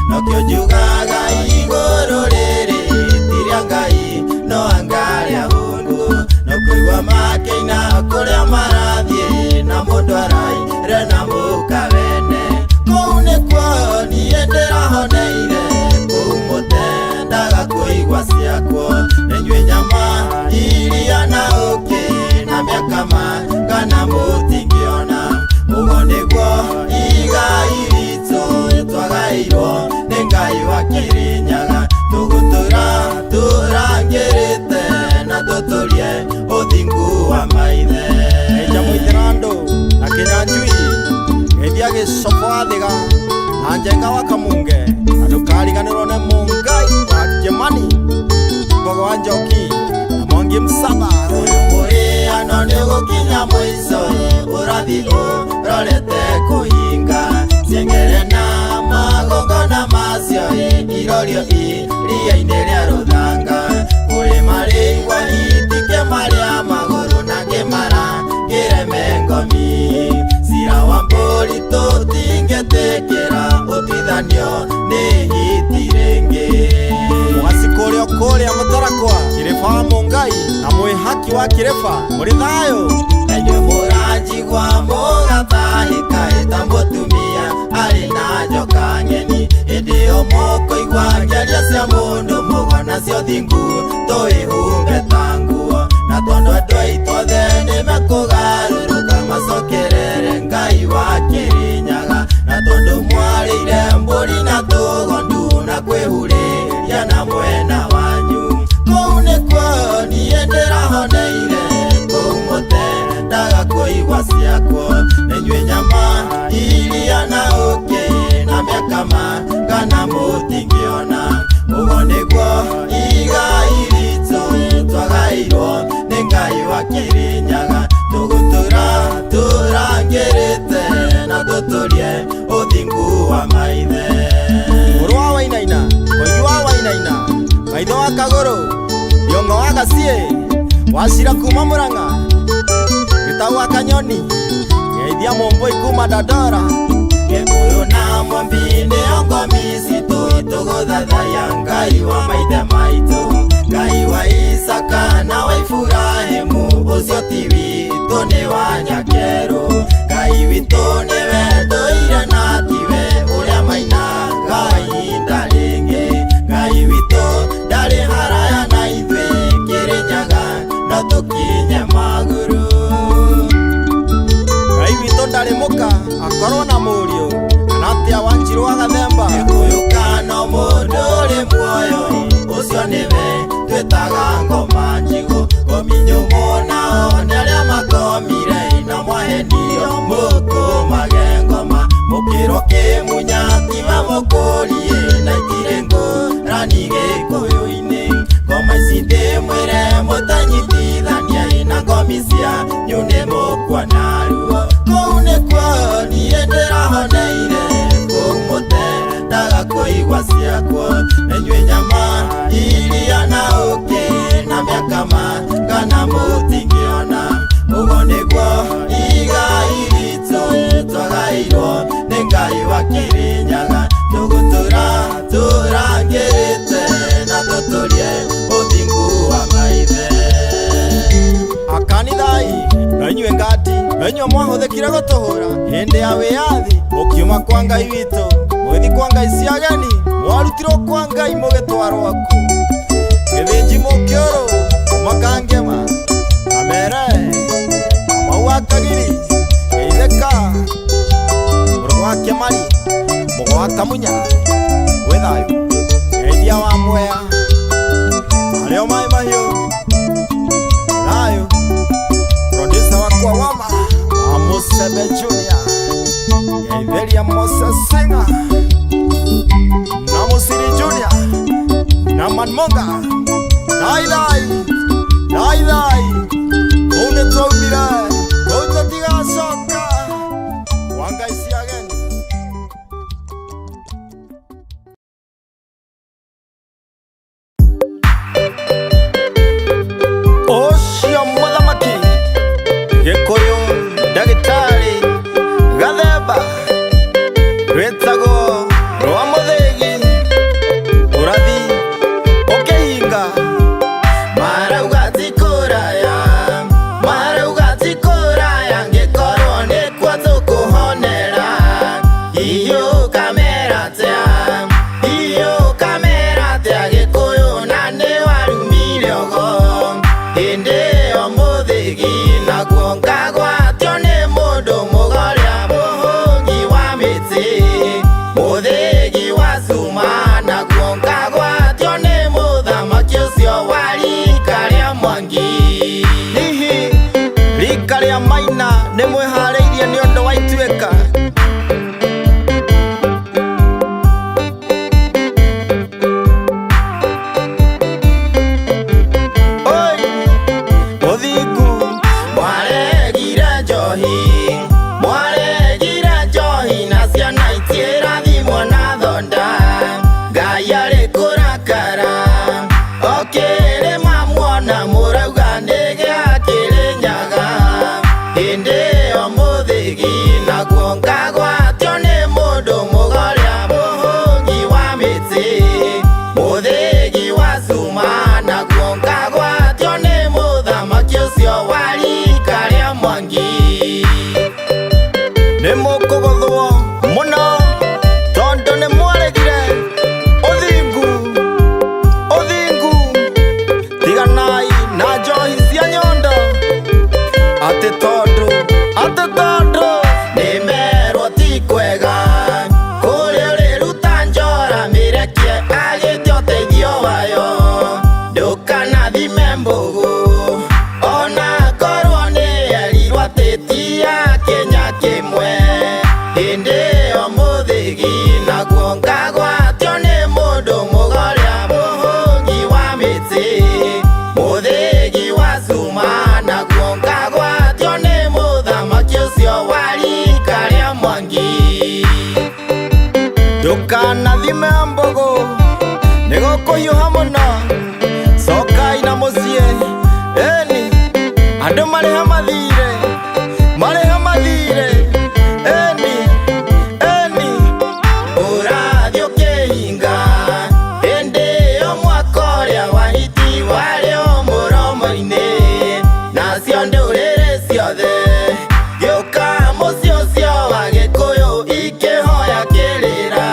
nokyo njugaga iguru riri tiria ngai no angaria hundu nokuigua makeina kuria marathie na mundu araire na mukawene kuu nikuo nie ndirahoneire kuu mutendaga kuigua ciakwo nenyue nyama iria na uki na miaka kana mutingiona uguo niguo igai ritu twagairwo ni ngai wa Kirinyaga tugutura turangirite na tuturie uthingu wa maithe jamuitirando na kinyanjui ngeithia gicopo thiga na njenga wa kamunge andu kariganirwo ne mungai wa Kimani Mbogo wa Njoki na Mwangi Msaba muriano ni gukinya mwico urathi urorete kuhinga ciengere na magongona macio irorio iria-ini ria ruthanga kuri marigwa hitike maria maguru na ngimara ngireme ngomi cira wa mburi tutingetikira utwithanio ni hiti ringi mwasi kuria kuria mutarakwa Kirefa wa Mungai na mwihaki wa Kirefa muri thayo enywe muranjigwa mugatahika ita mutumia ari na njoka ngeni indio mukuigwa ngeria cia mundu mugona cio thingu tuihumbe ta nguo na tondu andu aitu othe nimekugaruruka macokerere ngai wa Kirinyaga na tondu mwarĩire mbũri na tũgondu na kwĩhurĩria na mwena wanyu kũu nĩkuo niĩ ndĩrahoneire kũu mũtendaga kũigua ciakwo nĩnyuĩ nyama iria na ũkĩ na mĩaka kana mũtingĩona ũguo nĩguo igai ritũ twagairwo nĩ ngai wa Kirinyaga tũgũtũra tũrangĩrĩte na tũtũrie ũthingu wa maithe mũrũ wa Wainaina Koigi wa Wainaina maitho wa Kagũrũ Thiongo wa Gaciĩ Wacira kuma Mũrang'a Gĩtau wa Kanyoni Geithia Mũmbũi kuma Dandora Gĩkũyũ na Mwambi nĩo ngomi citũ tũgũthathaiya ngai wa maithe maitũ ngai wa Isaka na wa Iburahĩmu ũcio ti witũ nĩ wa Nyakerũ ngai witũ nĩwe ndũire na tiwe ũrĩa mainaga ihinda rĩngĩ ngai witũ ndarĩ haraya na ithuĩ Kirinyaga no tũkinye magũrũ ngai witũ ndarĩ mũka akorwo na mũriũ kana atĩa Wanjirũ wa Gathemba Gĩkũyũ kana mũndũ ũrĩ muoyo ũcio nĩwe twĩtaga ngoma njigũ ngomi nyũmũ nao nĩ arĩa makomire na mwahenio mũkũmage ngoma mũkĩrwo kĩmunya tiwe mũkũrie na itirĩ ngũrani Gĩkũyũ-inĩ ngoma ici ndĩmwĩre mũtanyitithania na ngomi cianyu nĩ mũkuona ruo kũu nĩkuo niĩ ndĩrahoneire kũu mũtendaga kũigua ciakwo nĩnyuĩ nyama iria na ũkĩ na mĩaka kana mũtingĩona ũguo nĩguo igai ritũ twagairwo nĩ ngai wa Kirinyaga tũgũtũra tũrangĩrĩte na tũtũrie ũthingu wa maithe akanithai nainyuĩ ngati nainyuĩ mwahũthĩkire gũtũhũra hĩndĩ ya wĩyathi mũkiuma kwa ngai witũ mũgĩthi kwa ngai cia ageni mwarutirwo kwa ngai mũgĩtwarwo ku gĩthĩnji mũkĩũrũ kuma Kangema Kamere Kamau wa Kagiri Geithĩka mũrũ wa Kĩmani Mũgo wa Kamunya gwĩ thayũ Geithia wa Mwea arĩo Maĩ Mahiũ thayũ producer wakwa Wama wa Mũcebe Junior Geithĩria Moses Singer na Mũciri Junior na Manmonga Thai kũu nĩtwaumire kũu tũtigacoka kwa ngai cia ageni ũcio mũthamaki riogo hĩndĩ ĩyo mũthĩgi naguo ngagwatio nĩ mũndũ mũgoria mũhũngi wa mĩtĩ mũthĩgi wa cuma naguo ngagwatio nĩ mũthamaki ũcio wa rika rĩa Mwangi. Hihi rika rĩa Maina nĩ mwĩharĩirie nĩ ũndũ wa Ituĩka? Nĩmũkũgũthwo mũno tondũ nĩmwaregire ũthingu tiganai na njohi cia nyondo atĩ tondũ nĩmerwo ti kwega kũrĩa ũrĩruta njora mĩrekie agĩte ũteithio wayo ndũkanathime mbũgũ ona korwo nĩ erirwo atĩ ti ya Kenya kĩmwe. Hĩndĩ ĩyo mũthĩgi naguo ngagwatio nĩ mũndũ mũgoria mũhũngi wa mĩtĩ mũthĩgi wa cuma naguo ngagwatio nĩ mũthamaki ũcio wa rika rĩa Mwangi. Ndũkanathime mbũgũ nĩgũkũhiũha mũno cokai na mũciĩ ĩni andũ marĩha mathire eni ũrathiĩ ũkĩhinga hĩndĩ ĩyo mwaka ũrĩa wa hiti warĩ o mũromo-inĩ nacio ndũrĩrĩ ciothe gĩũka mũciĩ ũcio wa Gĩkũyũ ikĩhoya kĩrĩra.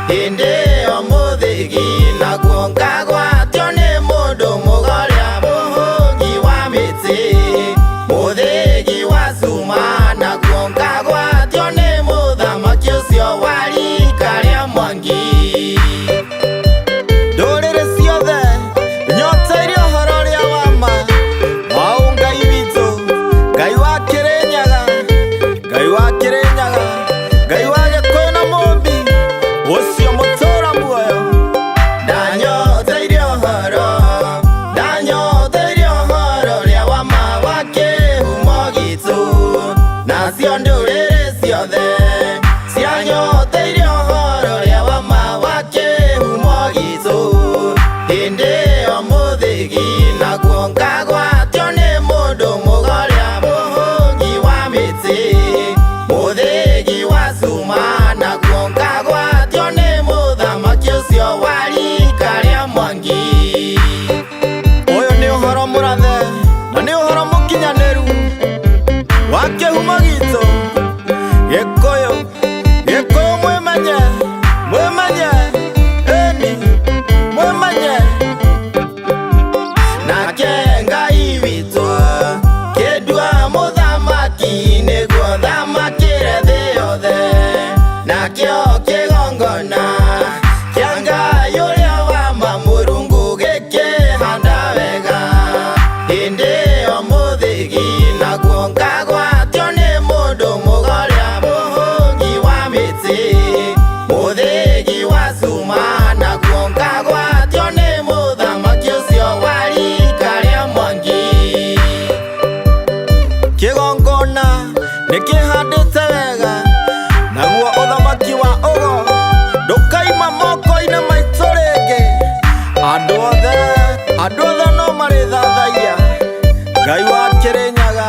Hĩndĩ ĩyo mũthĩgi naguo ngagwatio nĩ mũndũ mũgoria mũhũngi wa mĩtĩ mũthĩgi wa cuma naguo ngagwatio nĩ mũthamaki ũcio wa rika rĩa Mwangi. Ndũrĩrĩ ciothe nyoteire ũhoro ũrĩa wa ma wa Ngai witũ, Ngai wa Kĩrĩnyaga, Ngai wa Gĩkũyũ na Mũmbi ũcio mũtũra muoyo. Ndanyoteire ũhoro ũrĩa wa ma wa kĩhumo gitũ nacio ndũrĩrĩ ciothe cianyoteire ũhoro ũrĩa wa ma wa kĩhumo gitũ. Hĩndĩ ĩyo mũthĩgi naguo ngagwatio nĩ mũndũ mũgoria mũhũngi wa mĩtĩ mũthĩgi wa cuma naguo ngagwatio nĩ mũthamaki ũcio wa rika rĩa Mwangi. Ũyũ nĩ ũhoro mũrathe na nĩ ũhoro mũkinyanĩru wa kĩhumo gitũ Gĩkũyũ mwĩmenye eni mwĩmenye nake Ngai witũ kĩndua mũthamaki nĩguo thamakĩre thĩ yothe nakĩo kĩgongona kĩa Ngai ũrĩa wa ma Mũrungu gĩkĩhanda wega. Hĩndĩ ĩyo mũthĩgi naguo ngagwatio nĩ mũndũ mũgoria mũhũngi wa mĩtĩ mũthĩgi wa cuma naguo ngagwatio nĩ mũthamaki ũcio wa rika rĩa Mwangi. Kĩgongona nĩkĩhandĩte wega naguo ũthamaki wa ũgo ndũkaima moko-inĩ maitũ rĩngĩ. Andũ othe no marĩthathaiya Ngai wa Kĩrĩnyaga,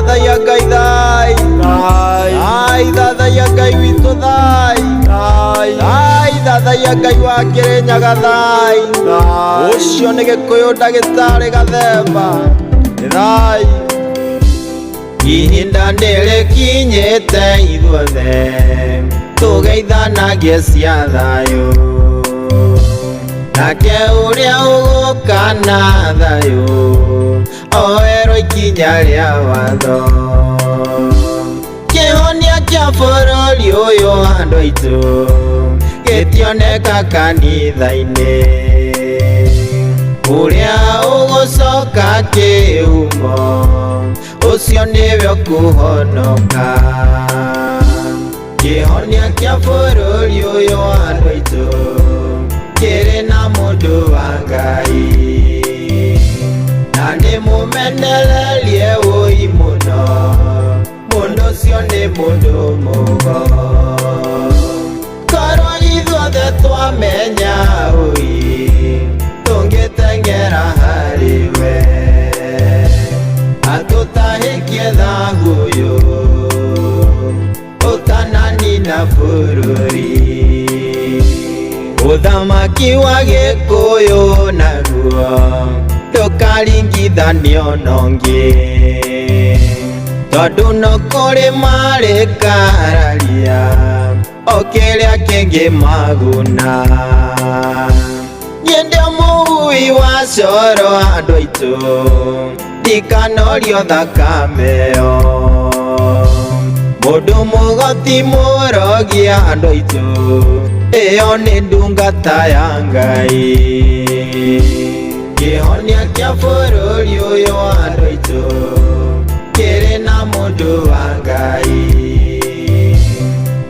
thathaia Ngai thai, thai thathaia Ngai witũ thai, thai thathaia Ngai wa Kĩrĩnyaga thai, ũcio nĩ Gĩkũyũ ndagĩtarĩ Gathemba, nĩ thai. Ihinda nĩrĩkinyĩte ithuothe tũgeithanagie cia thayũ, nake ũrĩa ũgũka na thayũ oerwo ikinya rĩa watho. Kĩhonia kĩa bũrũri ũyũ andũ aitũ gĩtioneka kanitha-inĩ, ũrĩa ũgũcoka kĩhumo ũcio nĩwe ũkũhonoka. Kĩhonia kĩa bũrũri ũyũ andũ aitũ kĩrĩ na mũndũ wa Ngai, na nĩmũmenererie ũi mũno, mũndũ ũcio nĩ mũndũ mũgo. Korwo ithuothe twamenya ũi tũngĩteng'era harĩ we, atũtahĩkie thagũyũ ũtananina bũrũri. Ũthamaki wa Gĩkũyũ naguo ndũkaringithanio na ũngĩ, tondũ no kũrĩ marĩkararia o kĩrĩa kĩngĩmaguna. Niĩ ndĩ mũhui wa coro andũ aitũ, ndikanorio thakame ĩyo, mũndũ mũgoti mũrogia andũ aitũ, ĩyo nĩ ndungata ya Ngai. Kĩhonia kĩa bũrũri ũyũ andũ aitũ kĩrĩ na mũndũ wa Ngai,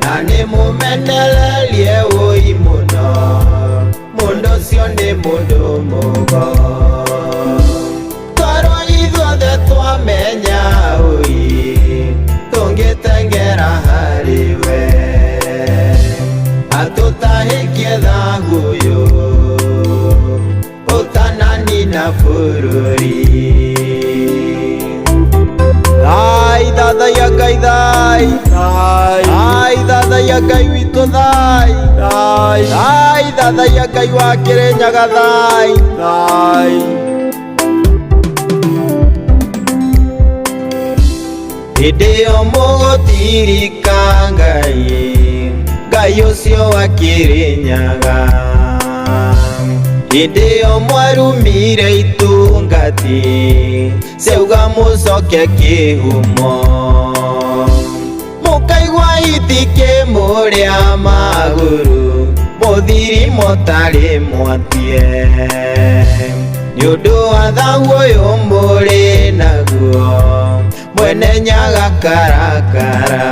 na nĩmũmenererie ũi mũno, mũndũ ũcio nĩ mũndũ mũgo. Korwo ithuothe twamenya ũi tũngĩteng'era harĩ we, atũtahĩkie thagũyũ ũtananina bũrũri. Thai thathaia Ngai thai, thai thathaia Ngai witũ thai, thai thathaia Ngai wa Kĩrĩnyaga thai, thai. Hĩndĩ ĩyo mũgũtirika Ngai, Ngai ũcio wa Kĩrĩnyaga, hĩndĩ ĩyo mwarumire itungati ciauga mũcoke kĩhumo, mũkaigua itikĩmũrĩa magũrũ, mũthiri mũtarĩ mwatie, nĩũndũ wa thagũ ũyũ mũrĩ naguo mwene nyaga karakara.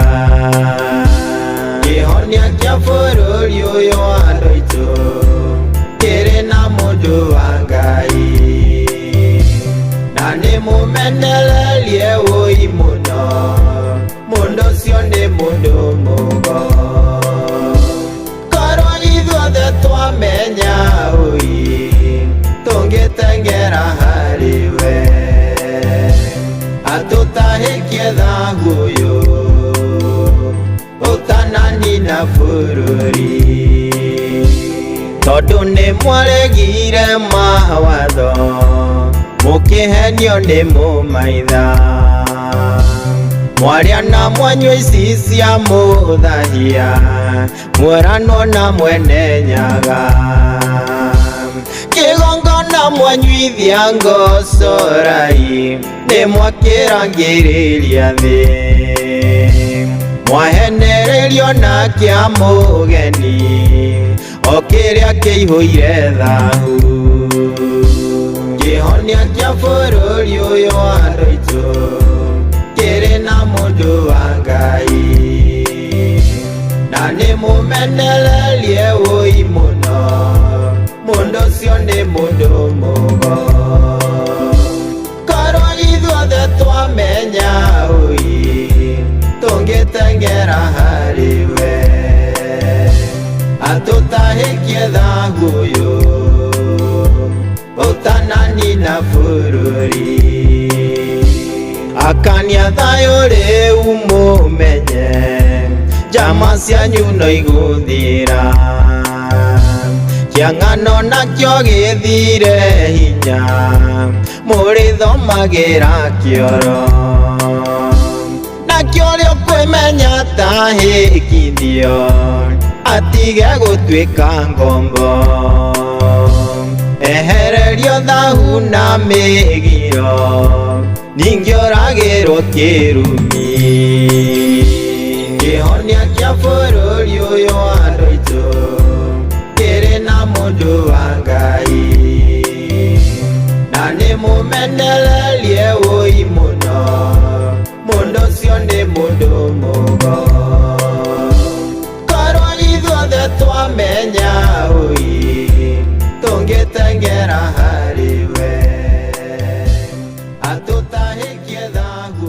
Kĩhonia kĩa bũrũri ũyũ andũ aitũ kĩrĩ na mũndũ wa Ngai, na nĩmũmenererie ũi mũno, mũndũ ũcio nĩ mũndũ mũgo. Korwo ithuothe twamenya ũi tũngĩteng'era harĩ we, atũtahĩkie thagũyũ ũtananina bũrũri. Tondũ nĩ mwaregire mawatho mũkĩhenio nĩ mũmaitha, mwarĩa na mwanyua ici cia mũthahia, mweranwo na mwene nyaga. Kĩgongona mwanyuithia ngocorai, nĩ mwakĩrangĩrĩria thĩ, mwahenererio na kĩa mũgeni o kĩrĩa kĩihũire thahu. Kĩhonia kĩa bũrũri ũyũ andũ aitũ kĩrĩ na mũndũ wa Ngai, na nĩmũmenererie ũi mũno, mũndũ ũcio nĩ mũndũ mũgo. Korwo ithuothe twamenya ũi tũngĩteng'era harĩ we, atũtahĩkie thagũyũ ũtananina bũrũri. akania thayo riu mumenye njama cianyu no iguthira kiang'ano nakio githire hinya murithomagira kioro nakio rio kwimenya tahikithio atige gutwika ngombo ehererio thahu na migiro ningi oragirwo kirumi kihonia kia bururi uyu wa andu aitu kiri na mundu wa Ngai na nimumenererie ui muno mundu ucio ni mundu mugo korwo ithuothe twamenya ui tungitengera hariwe atutahikie thahu